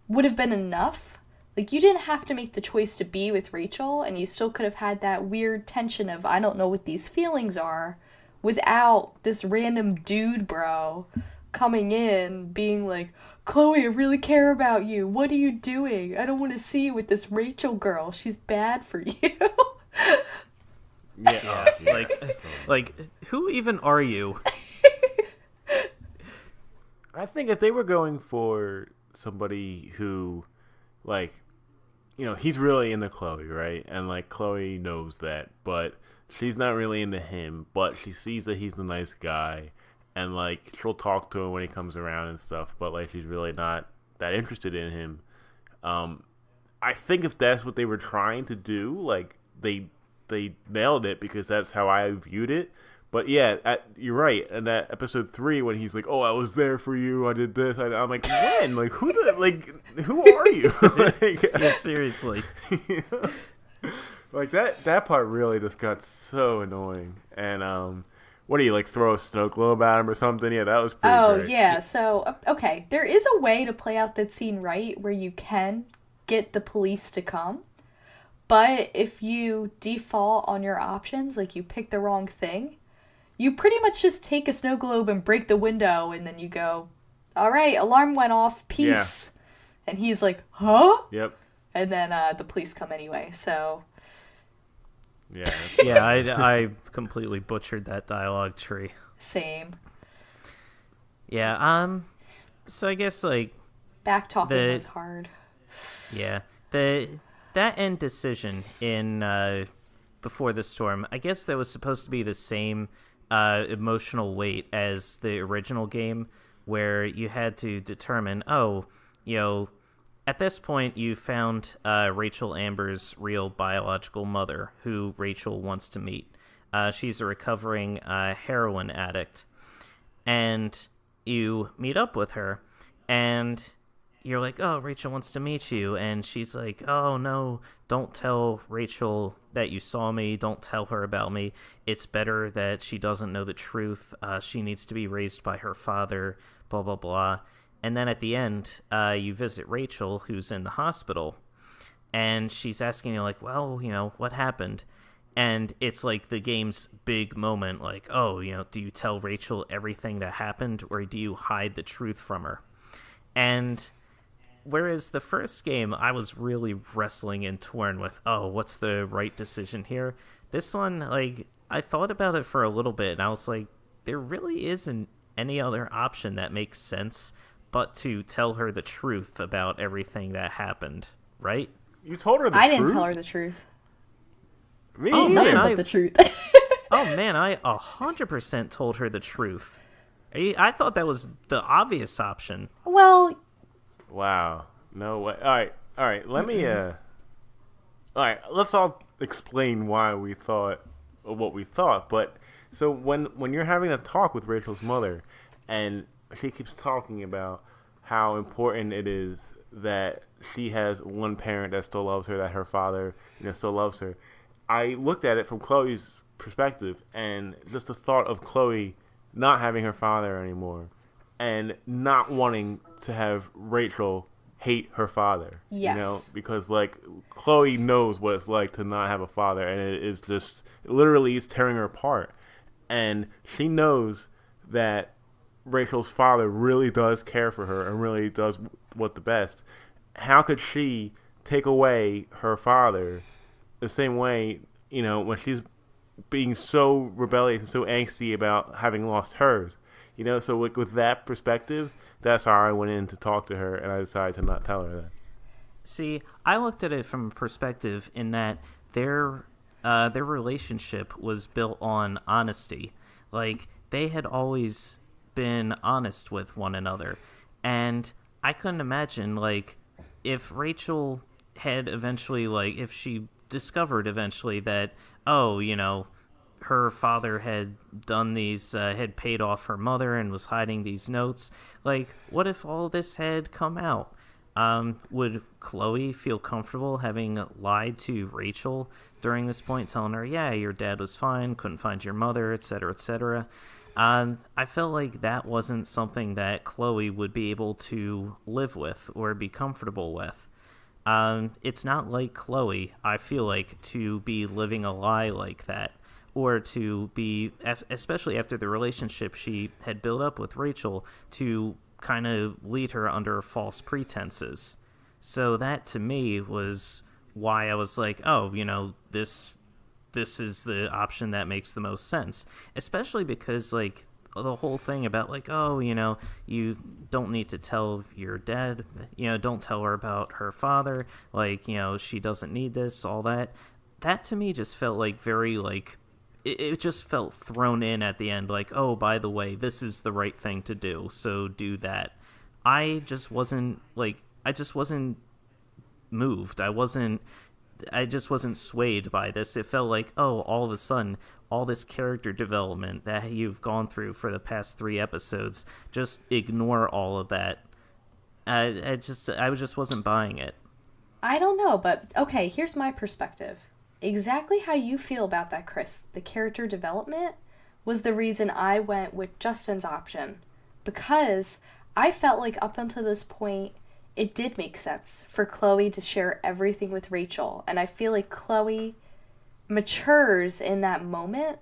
would have been enough. Like, you didn't have to make the choice to be with Rachel, and you still could have had that weird tension of, I don't know what these feelings are, without this random dude bro coming in being like, Chloe, I really care about you. What are you doing? I don't want to see you with this Rachel girl. She's bad for you. Yeah. Like, who even are you? I think if they were going for somebody who, like, you know, he's really into Chloe, right? And, like, Chloe knows that, but she's not really into him, but she sees that he's the nice guy, and, like, she'll talk to him when he comes around and stuff, but, like, she's really not that interested in him. I think if that's what they were trying to do, like, they nailed it, because that's how I viewed it. But yeah, you're right. And that episode 3, when he's like, "Oh, I was there for you. I did this." I'm like, when? Like, who are you? Like, Yeah, seriously. Like that part really just got so annoying. And what do you, like, throw a snow globe at him or something? Yeah, that was pretty great. Yeah. So okay, there is a way to play out that scene right where you can get the police to come. But if you default on your options, like you pick the wrong thing, you pretty much just take a snow globe and break the window, and then you go, all right, alarm went off, peace. Yeah. And he's like, huh? Yep. And then the police come anyway, so. Yeah. Yeah, I completely butchered that dialogue tree. Same. Yeah, so I guess, like... Back-talking was hard. Yeah. That end decision in Before the Storm, I guess that was supposed to be the same emotional weight as the original game, where you had to determine, at this point you found Rachel Amber's real biological mother, who Rachel wants to meet. She's a recovering heroin addict, and you meet up with her, and you're like, oh, Rachel wants to meet you. And she's like, oh, no, don't tell Rachel that you saw me. Don't tell her about me. It's better that she doesn't know the truth. She needs to be raised by her father, blah, blah, blah. And then at the end, you visit Rachel, who's in the hospital. And she's asking you, like, well, what happened? And it's like the game's big moment, like, oh, do you tell Rachel everything that happened, or do you hide the truth from her? And... whereas the first game, I was really wrestling and torn with, oh, what's the right decision here? This one, like, I thought about it for a little bit, and I was like, there really isn't any other option that makes sense but to tell her the truth about everything that happened, right? You told her the truth? I didn't tell her the truth. Me either. Nothing but the truth. Oh, man, I 100% told her the truth. I thought that was the obvious option. Well... Wow. No way. All right. Let me, all right, let's all explain why we thought what we thought. But, so when you're having a talk with Rachel's mother, and she keeps talking about how important it is that she has one parent that still loves her, that her father, still loves her. I looked at it from Chloe's perspective, and just the thought of Chloe not having her father anymore and not wanting to have Rachel hate her father. Yes. You know, because like Chloe knows what it's like to not have a father, and it is just literally it's tearing her apart. And she knows that Rachel's father really does care for her and really does what the best. How could she take away her father the same way, you know, when she's being so rebellious and so angsty about having lost hers? You know, so with that perspective, that's how I went in to talk to her, and I decided to not tell her that. See, I looked at it from a perspective in that their relationship was built on honesty. Like, they had always been honest with one another. And I couldn't imagine, like, if Rachel had eventually, like, if she discovered eventually that, oh, you know, her father had done these, had paid off her mother and was hiding these notes. Like, what if all this had come out? Would Chloe feel comfortable having lied to Rachel during this point, telling her, yeah, your dad was fine, couldn't find your mother, etc., etc.? I felt like that wasn't something that Chloe would be able to live with or be comfortable with. It's not like Chloe, I feel like, to be living a lie like that, or to be, especially after the relationship she had built up with Rachel, to kind of lead her under false pretenses. So that, to me, was why I was like, oh, you know, this is the option that makes the most sense. Especially because, like, the whole thing about, like, oh, you know, you don't need to tell your dad, you know, don't tell her about her father, like, you know, she doesn't need this, all that. That, to me, just felt like very, like, it just felt thrown in at the end, like, oh, by the way, this is the right thing to do, so do that. I just wasn't moved. I just wasn't swayed by this. It felt like, oh, all of a sudden, all this character development that you've gone through for the past 3 episodes, just ignore all of that. I just wasn't buying it. I don't know, but okay, here's my perspective. Exactly how you feel about that, Chris. The character development was the reason I went with Justin's option. Because I felt like up until this point, it did make sense for Chloe to share everything with Rachel. And I feel like Chloe matures in that moment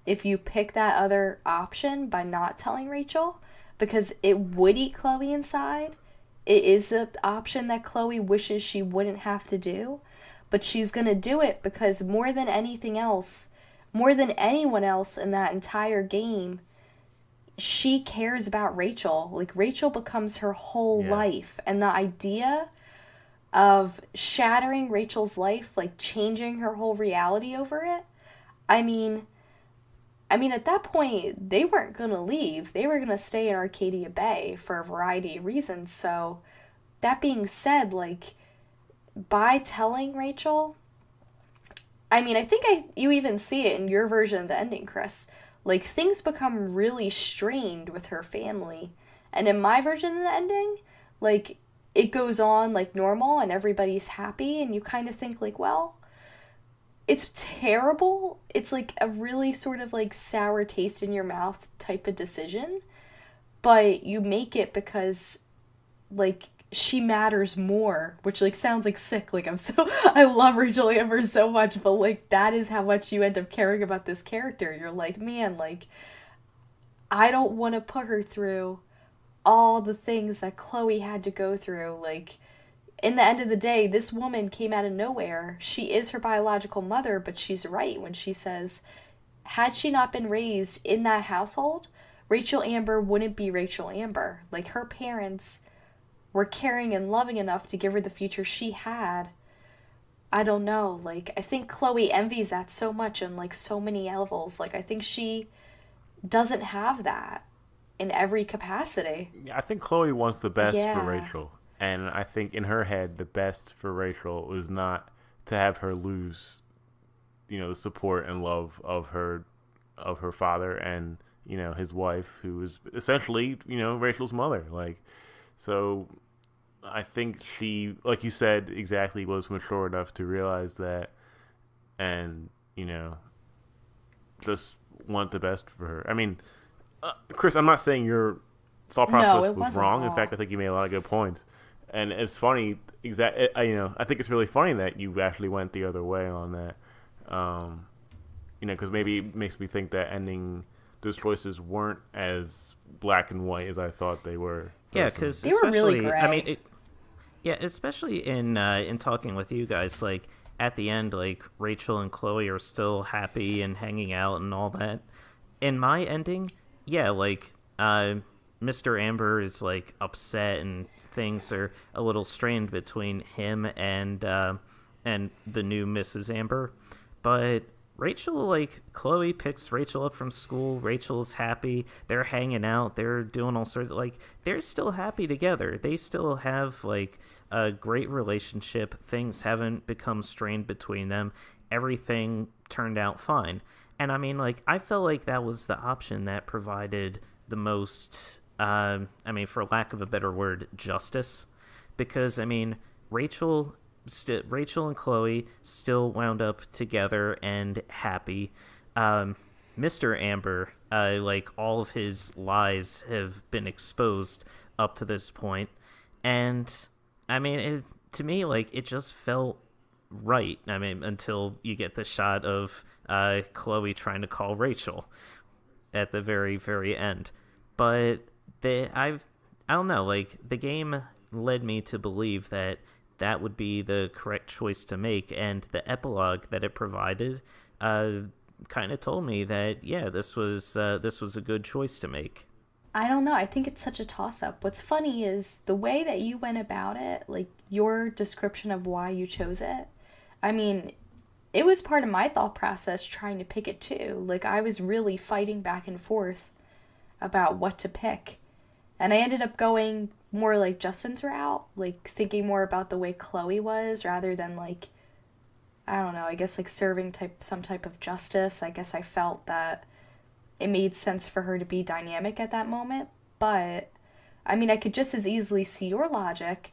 if you pick that other option by not telling Rachel. Because it would eat Chloe inside. It is the option that Chloe wishes she wouldn't have to do. But she's going to do it because more than anything else, more than anyone else in that entire game, she cares about Rachel. Like, Rachel becomes her whole life. And the idea of shattering Rachel's life, like changing her whole reality over it, I mean, at that point, they weren't going to leave. They were going to stay in Arcadia Bay for a variety of reasons. So, that being said, like, by telling Rachel, I mean, I think you even see it in your version of the ending, Chris. Like, things become really strained with her family. And in my version of the ending, like, it goes on like normal and everybody's happy. And you kind of think, like, well, it's terrible. It's like a really sort of like sour taste in your mouth type of decision. But you make it because, like, she matters more, which like sounds like sick. Like, I love Rachel Amber so much, but like that is how much you end up caring about this character. You're like, man, like, I don't want to put her through all the things that Chloe had to go through. Like, in the end of the day, this woman came out of nowhere. She is her biological mother, but she's right when she says, had she not been raised in that household, Rachel Amber wouldn't be Rachel Amber. Like, her parents were caring and loving enough to give her the future she had. I don't know, like, I think Chloe envies that so much on, like, so many levels. Like, I think she doesn't have that in every capacity. Yeah, I think Chloe wants the best for Rachel. And I think in her head, the best for Rachel was not to have her lose, you know, the support and love of her father and, you know, his wife, who was essentially, you know, Rachel's mother. Like, so I think she, like you said, exactly was mature enough to realize that and just want the best for her. I mean, Chris, I'm not saying your thought No, process it was wasn't wrong. at In fact, all. I think you made a lot of good points, and it's funny. I think it's really funny that you actually went the other way on that. Because maybe it makes me think that ending those choices weren't as black and white as I thought they were. Yeah, personally. because They were really especially, I mean, gray. yeah, especially in talking with you guys, like at the end, like Rachel and Chloe are still happy and hanging out and all that. In my ending, yeah, like Mr. Amber is like upset and things are a little strained between him and the new Mrs. Amber, but Rachel, like Chloe picks Rachel up from school. Rachel's happy. They're hanging out. They're doing all sorts of like they're still happy together. They still have like a great relationship. Things haven't become strained between them. Everything turned out fine. And I mean, like I felt like that was the option that provided the most. I mean, for lack of a better word, justice. Because I mean, Rachel and Chloe still wound up together and happy. Mr. Amber, like all of his lies have been exposed up to this point, and I mean, to me, like it just felt right. I mean, until you get the shot of Chloe trying to call Rachel at the very, very end, but I don't know, like the game led me to believe that that would be the correct choice to make, and the epilogue that it provided kind of told me that yeah, this was a good choice to make. I don't know. I think it's such a toss up. What's funny is the way that you went about it, like your description of why you chose it. I mean, it was part of my thought process trying to pick it too. Like I was really fighting back and forth about what to pick. And I ended up going more like Justin's route, like thinking more about the way Chloe was rather than like, I don't know, I guess like serving some type of justice. I guess I felt that it made sense for her to be dynamic at that moment. But I mean, I could just as easily see your logic.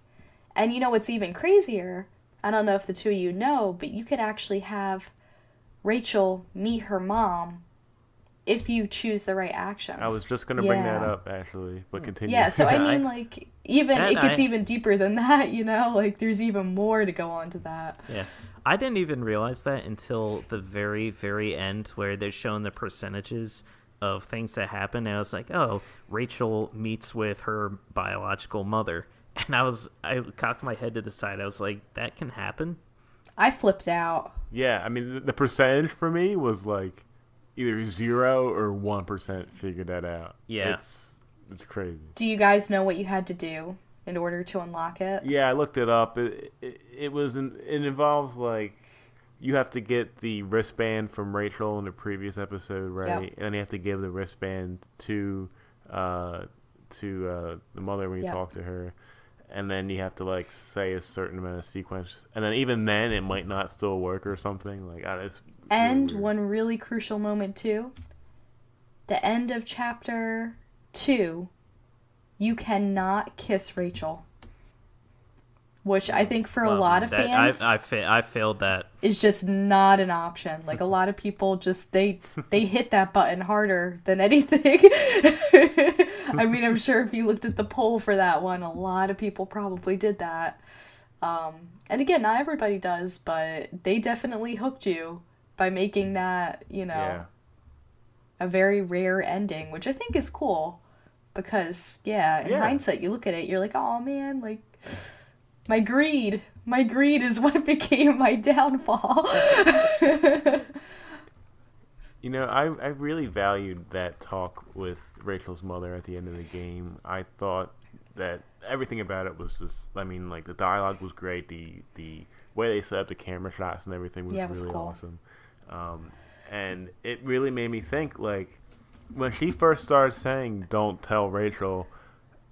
And you know what's even crazier? I don't know if the two of you know, but you could actually have Rachel meet her mom if you choose the right actions. I was just gonna bring that Yeah. up actually, but continue. Yeah, so I mean, like, even And it gets I- even deeper than that, you know? Like, there's even more to go on to that. Yeah. I didn't even realize that until the very, very end where they're showing the percentages of things that happen. And I was like, oh, Rachel meets with her biological mother. And I cocked my head to the side. I was like, that can happen? I flipped out. Yeah, I mean the percentage for me was like either 0 or 1% figured that out. Yeah. It's crazy. Do you guys know what you had to do in order to unlock it? Yeah, I looked it up. It involves like you have to get the wristband from Rachel in the previous episode, right? Yep. And then you have to give the wristband to the mother when you Yep. talk to her, and then you have to like say a certain amount of sequence, and then even then it might not still work or something like. It's And really weird. one really crucial moment, too. The end of chapter 2, you cannot kiss Rachel. Which I think for a lot of fans I failed that. is just not an option. Like a lot of people just they hit that button harder than anything. I mean, I'm sure if you looked at the poll for that one, a lot of people probably did that. And again, not everybody does, but they definitely hooked you by making that, Yeah. a very rare ending, which I think is cool. Because, yeah, in Yeah. hindsight, you look at it, you're like, oh man, like, my greed is what became my downfall. I really valued that talk with Rachel's mother at the end of the game. I thought that everything about it was just, I mean, like the dialogue was great. The way they set up the camera shots and everything was Yeah, it was really cool. awesome. And it really made me think, like, when she first started saying, don't tell Rachel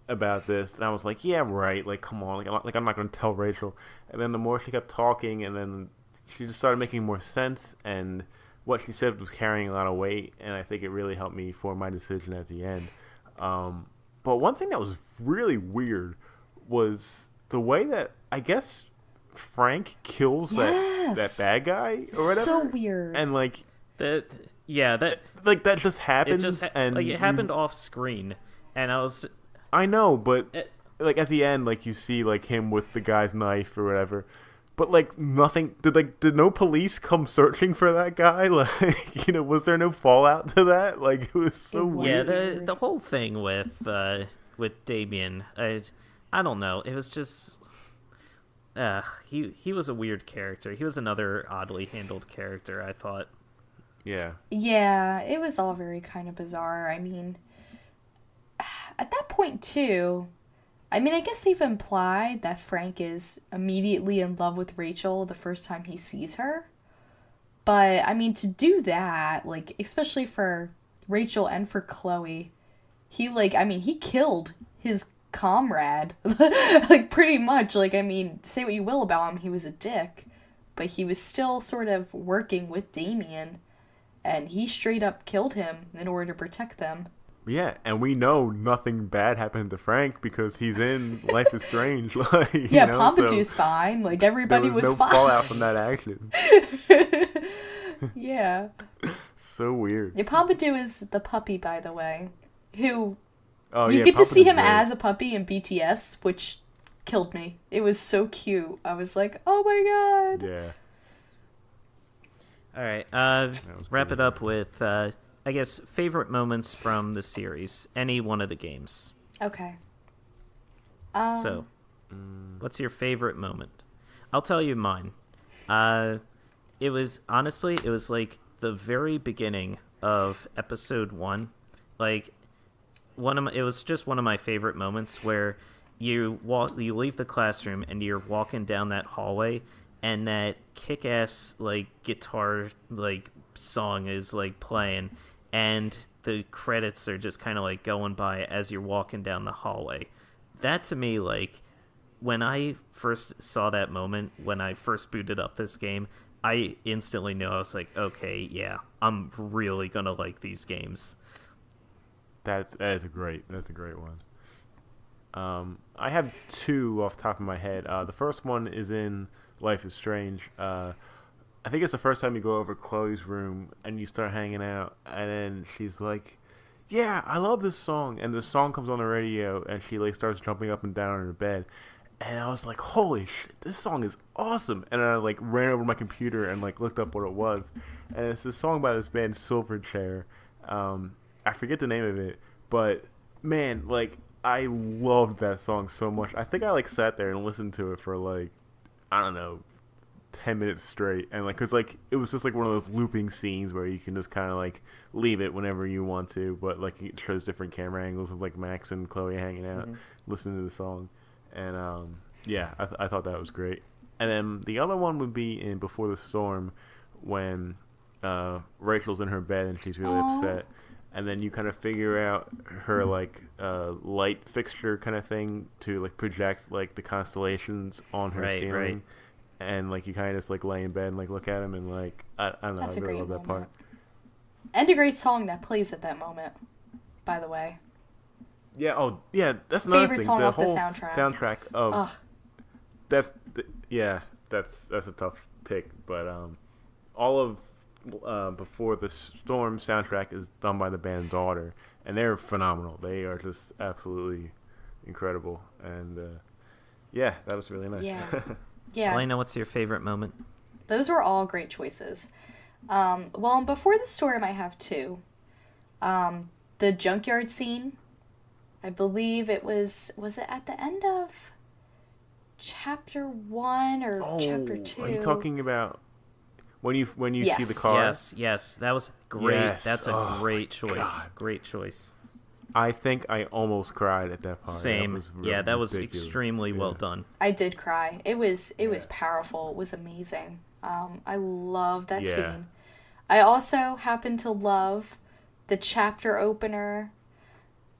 about this, and I was like, yeah, right, like, come on, I'm not going to tell Rachel. And then the more she kept talking, and then she just started making more sense, and what she said was carrying a lot of weight, and I think it really helped me form my decision at the end. But one thing that was really weird was the way that, I guess, Frank kills that bad guy or whatever. So weird. And like that just happens, and it happened off screen, and I know, but like at the end, like you see like him with the guy's knife or whatever. But like nothing did no police come searching for that guy? Like, was there no fallout to that? Like it was so weird. Yeah, the whole thing with Damien, I don't know. It was just he was a weird character. He was another oddly handled character, I thought. Yeah. Yeah, it was all very kind of bizarre. I mean, at that point too, I guess they've implied that Frank is immediately in love with Rachel the first time he sees her. But, to do that, like, especially for Rachel and for Chloe, he killed his comrade. Like, pretty much. Like, say what you will about him, he was a dick. But he was still sort of working with Damien, and he straight up killed him in order to protect them. Yeah, and we know nothing bad happened to Frank because he's in Life is Strange. Like, Pompidou's fine. Like, everybody was no fine. fallout from that action. Yeah. So weird. Yeah, Pompidou is the puppy, by the way, who you get to see him great. as a puppy in BTS, which killed me. It was so cute. I was like, oh my god. Yeah. All right, wrap it up with, I guess, favorite moments from the series. Any one of the games. Okay. So, what's your favorite moment? I'll tell you mine. It was like the very beginning of episode 1. Like, it was just one of my favorite moments where you leave the classroom and you're walking down that hallway, and that kick-ass like guitar like song is like playing, and the credits are just kind of like going by as you're walking down the hallway. That to me, like, when I first saw that moment, when I first booted up this game, I instantly knew. I was like, okay, yeah, I'm really gonna like these games. That's a great one. I have two off the top of my head. The first one is in Life is Strange. I think it's the first time you go over Chloe's room and you start hanging out, and then she's like, yeah, I love this song, and the song comes on the radio, and she like starts jumping up and down in her bed, and I was like, holy shit, this song is awesome. And I like ran over to my computer and like looked up what it was, and it's this song by this band Silverchair. I forget the name of it, but man, like, I loved that song so much. I think I like sat there and listened to it for like, I don't know, 10 minutes straight, and like, cause like it was just like one of those looping scenes where you can just kind of like leave it whenever you want to, but like it shows different camera angles of like Max and Chloe hanging out, listening to the song, and yeah, I thought that was great. And then the other one would be in Before the Storm, when Rachel's in her bed and she's really upset, and then you kind of figure out her like light fixture kind of thing to like project like the constellations on her ceiling. Right. And like you kind of just like lay in bed and like look at them, and like I don't know, I really love that part. And a great song that plays at that moment, by the way. Yeah. Oh, yeah. That's another favorite thing. song the off whole the soundtrack. Soundtrack of that's a tough pick, but all of Before the Storm soundtrack is done by the band Daughter, and they're phenomenal. They are just absolutely incredible, and yeah, that was really nice. Yeah. Yeah. Alaina, what's your favorite moment? Those were all great choices. Well, Before the Storm, I have two. The junkyard scene. I believe it was it at the end of chapter 1 or chapter 2? Are you talking about when you see the car? Yes, that was great. Yes. That's a great choice. God. Great choice. I think I almost cried at that part. Same. That was ridiculous. extremely well done. I did cry. It was powerful. It was amazing. I love that scene. I also happen to love the chapter opener.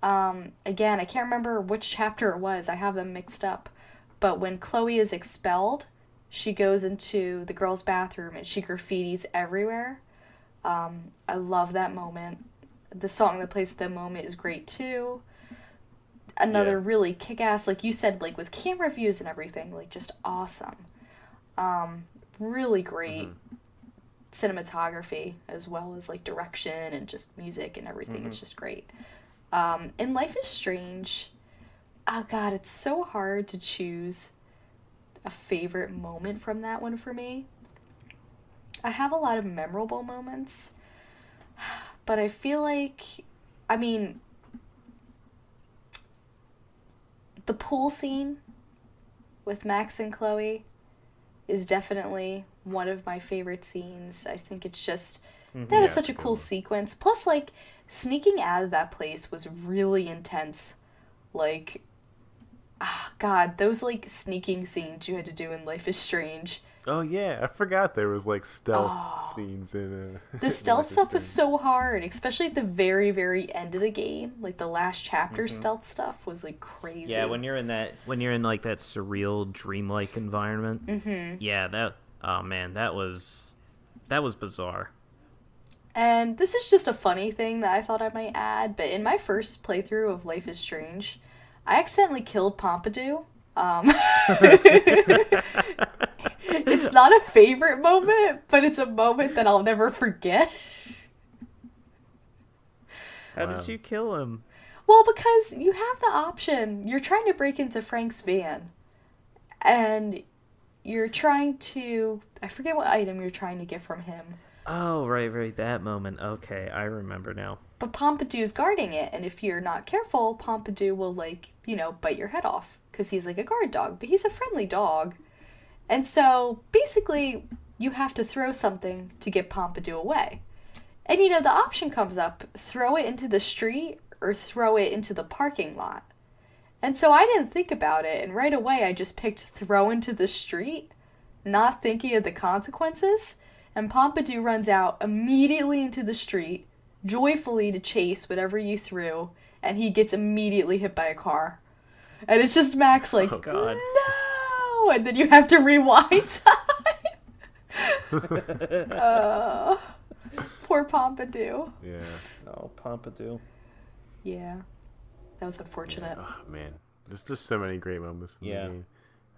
Again, I can't remember which chapter it was. I have them mixed up. But when Chloe is expelled, she goes into the girls' bathroom and she graffitis everywhere. I love that moment. The song that plays at that moment is great too. Another really kick-ass, like you said, like with camera views and everything, like just awesome. Really great cinematography as well as like direction and just music and everything. It's just great. And Life is Strange. Oh god, it's so hard to choose a favorite moment from that one for me. I have a lot of memorable moments, but I feel like, I mean, the pool scene with Max and Chloe is definitely one of my favorite scenes. I think it's just, that was such a cool sequence. Plus, like, sneaking out of that place was really intense. Like, God, those, like, sneaking scenes you had to do in Life is Strange. Oh, yeah. I forgot there was, like, stealth scenes in The stealth stuff was so hard, especially at the very, very end of the game. Like, the last chapter stealth stuff was, like, crazy. Yeah, when you're in like that surreal, dreamlike environment. Yeah, oh man, that was bizarre. And this is just a funny thing that I thought I might add, but in my first playthrough of Life is Strange, I accidentally killed Pompidou. It's not a favorite moment, but it's a moment that I'll never forget. How did you kill him? Well, because you have the option. You're trying to break into Frank's van, and you're trying to... I forget what item you're trying to get from him. Oh, right, that moment. Okay, I remember now. But Pompidou's guarding it, and if you're not careful, Pompidou will, like, bite your head off, because he's like a guard dog, but he's a friendly dog. And so, basically, you have to throw something to get Pompidou away. And, the option comes up, throw it into the street or throw it into the parking lot. And so I didn't think about it, and right away I just picked throw into the street, not thinking of the consequences. And Pompidou runs out immediately into the street, joyfully to chase whatever you threw, and he gets immediately hit by a car. And it's just Max like, oh, God. No! And then you have to rewind time. Poor Pompidou. Yeah. Oh, Pompidou. Yeah. That was unfortunate. Yeah. Oh, man. There's just so many great moments from the Yeah. game.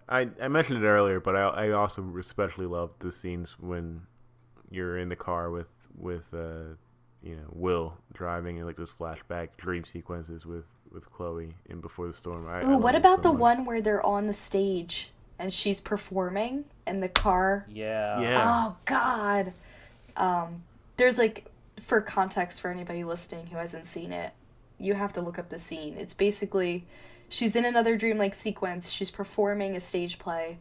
I mentioned it earlier, but I also especially loved the scenes when you're in the car with Will driving, and like those flashback dream sequences with Chloe in Before the Storm. Ooh, what about the one where they're on the stage and she's performing and the car? Yeah. Oh God. There's like, for context for anybody listening who hasn't seen it, you have to look up the scene. It's basically, she's in another dreamlike sequence. She's performing a stage play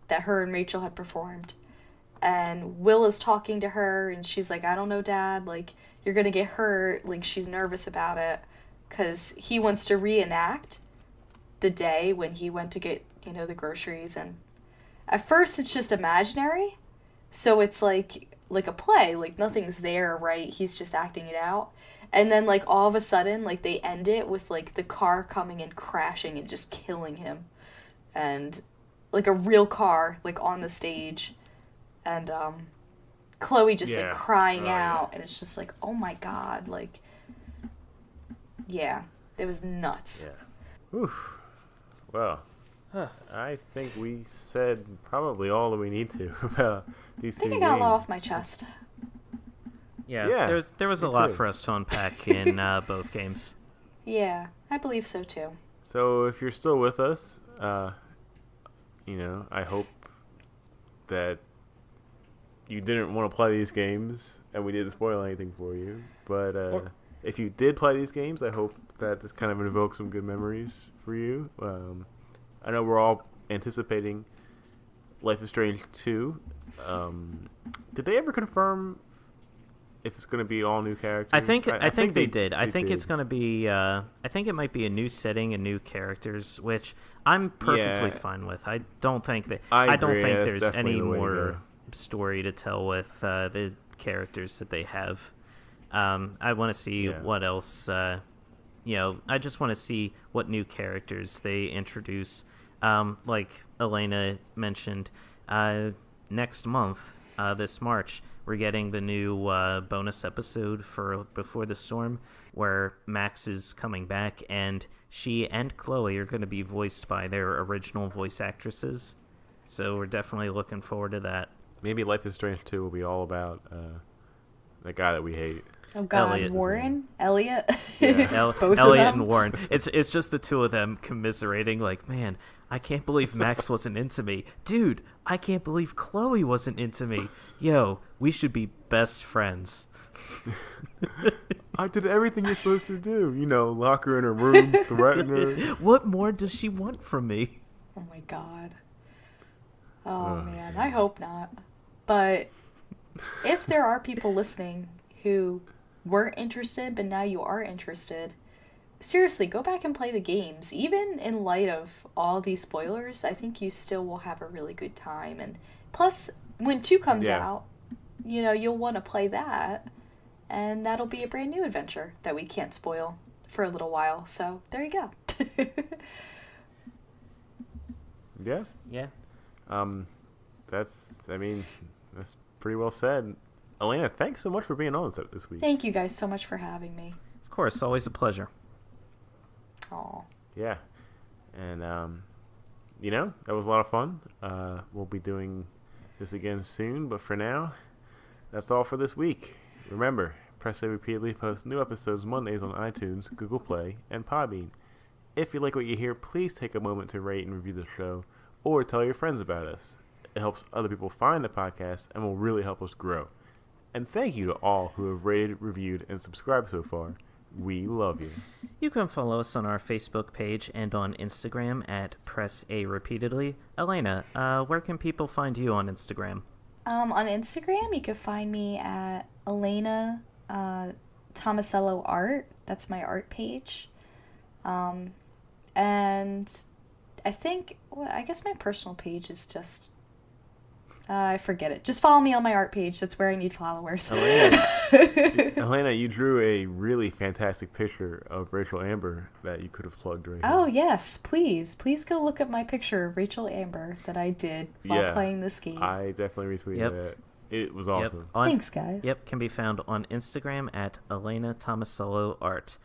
that her and Rachel had performed. And Will is talking to her, and she's like, I don't know, Dad, like, you're gonna get hurt. Like, she's nervous about it, because he wants to reenact the day when he went to get, the groceries. And at first, it's just imaginary, so it's like a play, like, nothing's there, right? He's just acting it out. And then, like, all of a sudden, like, they end it with, like, the car coming and crashing and just killing him. And, like, a real car, like, on the stage. And, Chloe just, like, crying out. Yeah. And it's just like, oh, my God. Like, yeah. It was nuts. Yeah. Oof. Well, I think we said probably all that we need to about these two games. I think I got a lot off my chest. Yeah, there was a lot for us to unpack in both games. Yeah, I believe so too. So if you're still with us, I hope that you didn't want to play these games and we didn't spoil anything for you. But if you did play these games, I hope that this kind of invokes some good memories for you. I know we're all anticipating Life is Strange 2. Did they ever confirm if it's going to be all new characters? I think they did. I think it's going to be. I think it might be a new setting and new characters, which I'm perfectly fine with. I don't think there's any more story to tell with the characters that they have. I want to see what else. I just want to see what new characters they introduce. Like Alaina mentioned, next month, this March, we're getting the new bonus episode for Before the Storm, where Max is coming back, and she and Chloe are going to be voiced by their original voice actresses. So we're definitely looking forward to that. Maybe Life is Strange 2 will be all about that guy that we hate. Oh God, Elliot. Warren, Elliot, Yeah. both Elliot of them. and Warren. It's just the two of them commiserating, like, man, I can't believe Max wasn't into me. Dude, I can't believe Chloe wasn't into me. Yo, we should be best friends. I did everything you're supposed to do. You know, lock her in her room, threaten her. What more does she want from me? Oh my God. Oh man, I hope not. But if there are people listening who weren't interested, but now you are interested, seriously, go back and play the games. Even in light of all these spoilers, I think you still will have a really good time. And plus, when 2 comes out, you know, you'll want to play that. And that'll be a brand new adventure that we can't spoil for a little while. So, there you go. Yeah. Yeah. That's pretty well said. Alaina, thanks so much for being on this week. Thank you guys so much for having me. Of course, always a pleasure. Aw. Yeah. And, you know, that was a lot of fun. We'll be doing this again soon, but for now, that's all for this week. Remember, Press A repeatedly posts new episodes Mondays on iTunes, Google Play, and Podbean. If you like what you hear, please take a moment to rate and review the show, or tell your friends about us. It helps other people find the podcast and will really help us grow. And thank you to all who have rated, reviewed, and subscribed so far. We love you. You can follow us on our Facebook page and on Instagram at Press A Repeatedly. Alaina, where can people find you on Instagram? On Instagram, you can find me at Alaina Tomasello Art. That's my art page. And I think, I guess my personal page is just, I forget it. Just follow me on my art page. That's where I need followers. Alaina, you drew a really fantastic picture of Rachel Amber that you could have plugged right Oh, here. yes, please. Please go look at my picture of Rachel Amber that I did while playing this game. I definitely retweeted that. It was awesome. Thanks, guys. Yep, can be found on Instagram at Alaina Tomasello Art.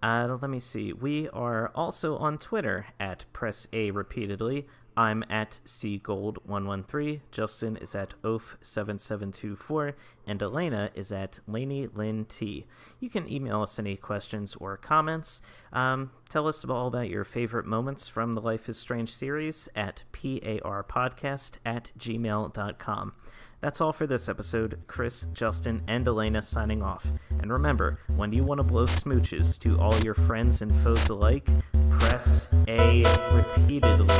Let me see. We are also on Twitter at Press A Repeatedly. I'm at cgold113. Justin is at oaf7724, and Alaina is at Lainey Lynn T. You can email us any questions or comments. Tell us all about your favorite moments from the Life is Strange series at parpodcast@gmail.com. That's all for this episode. Chris, Justin, and Alaina signing off. And remember, when you want to blow smooches to all your friends and foes alike, press A repeatedly.